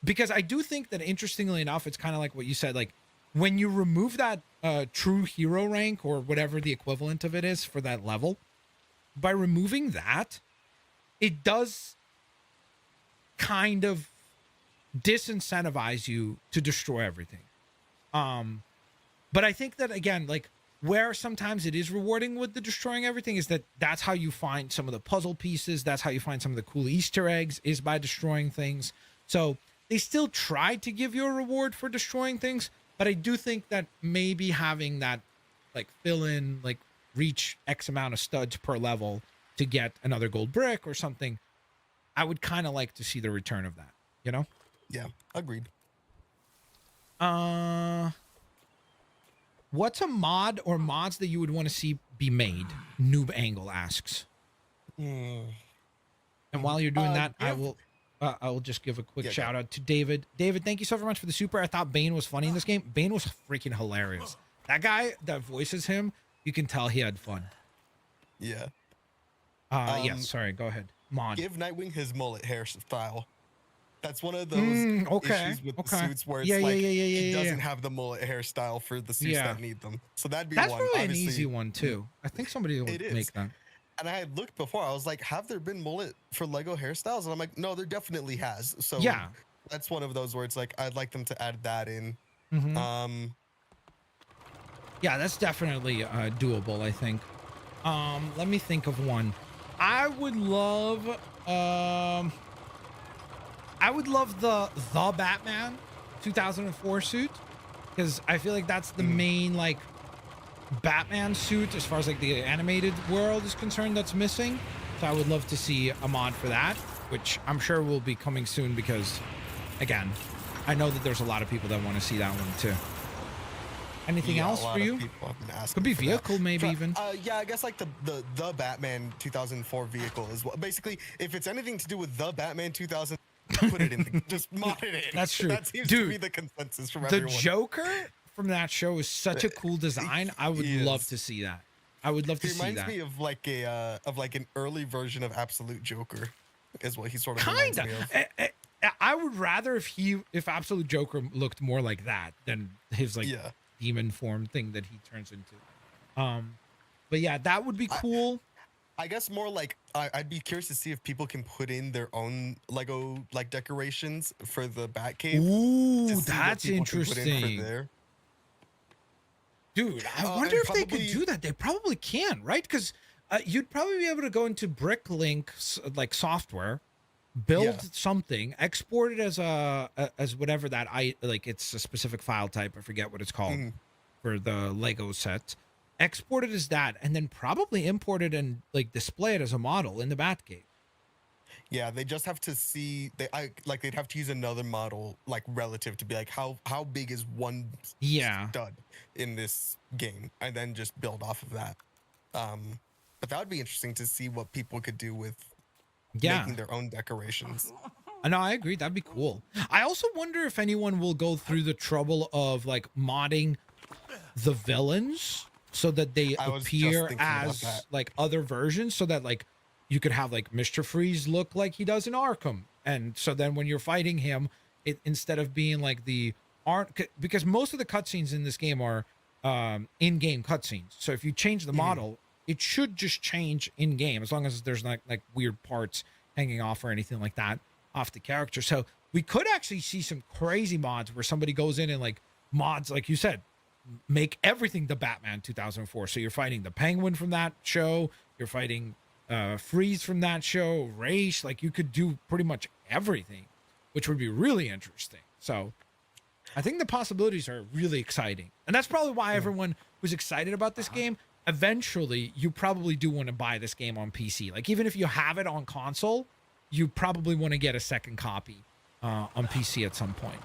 Because I do think that, interestingly enough, it's kind of like what you said, like when you remove that true hero rank or whatever the equivalent of it is for that level, by removing that, it does kind of disincentivize you to destroy everything. But I think that, again, like where sometimes it is rewarding with the destroying everything is that that's how you find some of the puzzle pieces. That's how you find some of the cool Easter eggs, is by destroying things. So they still try to give you a reward for destroying things, but I do think that maybe having that like fill in, like reach X amount of studs per level to get another gold brick or something, I would kind of like to see the return of that, you know? Yeah, agreed. What's a mod or mods that you would want to see be made? Noob Angle asks. And while you're doing that, I will just give a quick shout out to David. David, thank you so very much for the super. I thought Bane was funny in this game. Bane was freaking hilarious. That guy that voices him, you can tell he had fun. Yeah. Yeah, sorry, go ahead. Mod. Give Nightwing his mullet hairstyle. That's one of those issues with the suits where it's he doesn't have the mullet hairstyle for the suits that need them. So that'd be That's one. probably an easy one too. I think somebody will make that. And I had looked before. I was like, have there been mullet for Lego hairstyles? And I'm like, no, there definitely has. So yeah, that's one of those where it's like, I'd like them to add that in. Yeah, that's definitely doable, I think. Let me think of one. I would love the Batman 2004 suit, because I feel like that's the main like Batman suit as far as like the animated world is concerned that's missing. So I would love to see a mod for that, which I'm sure will be coming soon, because again, I know that there's a lot of people that want to see that one too. Anything else for you? Could be vehicle, maybe even. Yeah, I guess like the Batman 2004 vehicle is what. Basically, if it's anything to do with the Batman 2000, put it in. Just mod it in. That's true. That seems to be the consensus from everyone. The Joker from that show is such a cool design. I would love to see that. I would love to see that. He reminds me of like an early version of Absolute Joker, is what he sort of reminds me of. I would rather if Absolute Joker looked more like that than his like demon form thing that he turns into. But yeah, that would be cool. I guess more like I'd be curious to see if people can put in their own Lego like decorations for the Batcave. Ooh, that's interesting. Dude, I wonder if they could do that. They probably can, right? Because you'd probably be able to go into Bricklink like software build something, export it as as whatever that it's a specific file type. I forget what it's called for the Lego set. Export it as that, and then probably import it and like display it as a model in the Batcave. Yeah, they just have to see. They'd have to use another model like relative to be like how big is one stud in this game, and then just build off of that. But that would be interesting to see what people could do with making their own decorations. No, I agree. That'd be cool. I also wonder if anyone will go through the trouble of like modding the villains so that they appear as like other versions, so that like you could have like Mr. Freeze look like he does in Arkham. And so then when you're fighting him, it instead of being like because most of the cutscenes in this game are in-game cutscenes. So if you change the model, it should just change in-game, as long as there's not like weird parts hanging off or anything like that off the character. So we could actually see some crazy mods where somebody goes in and like mods, like you said, make everything the Batman 2004. So you're fighting the Penguin from that show, you're fighting Freeze from that show, Race, like you could do pretty much everything, which would be really interesting. So I think the possibilities are really exciting, and that's probably why everyone was excited about this game. Eventually you probably do want to buy this game on PC. Like even if you have it on console, you probably want to get a second copy on PC at some point.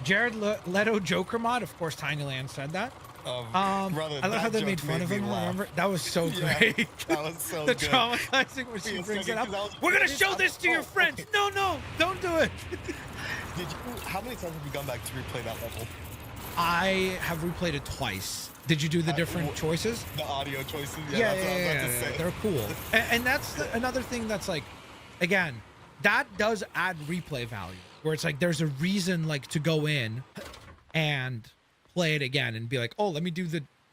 Jared Leto Joker mod, of course Tinyland said that. Brother, I love how they made fun of him. Remember? That was so great. That was so the good. traumatizing when she brings it up. We're gonna show this to your friends. No, don't do it. How many times have you gone back to replay that level? I have replayed it twice. Did you do the different choices? The audio choices? Yeah, that's what I was about to say. They're cool. And that's another thing that's like, again, that does add replay value, where it's like there's a reason like to go in and play it again and be like, oh, let me do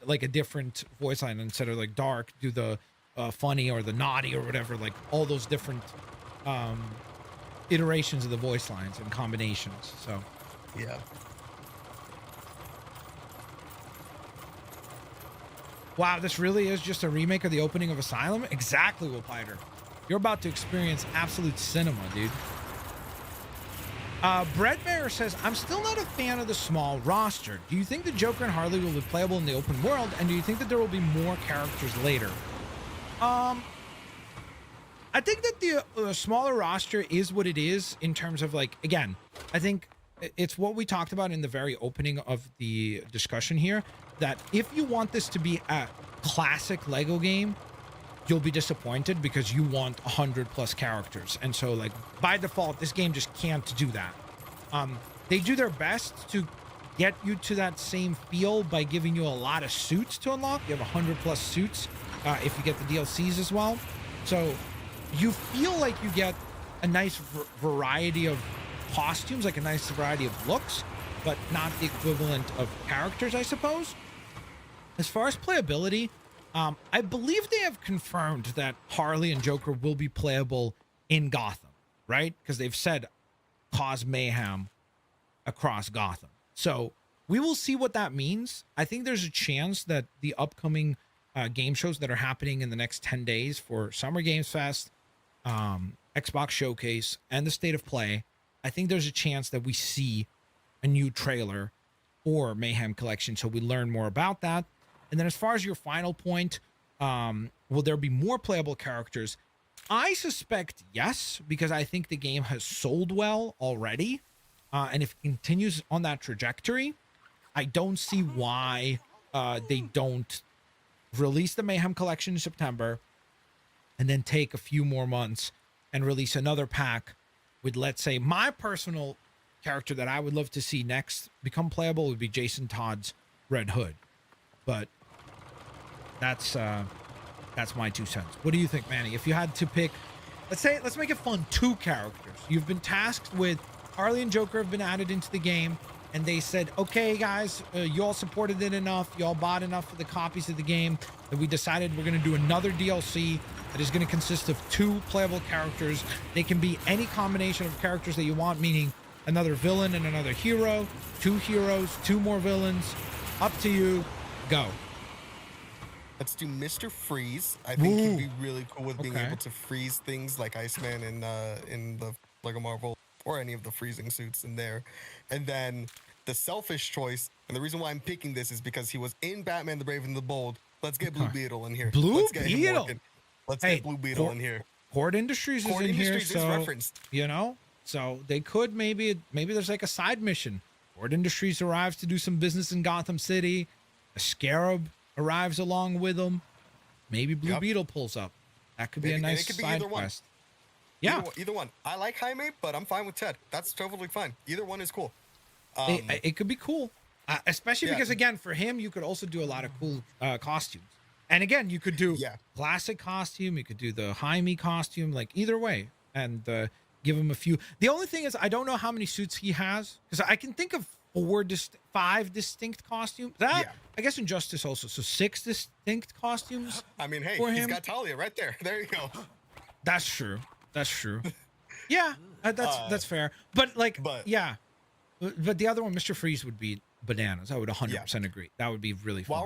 a different voice line instead of like dark, do the funny or the naughty or whatever, like all those different iterations of the voice lines and combinations. So yeah. Wow, this really is just a remake of the opening of Asylum? Exactly, Wilpider. You're about to experience absolute cinema, dude. Breadbear says, I'm still not a fan of the small roster. Do you think the Joker and Harley will be playable in the open world? And do you think that there will be more characters later? I think that the smaller roster is what it is in terms of like, again, I think it's what we talked about in the very opening of the discussion here, that if you want this to be a classic Lego game, you'll be disappointed because you want 100+ characters. And so like by default, this game just can't do that. They do their best to get you to that same feel by giving you a lot of suits to unlock. You have 100+ suits if you get the DLCs as well. So you feel like you get a nice variety of costumes, like a nice variety of looks, but not the equivalent of characters, I suppose. As far as playability, I believe they have confirmed that Harley and Joker will be playable in Gotham, right? Because they've said cause mayhem across Gotham. So we will see what that means. I think there's a chance that the upcoming game shows that are happening in the next 10 days for Summer Games Fest, Xbox Showcase, and the State of Play, I think there's a chance that we see a new trailer or Mayhem Collection, so we learn more about that. And then as far as your final point, will there be more playable characters? I suspect yes, because I think the game has sold well already. And if it continues on that trajectory, I don't see why they don't release the Mayhem Collection in September and then take a few more months and release another pack with, let's say, my personal character that I would love to see next become playable would be Jason Todd's Red Hood. But that's my 2 cents. What do you think, Manny? If you had to pick, let's make it fun, 2 characters. You've been tasked with Harley and Joker have been added into the game, and they said, okay, guys, you all supported it enough, you all bought enough of the copies of the game that we decided we're going to do another DLC that is going to consist of 2 playable characters. They can be any combination of characters that you want, meaning another villain and another hero, 2 heroes, 2 more villains. Up to you. Go. Let's do Mr. Freeze. I think he'd Ooh. be really cool with being Okay. able to freeze things like Iceman in the Lego Marvel or any of the freezing suits in there. And then the selfish choice, and the reason why I'm picking this is because he was in Batman the Brave and the Bold. Let's get Blue Okay. Beetle in here. Blue Let's get him Beetle. working. Let's Hey, get Blue Beetle in here. Horde Industries is Horde in Industries here, is so referenced. you know, so they could maybe there's like a side mission. Horde Industries arrives to do some business in Gotham City. A Scarab arrives along with them. Maybe Blue Beetle pulls up. That could be a nice side quest. Yeah, Either one. I like Jaime, but I'm fine with Ted. That's totally fine. Either one is cool. it could be cool, especially because again, for him, you could also do a lot of cool costumes. And again, you could do classic costume. You could do the Jaime costume, like either way, and give him a few. The only thing is, I don't know how many suits he has because I can think of 5 distinct costumes. I guess Injustice also, so 6 distinct costumes. I mean, hey, for he's him. got Talia right there. There you go. That's true. That's true. Yeah, that's fair. But like, yeah. But the other one, Mr. Freeze, would be bananas. I would 100% agree. That would be really fun.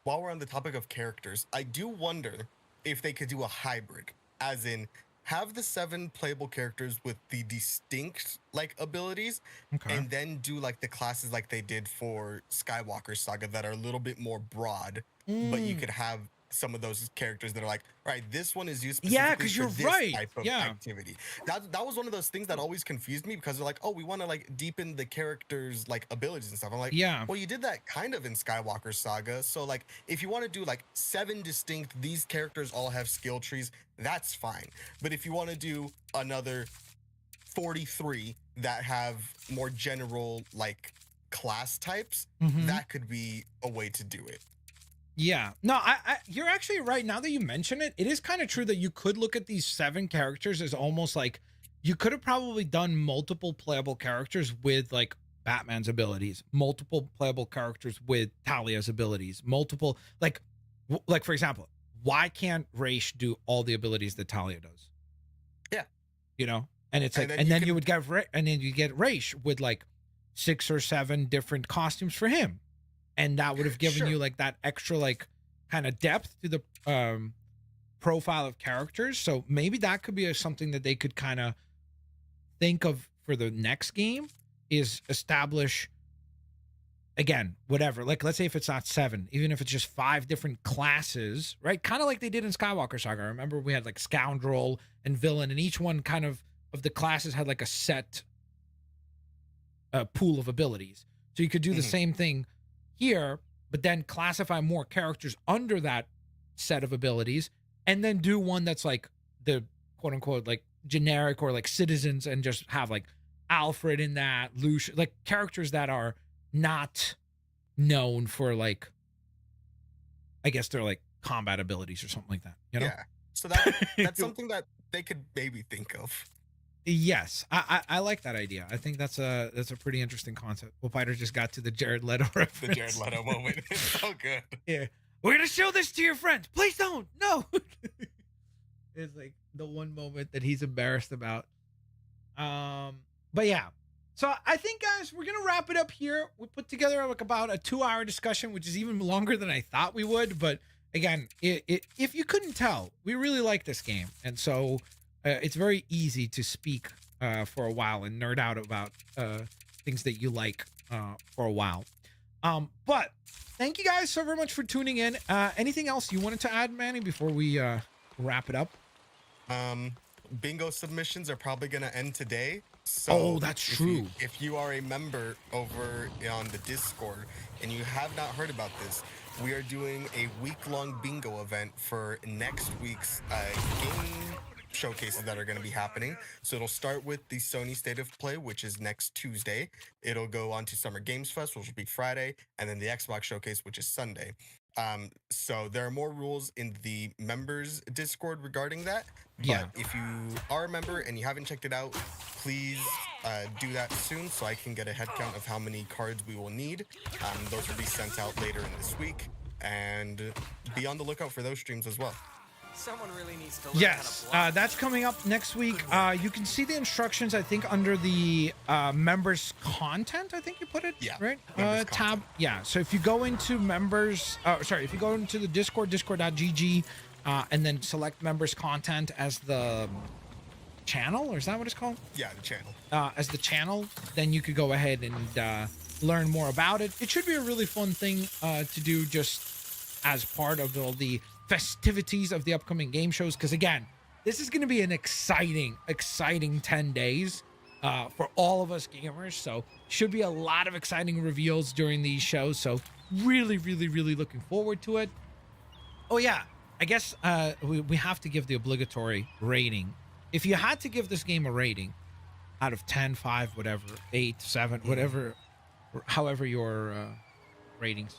While we're on the topic of characters, I do wonder if they could do a hybrid, as in have the 7 playable characters with the distinct like abilities, and then do like the classes like they did for Skywalker Saga that are a little bit more broad, but you could have some of those characters that are like, all right, this one is used specifically for this type of activity. That was one of those things that always confused me because they're like, oh, we want to like deepen the characters like abilities and stuff. I'm like, well, you did that kind of in Skywalker Saga. So like, if you want to do like 7 distinct, these characters all have skill trees, that's fine. But if you want to do another 43 that have more general like class types, that could be a way to do it. Yeah, no, you're actually right. Now that you mention it, it is kind of true that you could look at these 7 characters as almost like you could have probably done multiple playable characters with like Batman's abilities, multiple playable characters with Talia's abilities, multiple like for example, why can't Raish do all the abilities that Talia does? Yeah, you know, and it's like, and then you would get Raish with like 6 or 7 different costumes for him. And that would have given you like that extra like kind of depth to the profile of characters. So maybe that could be something that they could kind of think of for the next game, is establish again, whatever. Like let's say if it's not 7, even if it's just 5 different classes, right? Kind of like they did in Skywalker Saga. I remember we had like Scoundrel and Villain, and each one kind of the classes had like a set pool of abilities. So you could do the same thing here, but then classify more characters under that set of abilities, and then do one that's like the quote unquote like generic or like citizens, and just have like Alfred in that, Lucius, like characters that are not known for like, I guess they're like combat abilities or something like that, you know? Yeah. So that's something that they could maybe think of. Yes, I like that idea. I think that's a pretty interesting concept. Well, Peter just got to the Jared Leto reference. The Jared Leto moment. It's so good. Yeah, we're gonna show this to your friends. Please don't. No. It's like the one moment that he's embarrassed about. But yeah. So I think, guys, we're gonna wrap it up here. We put together like about a 2-hour discussion, which is even longer than I thought we would. But again, if you couldn't tell, we really like this game, and so. It's very easy to speak for a while and nerd out about things that you like for a while. But thank you guys so very much for tuning in. Anything else you wanted to add, Manny, before we wrap it up? Bingo submissions are probably going to end today. So that's true. If you are a member over on the Discord and you have not heard about this, we are doing a week-long bingo event for next week's game showcases that are going to be happening. So it'll start with the Sony State of Play, which is next Tuesday. It'll go on to Summer Games Fest, which will be Friday, and then the Xbox Showcase, which is Sunday. So there are more rules in the members Discord regarding that. But if you are a member and you haven't checked it out, please do that soon so I can get a head count of how many cards we will need. Those will be sent out later in this week, and be on the lookout for those streams as well. Someone really needs to learn Yes, how to block. that's coming up next week. You can see the instructions, I think, under the members content. I think you put it right members tab. content. Yeah. So if you go into members, if you go into the Discord, discord.gg, and then select members content as the channel, or is that what it's called? Yeah, the channel. As the channel, then you could go ahead and learn more about it. It should be a really fun thing to do, just as part of all the festivities of the upcoming game shows, because again, this is going to be an exciting 10 days for all of us gamers. So should be a lot of exciting reveals during these shows, so really looking forward to it. Oh yeah, I guess we have to give the obligatory rating. If you had to give this game a rating out of 10, 5, whatever, 8, 7, whatever, however your ratings,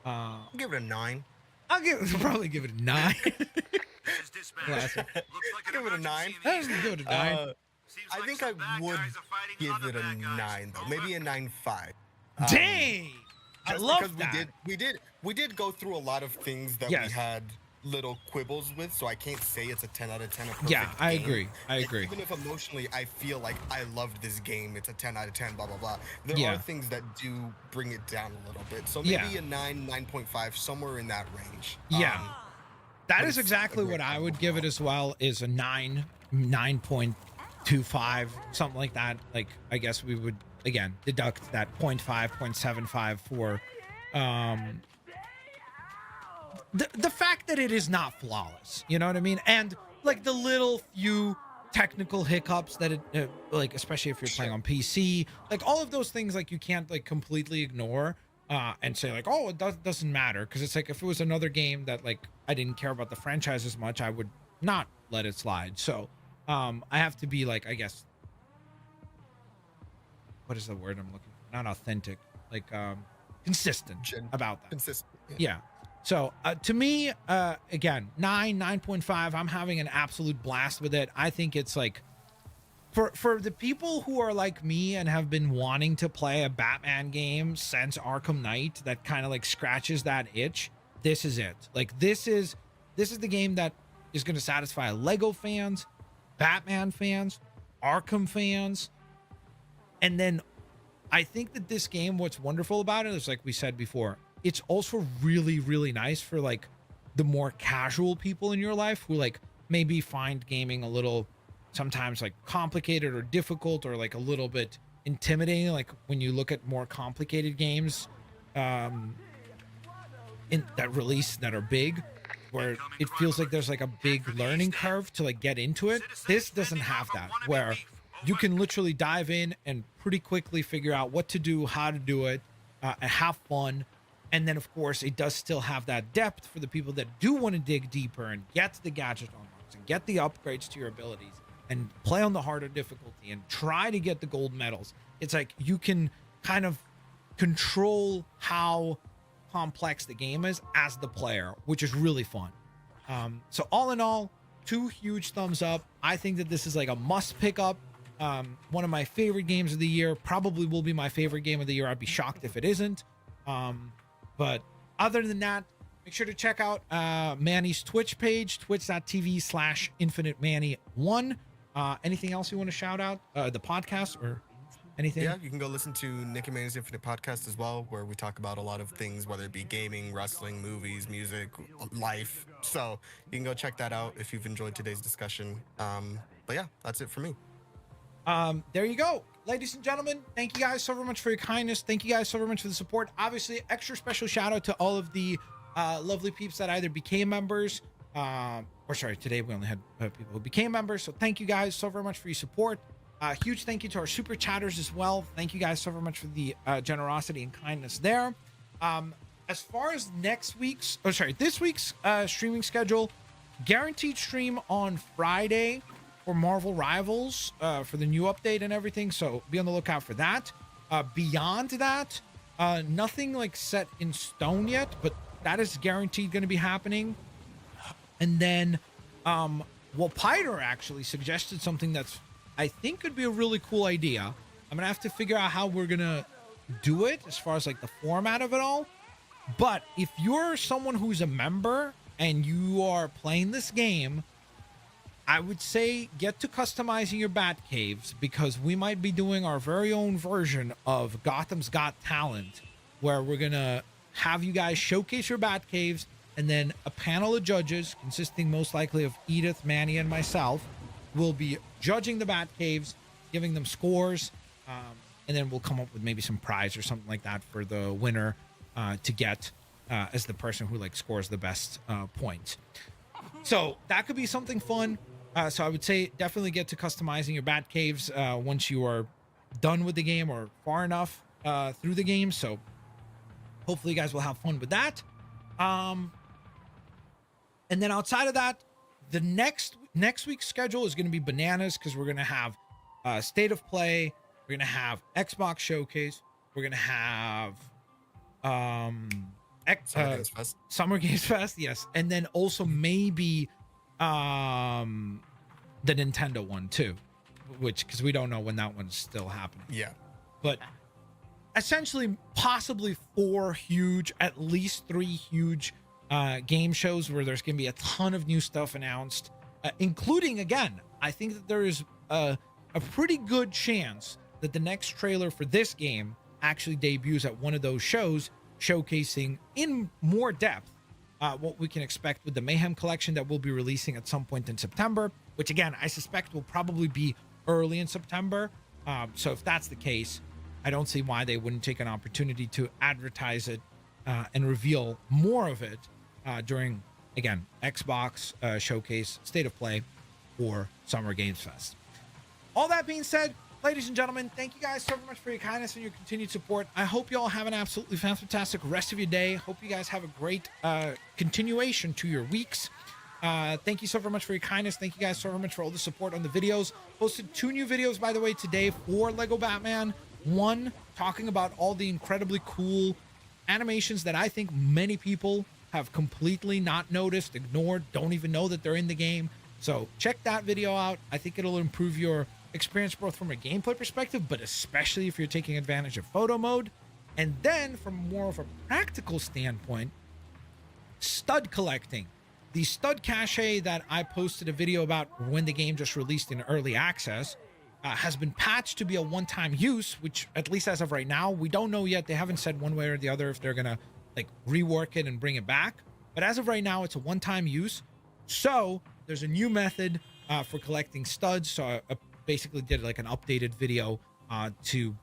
I'll give it a 9. I'll probably give it a 9. Classic. Give it a 9. I'll give it a 9. I think I would give it a 9 though, maybe a 9.5. Dang, I Just love because that. we did go through a lot of things that Yes. we had little quibbles with, so I can't say it's a 10 out of 10. A perfect Yeah, I game. agree. I Like, agree. Even if emotionally I feel like I loved this game, it's a 10 out of 10, blah blah blah. There Yeah. are things that do bring it down a little bit. So maybe Yeah. a 9, 9.5, somewhere in that range. Yeah. That but is it's exactly a great what I game would give it as well, is a 9.25, something like that. Like, I guess we would, again, deduct that 0.5, 0.75 for the fact that it is not flawless, you know what I mean? And like the little few technical hiccups that it like, especially if you're playing on PC, like all of those things, like you can't like completely ignore and say like, oh, it doesn't matter, because it's like if it was another game that like I didn't care about the franchise as much, I would not let it slide. So I have to be like, I guess, what is the word I'm looking for? Not authentic, like consistent about that. Consistent. Yeah. So to me, again, 9.5, I'm having an absolute blast with it. I think it's like, for the people who are like me and have been wanting to play a Batman game since Arkham Knight, that kind of like scratches that itch, this is it. Like this is the game that is going to satisfy Lego fans, Batman fans, Arkham fans. And then I think that this game, what's wonderful about it is, like we said before, it's also really nice for like the more casual people in your life who like maybe find gaming a little sometimes like complicated or difficult, or like a little bit intimidating. Like when you look at more complicated games in that release that are big, where it feels like there's like a big learning curve to like get into it. This doesn't have that, where you can literally dive in and pretty quickly figure out what to do, how to do it, and have fun. And then, of course, it does still have that depth for the people that do want to dig deeper and get the gadget unlocks and get the upgrades to your abilities and play on the harder difficulty and try to get the gold medals. It's like you can kind of control how complex the game is as the player, which is really fun. So all in all, 2 huge thumbs up. I think that this is like a must pick up. One of my favorite games of the year, probably will be my favorite game of the year. I'd be shocked if it isn't. But other than that, make sure to check out Manny's Twitch page, twitch.tv/InfiniteManny1. Anything else you want to shout out? The podcast or anything? Yeah, you can go listen to Nick and Manny's Infinite Podcast as well, where we talk about a lot of things, whether it be gaming, wrestling, movies, music, life. So you can go check that out if you've enjoyed today's discussion. But yeah, that's it for me. There you go, ladies and gentlemen. Thank you guys so very much for your kindness. Thank you guys so very much for the support. Obviously, extra special shout out to all of the lovely peeps that either became members, or sorry, today we only had people who became members. So thank you guys so very much for your support. Huge thank you to our super chatters as well. Thank you guys so very much for the generosity and kindness there. As far as this week's streaming schedule, guaranteed stream on Friday for Marvel Rivals, for the new update and everything, so be on the lookout for that. Beyond that, nothing like set in stone yet, but that is guaranteed going to be happening. And then Piter actually suggested something that's, I think, could be a really cool idea. I'm gonna have to figure out how we're gonna do it as far as like the format of it all. But if you're someone who's a member and you are playing this game, I would say get to customizing your bat caves, because we might be doing our very own version of Gotham's Got Talent, where we're going to have you guys showcase your bat caves, and then a panel of judges consisting most likely of Edith, Manny, and myself will be judging the bat caves, giving them scores, and then we'll come up with maybe some prize or something like that for the winner to get as the person who like scores the best points. So that could be something fun. So I would say definitely get to customizing your bat caves once you are done with the game or far enough through the game. So hopefully you guys will have fun with that. And then outside of that, the next week's schedule is going to be bananas, because we're going to have State of Play. We're going to have Xbox Showcase. We're going to have Summer Games Fest. Yes. And then also maybe the Nintendo one too, which, because we don't know when that one's still happening. Yeah. But essentially possibly 4 huge, at least 3 huge game shows where there's going to be a ton of new stuff announced, including, again, I think that there is a pretty good chance that the next trailer for this game actually debuts at one of those shows, showcasing in more depth what we can expect with the Mayhem collection that we'll be releasing at some point in September, which again, I suspect will probably be early in September. So if that's the case, I don't see why they wouldn't take an opportunity to advertise it and reveal more of it during, again, Xbox Showcase, State of Play, or Summer Games Fest. All that being said, ladies and gentlemen, thank you guys so much for your kindness and your continued support. I hope you all have an absolutely fantastic rest of your day. Hope you guys have a great continuation to your weeks. Thank you so very much for your kindness. Thank you guys so very much for all the support on the videos. Posted 2 new videos, by the way, today for Lego Batman. One talking about all the incredibly cool animations that I think many people have completely not noticed, ignored, don't even know that they're in the game. So check that video out. I think it'll improve your experience both from a gameplay perspective, but especially if you're taking advantage of photo mode. And then from more of a practical standpoint, stud collecting. The stud cache that I posted a video about when the game just released in early access has been patched to be a one-time use, which at least as of right now, we don't know yet. They haven't said one way or the other if they're gonna like rework it and bring it back. But as of right now, it's a one-time use. So there's a new method for collecting studs. So I basically did like an updated video to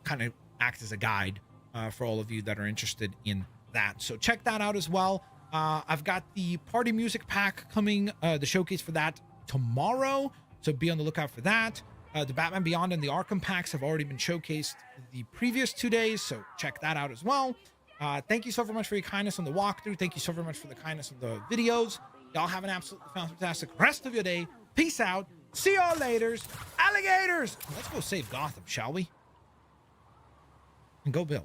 kind of act as a guide for all of you that are interested in that. So check that out as well. I've got the party music pack coming, the showcase for that tomorrow. So be on the lookout for that. The Batman Beyond and the Arkham packs have already been showcased the previous 2 days. So check that out as well. Thank you so very much for your kindness on the walkthrough. Thank you so very much for the kindness on the videos. Y'all have an absolutely fantastic rest of your day. Peace out. See y'all later. Alligators. Let's go save Gotham, shall we? And go Bills.